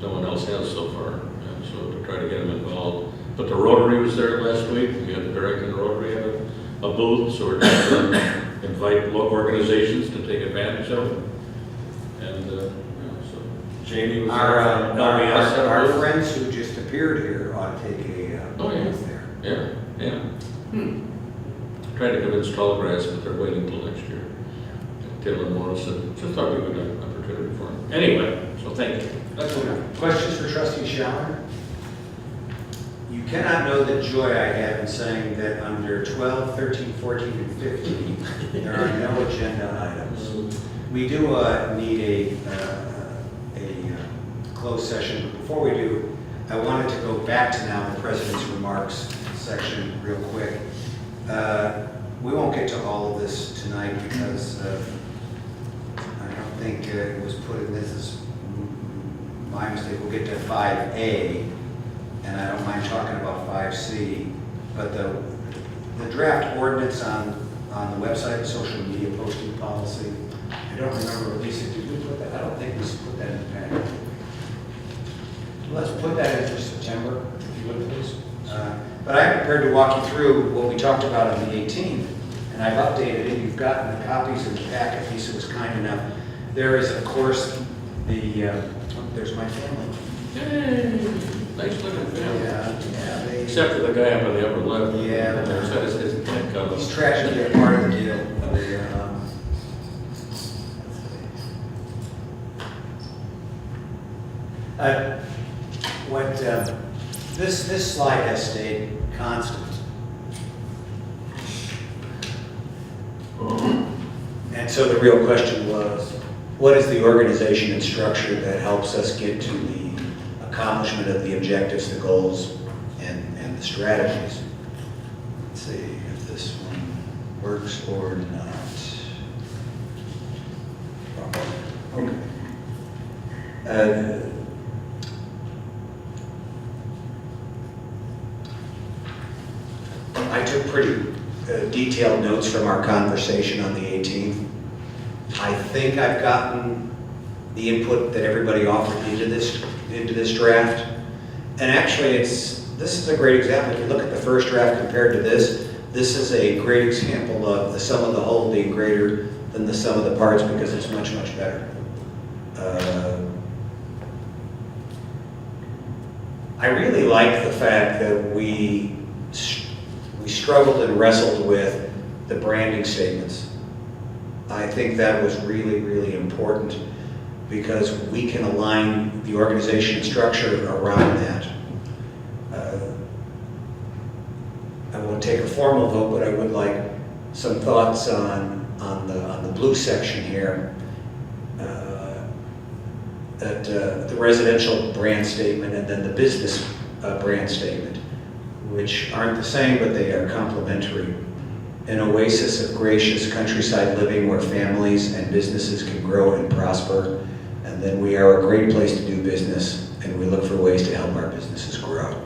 no one else has so far. And so to try to get them involved. But the Rotary was there last week. We had the Barrington Rotary had a booth, so we're trying to invite local organizations to take advantage of it. And so Jamie was there. Our friends who just appeared here ought to take a booth there. Yeah. Tried to convince Tallgrass, but they're waiting until next year. Taylor Morrison, just thought we would have an opportunity for him. Anyway, so thank you. That's what. Questions for Trustee Schaller? You cannot know the joy I have in saying that under 12, 13, 14, and 15, there are no agenda items. We do need a closed session. Before we do, I wanted to go back to now the President's remarks section real quick. We won't get to all of this tonight because I don't think it was put in this as my mistake. We'll get to 5A, and I don't mind talking about 5C, but the draft ordinance on the website, social media posting policy, I don't remember, Lisa, did we put that? I don't think we put that in the packet. Let's put that in for September, if you would, please. But I'm prepared to walk you through what we talked about on the 18th, and I've updated it. You've gotten the copies in the packet. Lisa was kind enough. There is, of course, there's my family. Yay! Nice looking family. Yeah. Except for the guy up on the upper left. Yeah. There's his plant cover. He's tragically a part of the deal. This slide has stayed constant. And so the real question was, what is the organization and structure that helps us get to the accomplishment of the objectives, the goals, and the strategies? Let's see if this one works or not. Okay. I took pretty detailed notes from our conversation on the 18th. I think I've gotten the input that everybody offered into this draft. And actually, this is a great example. If you look at the first draft compared to this this is a great example of the sum of the whole being greater than the sum of the parts because it's much, much better. I really like the fact that we struggled and wrestled with the branding statements. I think that was really, really important because we can align the organization and structure around that. I won't take a formal vote, but I would like some thoughts on the blue section here. The residential brand statement and then the business brand statement, which aren't the same, but they are complementary. An oasis of gracious countryside living where families and businesses can grow and prosper. And then we are a great place to do business, and we look for ways to help our businesses grow.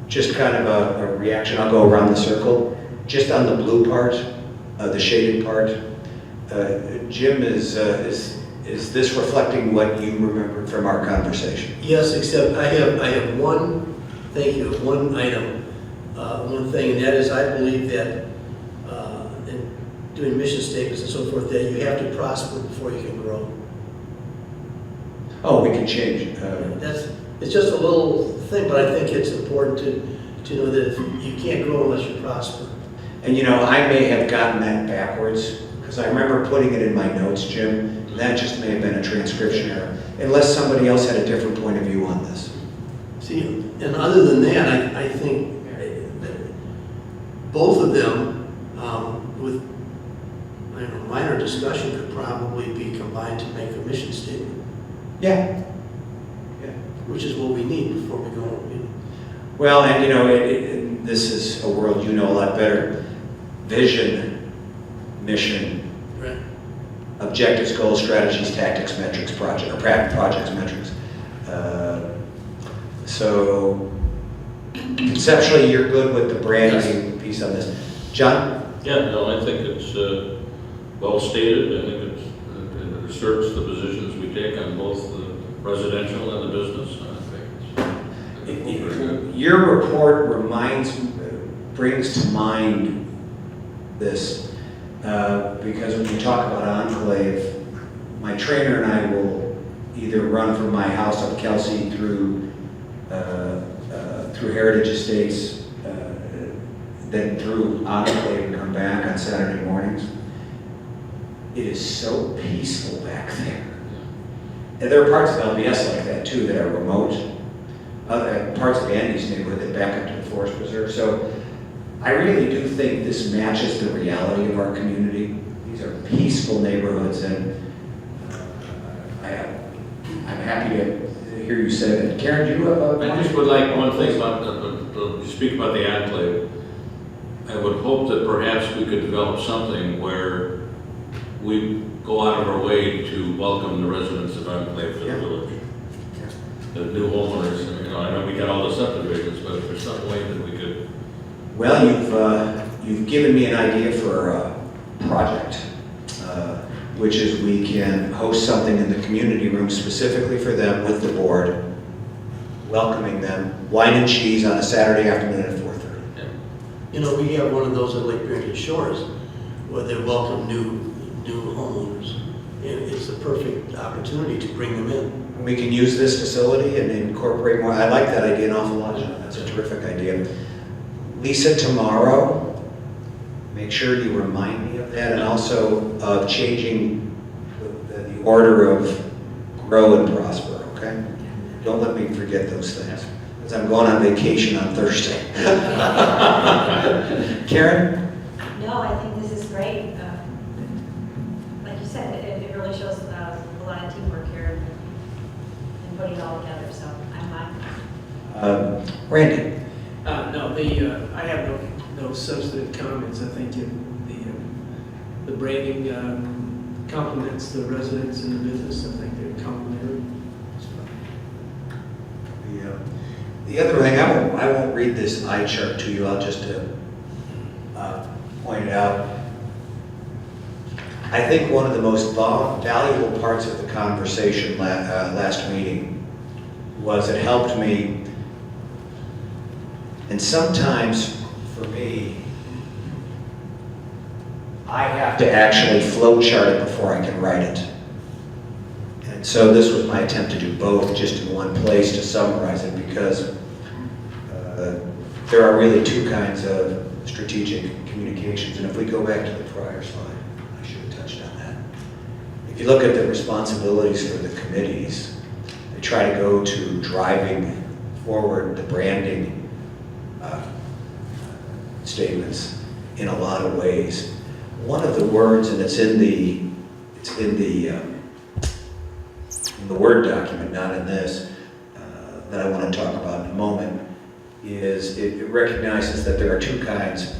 Just kind of a reaction, I'll go around the circle. Just on the blue part, the shaded part, Jim, is this reflecting what you remembered from our conversation? Yes, except I have one item, one thing, and that is I believe that in doing mission statements and so forth, that you have to prosper before you can grow. Oh, we can change it. It's just a little thing, but I think it's important to know that you can't grow unless you prosper. And you know, I may have gotten that backwards, because I remember putting it in my notes, Jim, and that just may have been a transcription error, unless somebody else had a different point of view on this. See, and other than that, I think that both of them, with minor discussion, could probably be combined to make a mission statement. Yeah. Which is what we need before we go. Well, and you know, this is a world you know a lot better. Vision, mission, right. Objectives, goals, strategies, tactics, metrics, projects, metrics. So conceptually, you're good with the branding piece on this. John? Yeah, no, I think it's well stated. I think it asserts the positions we take on both the residential and the business. Your report brings to mind this because when you talk about Enclave, my trainer and I will either run from my house up Kelsey through Heritage Estates, then through Enclave and come back on Saturday mornings. It is so peaceful back there. And there are parts of LBS like that too that are remote. Other parts of the Andes neighborhood that back up to the Forest Preserve. So I really do think this matches the reality of our community. These are peaceful neighborhoods, and I'm happy to hear you say that. Karen, do you have a I just would like one thing about you speak about the Enclave. I would hope that perhaps we could develop something where we go out of our way to welcome the residents of Enclave to the village. The new homeowners, I know we got all the subdivisions, but if there's some way that we could. Well, you've given me an idea for a project, which is we can host something in the community room specifically for them with the board, welcoming them, wine and cheese on a Saturday afternoon at 4:30. Yeah. You know, we have one of those at Lake Barrington Shores where they welcome new homeowners. And it's a perfect opportunity to bring them in. We can use this facility and incorporate more. I like that idea an awful lot, John. That's a terrific idea. Lisa, tomorrow, make sure you remind me of that, and also of changing the order of grow and prosper, okay? Don't let me forget those things, because I'm going on vacation on Thursday. Karen? No, I think this is great. Like you said, it really shows a lot of teamwork here and putting it all together, so I'm fine. Randy? No, I have no substantive comments. I think the branding complements the residents and the business. I think they're complementary. The other thing, I won't read this eye chart to you. I'll just point it out. I think one of the most valuable parts of the conversation last meeting was it helped me And sometimes, for me, I have to actually flow chart it before I can write it. And so this was my attempt to do both, just in one place to summarize it, because there are really two kinds of strategic communications. And if we go back to the prior slide, I should have touched on that. If you look at the responsibilities for the committees, they try to go to driving forward the branding statements in a lot of ways. One of the words, and it's in the Word document, not in this, that I want to talk about in a moment, is it recognizes that there are two kinds.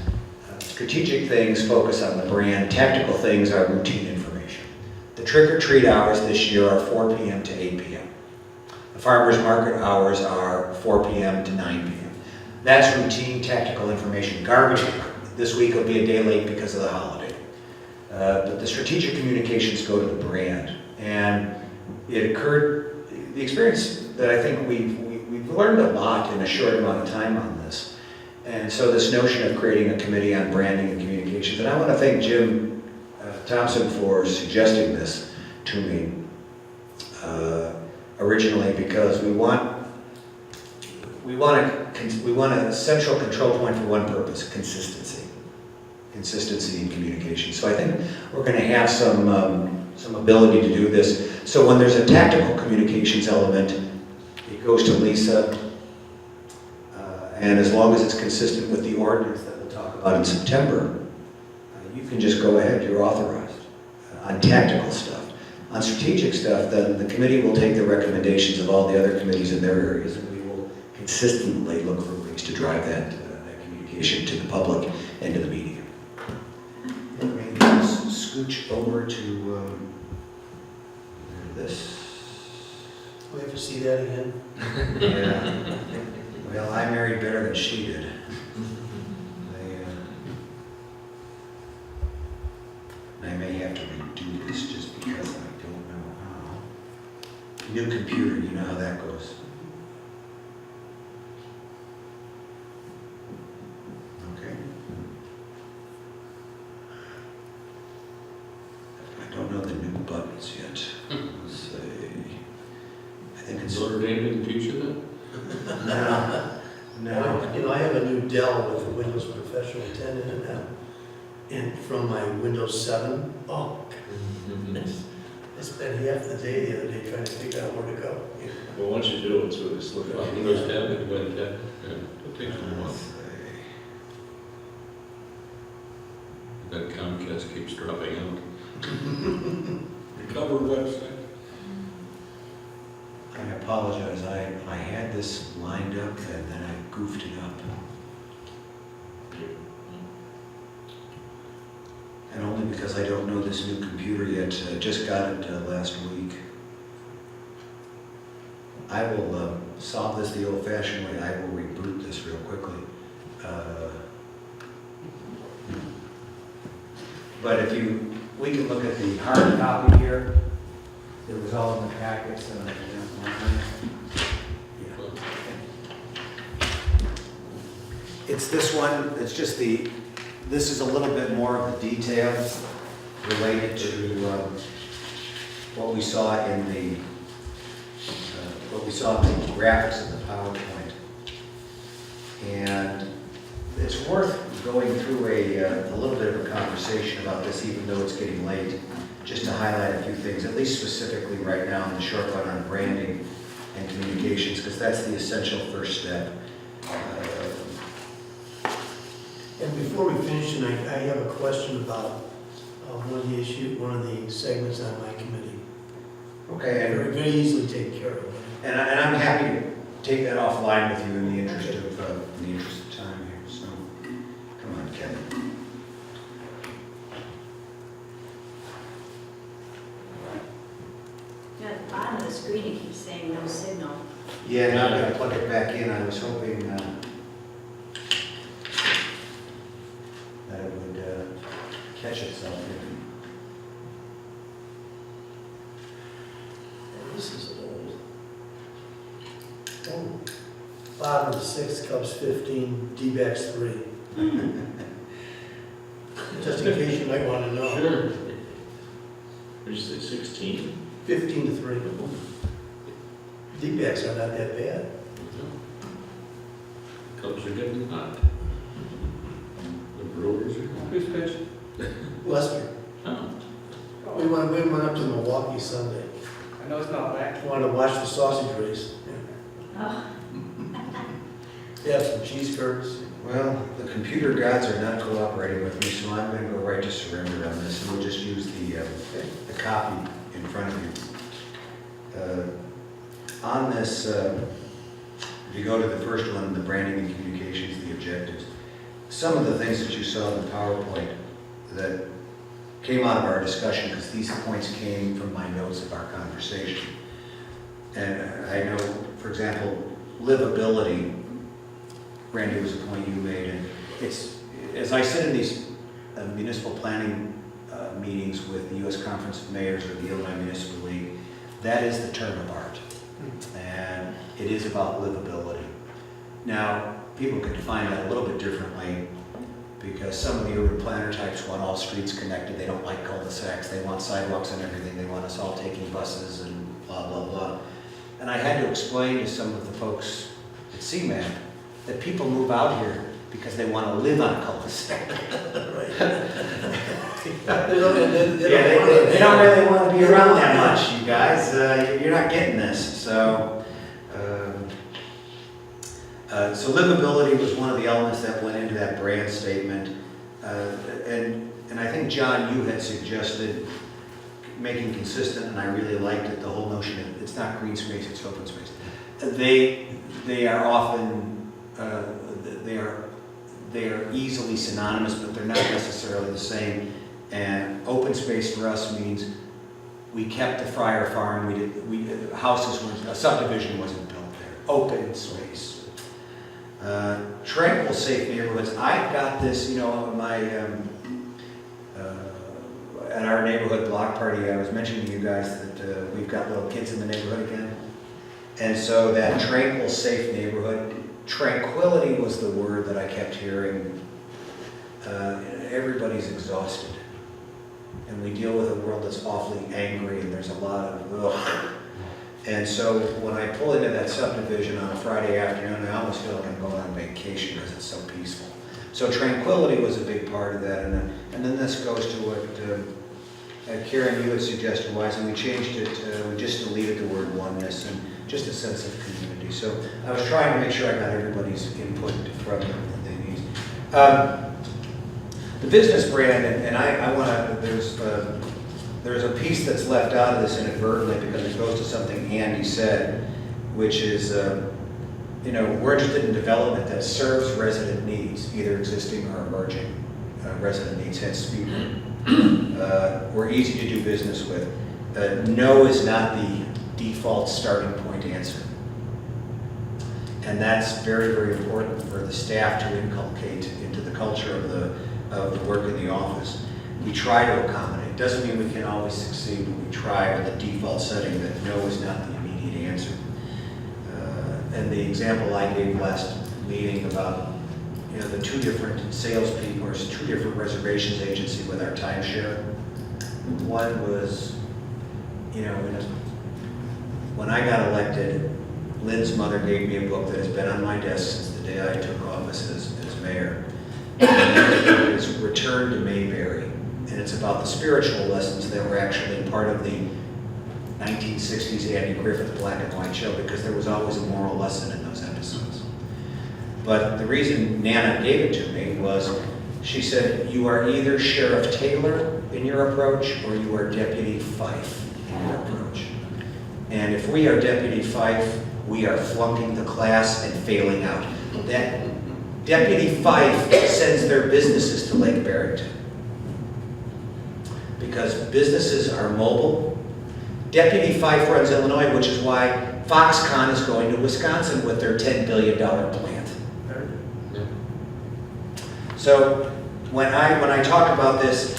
Strategic things focus on the brand. Tactical things are routine information. The trick-or-treat hours this year are 4 p.m. to 8 p.m. The farmers market hours are 4 p.m. to 9 p.m. That's routine tactical information. Garbage this week will be a day late because of the holiday. But the strategic communications go to the brand. And it occurred, the experience that I think we've learned a lot in a short amount of time on this. And so this notion of creating a committee on branding and communications, and I want to thank Jim Thompson for suggesting this to me originally, because we want a central control point for one purpose: consistency in communication. So I think we're going to have some ability to do this. So when there's a tactical communications element, it goes to Lisa, and as long as it's consistent with the ordinance that we'll talk about in September, you can just go ahead, you're authorized on tactical stuff. On strategic stuff, then the committee will take the recommendations of all the other committees in their areas, and we will consistently look for ways to drive that communication to the public and to the media. Maybe scooch over to this. We have to see that again. Yeah. Well, I married better than she did. I may have to redo this just because I don't know how. New computer, you know how that goes. Okay. I don't know the new buttons yet. Let's see. I think it's... Notre Dame didn't teach you that? No. You know, I have a new Dell with a Windows Professional 10 in it now. And from my Windows 7, I spent half the day the other day trying to figure out where to go. Well, once you do, it's really slow. Windows 10, it went 10. Yeah, it takes a while. That Comcast keeps dropping out. Recover website. I apologize, I had this lined up and then I goofed it up. And only because I don't know this new computer yet, just got it last week. I will solve this the old-fashioned way. I will reboot this real quickly. But if we can look at the hard copy here. It was all in the packets and it's this one. It's just this is a little bit more of the details related to what we saw in the graphics of the PowerPoint. And it's worth going through a little bit of a conversation about this, even though it's getting late, just to highlight a few things, at least specifically right now in the short run on branding and communications, because that's the essential first step. And before we finish tonight, I have a question about one of the segments on my committee. Okay. And very easily taken care of. And I'm happy to take that offline with you in the interest of time here. So, come on, Kevin. Yeah, at the bottom of the screen, it keeps saying no signal. Yeah, now I've got to plug it back in. I was hoping that it would catch itself here. This is old. bottom of the sixth, Cubs 15, D-backs 3. Just in case you might want to know. Sure. Did you say 16? 15 to 3. D-backs are not that bad. Cubs are getting hot. The Brewers are hot. Who's pitch? Lester. Oh. We went up to Milwaukee Sunday. I know it's not back. Wanted to watch the sausage race. Oh. They have some cheese curds. Well, the computer gods are not cooperating with me, so I'm going to go right to surrender on this, and we'll just use the copy in front of you. On this, if you go to the first one, the branding and communications, the objectives, some of the things that you saw in the PowerPoint that came out of our discussion, because these points came from my notes of our conversation. And I know, for example, livability, Randy, was a point you made, and it's, as I sit in these municipal planning meetings with the U.S. Conference of Mayors or the Illinois Municipal League, that is the term of art, and it is about livability. Now, people can define that a little bit differently, because some of the urban planner types want all streets connected, they don't like cul-de-sacs, they want sidewalks and everything, they want us all taking buses and blah, blah, blah. And I had to explain to some of the folks at CMAP that people move out here because they want to live on a cul-de-sac. They don't really want to be around that much, you guys. You're not getting this. So livability was one of the elements that went into that brand statement. And I think, John, you had suggested making consistent, and I really liked it, the whole notion of it's not green space, it's open space. They are often, they are easily synonymous, but they're not necessarily the same. And open space for us means we kept the Friar Farm, a subdivision wasn't built there. Open space. Tranquil, safe neighborhoods. I got this, at our neighborhood block party, I was mentioning to you guys that we've got little kids in the neighborhood again. And so that tranquil, safe neighborhood, tranquility was the word that I kept hearing. Everybody's exhausted. And we deal with a world that's awfully angry, and there's a lot of ugh. And so when I pull into that subdivision on a Friday afternoon, I almost feel like I'm going on vacation because it's so peaceful. So tranquility was a big part of that. And then this goes to what Karen, you had suggested wisely. We changed it, we just deleted the word oneness and just a sense of community. So I was trying to make sure I got everybody's input from them that they need. The business brand, and I want to, there's a piece that's left out of this inadvertently because it goes to something Andy said, which is, we're interested in development that serves resident needs, either existing or emerging resident needs, hence speed. We're easy to do business with. No is not the default starting point answer. And that's very, very important for the staff to inculcate into the culture of the work in the office. We try to accommodate. Doesn't mean we can always succeed, but we try with the default setting that no is not the immediate answer. And the example I gave last meeting about the two different salespeople or two different reservations agency with our timeshare. One was, when I got elected, Lynn's mother gave me a book that has been on my desk since the day I took office as mayor. And it's Return to Mayberry. And it's about the spiritual lessons that were actually part of the 1960s Andy Griffith black and white show, because there was always a moral lesson in those episodes. But the reason Nana gave it to me was, she said, you are either Sheriff Taylor in your approach or you are Deputy Fife in your approach. And if we are Deputy Fife, we are flunking the class and failing out. That Deputy Fife sends their businesses to Lake Barrington because businesses are mobile. Deputy Fife runs Illinois, which is why Foxconn is going to Wisconsin with their $10 billion plant. So when I talk about this,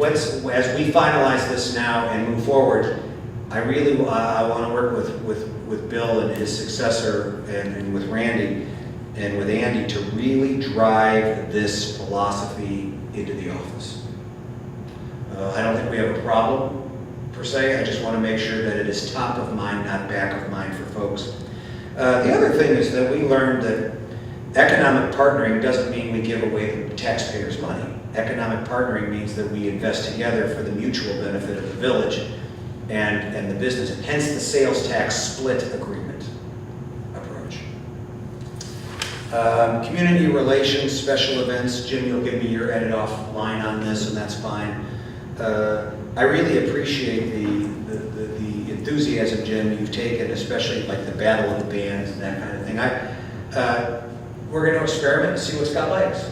as we finalize this now and move forward, I want to work with Bill and his successor and with Randy and with Andy to really drive this philosophy into the office. I don't think we have a problem per se. I just want to make sure that it is top of mind, not back of mind for folks. The other thing is that we learned that economic partnering doesn't mean we give away the taxpayers' money. Economic partnering means that we invest together for the mutual benefit of the village and the business, hence the sales tax split agreement approach. Community relations, special events. Jim, you'll give me your edit off line on this, and that's fine. I really appreciate the enthusiasm, Jim, you've taken, especially like the battle of the bands and that kind of thing. We're going to experiment and see what's got legs.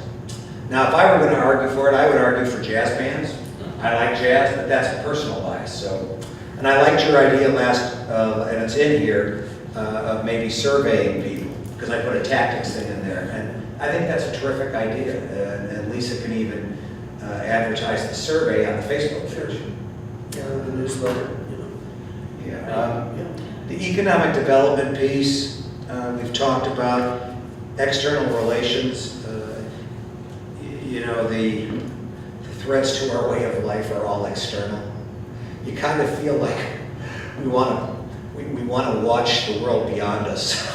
Now, if I were going to argue for it, I would argue for jazz bands. I like jazz, but that's a personal bias. So, and I liked your idea last, and it's in here, of maybe surveying people, because I put a tactics thing in there, and I think that's a terrific idea. And Lisa can even advertise the survey on the Facebook page. Yeah, the newsletter, you know. Yeah. The economic development piece we've talked about. External relations. You know, the threats to our way of life are all external. You kind of feel like we want to watch the world beyond us.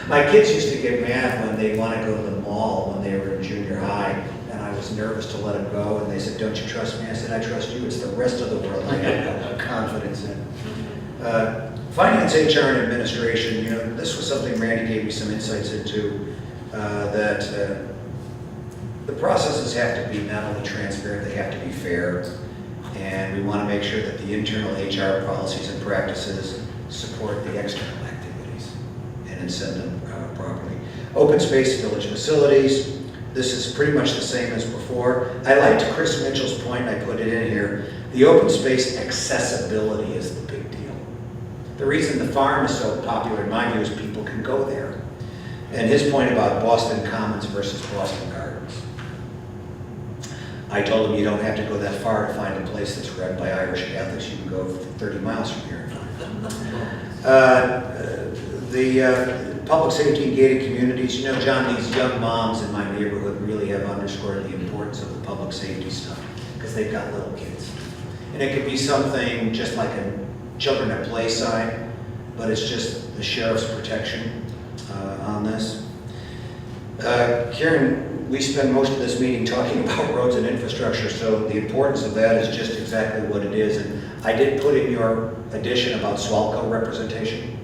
My kids used to get mad when they want to go to the mall when they were in junior high, and I was nervous to let them go, and they said, "Don't you trust me?" I said, "I trust you. It's the rest of the world I have no confidence in." Finance, HR, and administration, you know, this was something Randy gave me some insights into, that the processes have to be not only transparent, they have to be fair, and we want to make sure that the internal HR policies and practices support the external activities and incent them properly. Open space village facilities, this is pretty much the same as before. I liked Chris Mitchell's point, I put it in here. The open space accessibility is the big deal. The reason the farm is so popular, in my view, is people can go there. And his point about Boston Commons versus Boston Gardens. I told him you don't have to go that far to find a place that's run by Irish Catholics. You can go 30 miles from here. The public safety and gated communities. You know, John, these young moms in my neighborhood really have underscored the importance of the public safety stuff because they've got little kids. And it could be something just like a children at play sign, but it's just the sheriff's protection on this. Karen, we spend most of this meeting talking about roads and infrastructure, so the importance of that is just exactly what it is. And I did put in your addition about Swalco representation,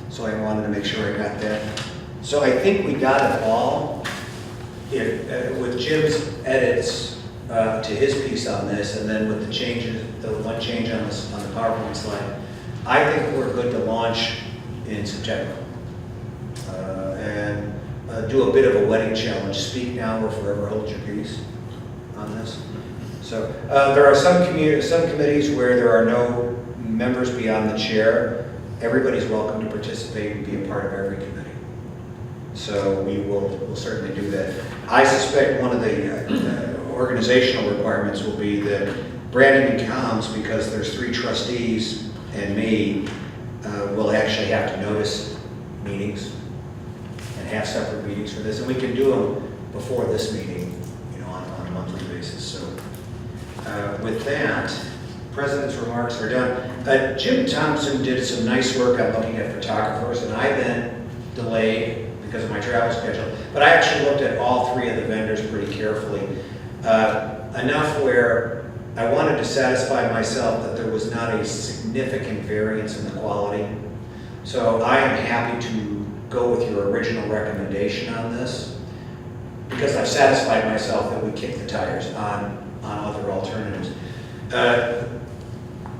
so I wanted to make sure I got that. So I think we got it all. If, with Jim's edits to his piece on this, and then with the changes, the one change on the PowerPoint slide, I think we're good to launch in September. And do a bit of a wedding challenge. Speak now or forever hold your peace on this. So there are some committees where there are no members beyond the chair. Everybody's welcome to participate and be a part of every committee. So we'll certainly do that. I suspect one of the organizational requirements will be that Brandon and comms, because there's 3 trustees and me, will actually have to notice meetings and have separate meetings for this, and we can do them before this meeting, you know, on a monthly basis. So with that, President's remarks are done. Jim Thompson did some nice work on looking at photographers, and I then delayed because of my travel schedule, but I actually looked at all 3 of the vendors pretty carefully, enough where I wanted to satisfy myself that there was not a significant variance in the quality. So I am happy to go with your original recommendation on this, because I've satisfied myself that we kick the tires on other alternatives.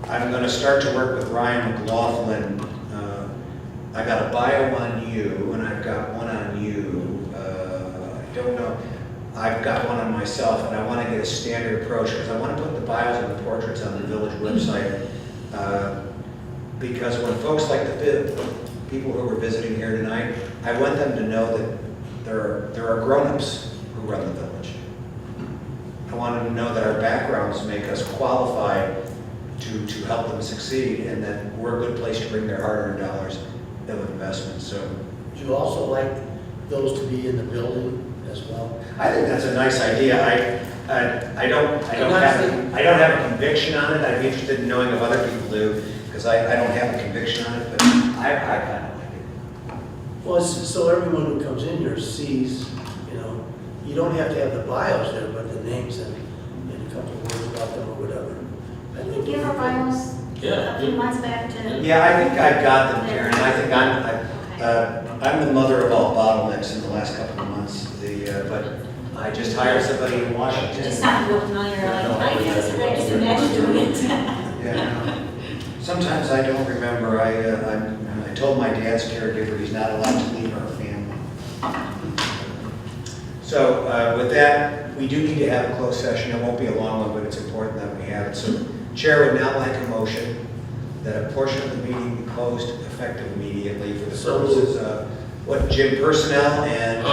I'm going to start to work with Ryan McLaughlin. I got a bio on you, and I've got one on you. I don't know. I've got one on myself, and I want to get a standard approach because I want to put the bios and the portraits on the village website. Because when folks like the people who were visiting here tonight, I want them to know that there are grown-ups who run the village. I want them to know that our backgrounds make us qualified to help them succeed, and that we're a good place to bring their hard-earned dollars of investment. So Would you also like those to be in the building as well? I think that's a nice idea. I don't have a conviction on it. I'd be interested in knowing if other people do, because I don't have a conviction on it, but I kind of like it. Well, so everyone who comes in here sees, you don't have to have the bios there, but the names and a couple of words about them or whatever. I Did think we give our bios Yeah. a few months back to? Yeah, I think I've got them, Karen. I think I'm the mother of all bottlenecks in the last couple of months. But I just hired somebody in Washington. Just sounded real familiar, like, I just imagine doing it. Yeah. Sometimes I don't remember. I told my dad's caregiver he's not allowed to leave our family. So with that, we do need to have a closed session. It won't be a long one, but it's important that we have it. So Chair would now like a motion that a portion of the meeting be closed effective immediately for the purposes of what, Jim, personnel and?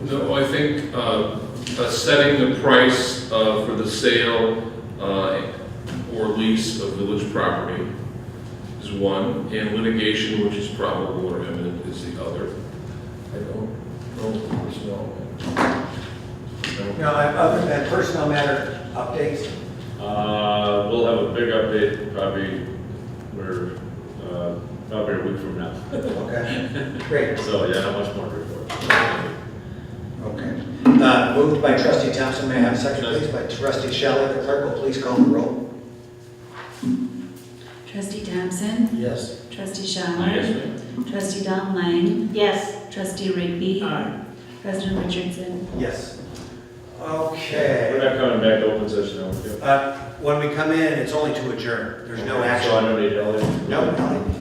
No, I think setting the price for the sale or lease of village property is one, and litigation, which is probable or imminent, is the other. I don't know personnel. No, other than personnel matter updates? We'll have a big update probably probably a week from now. Okay, great. So, yeah, not much more to report. Okay. Moved by trustee Thompson, may I have a second, please? By trustee Scheller. The clerk will please call the roll. Trustee Thompson? Yes. Trustee Schaller? Yes, ma'am. Trustee Dom Lang? Yes. Trustee Rigby? Aye. President Richardson? Yes. We're Okay. not coming back to open session, now. When we come in, it's only to adjourn. There's no action. So I don't need to. No,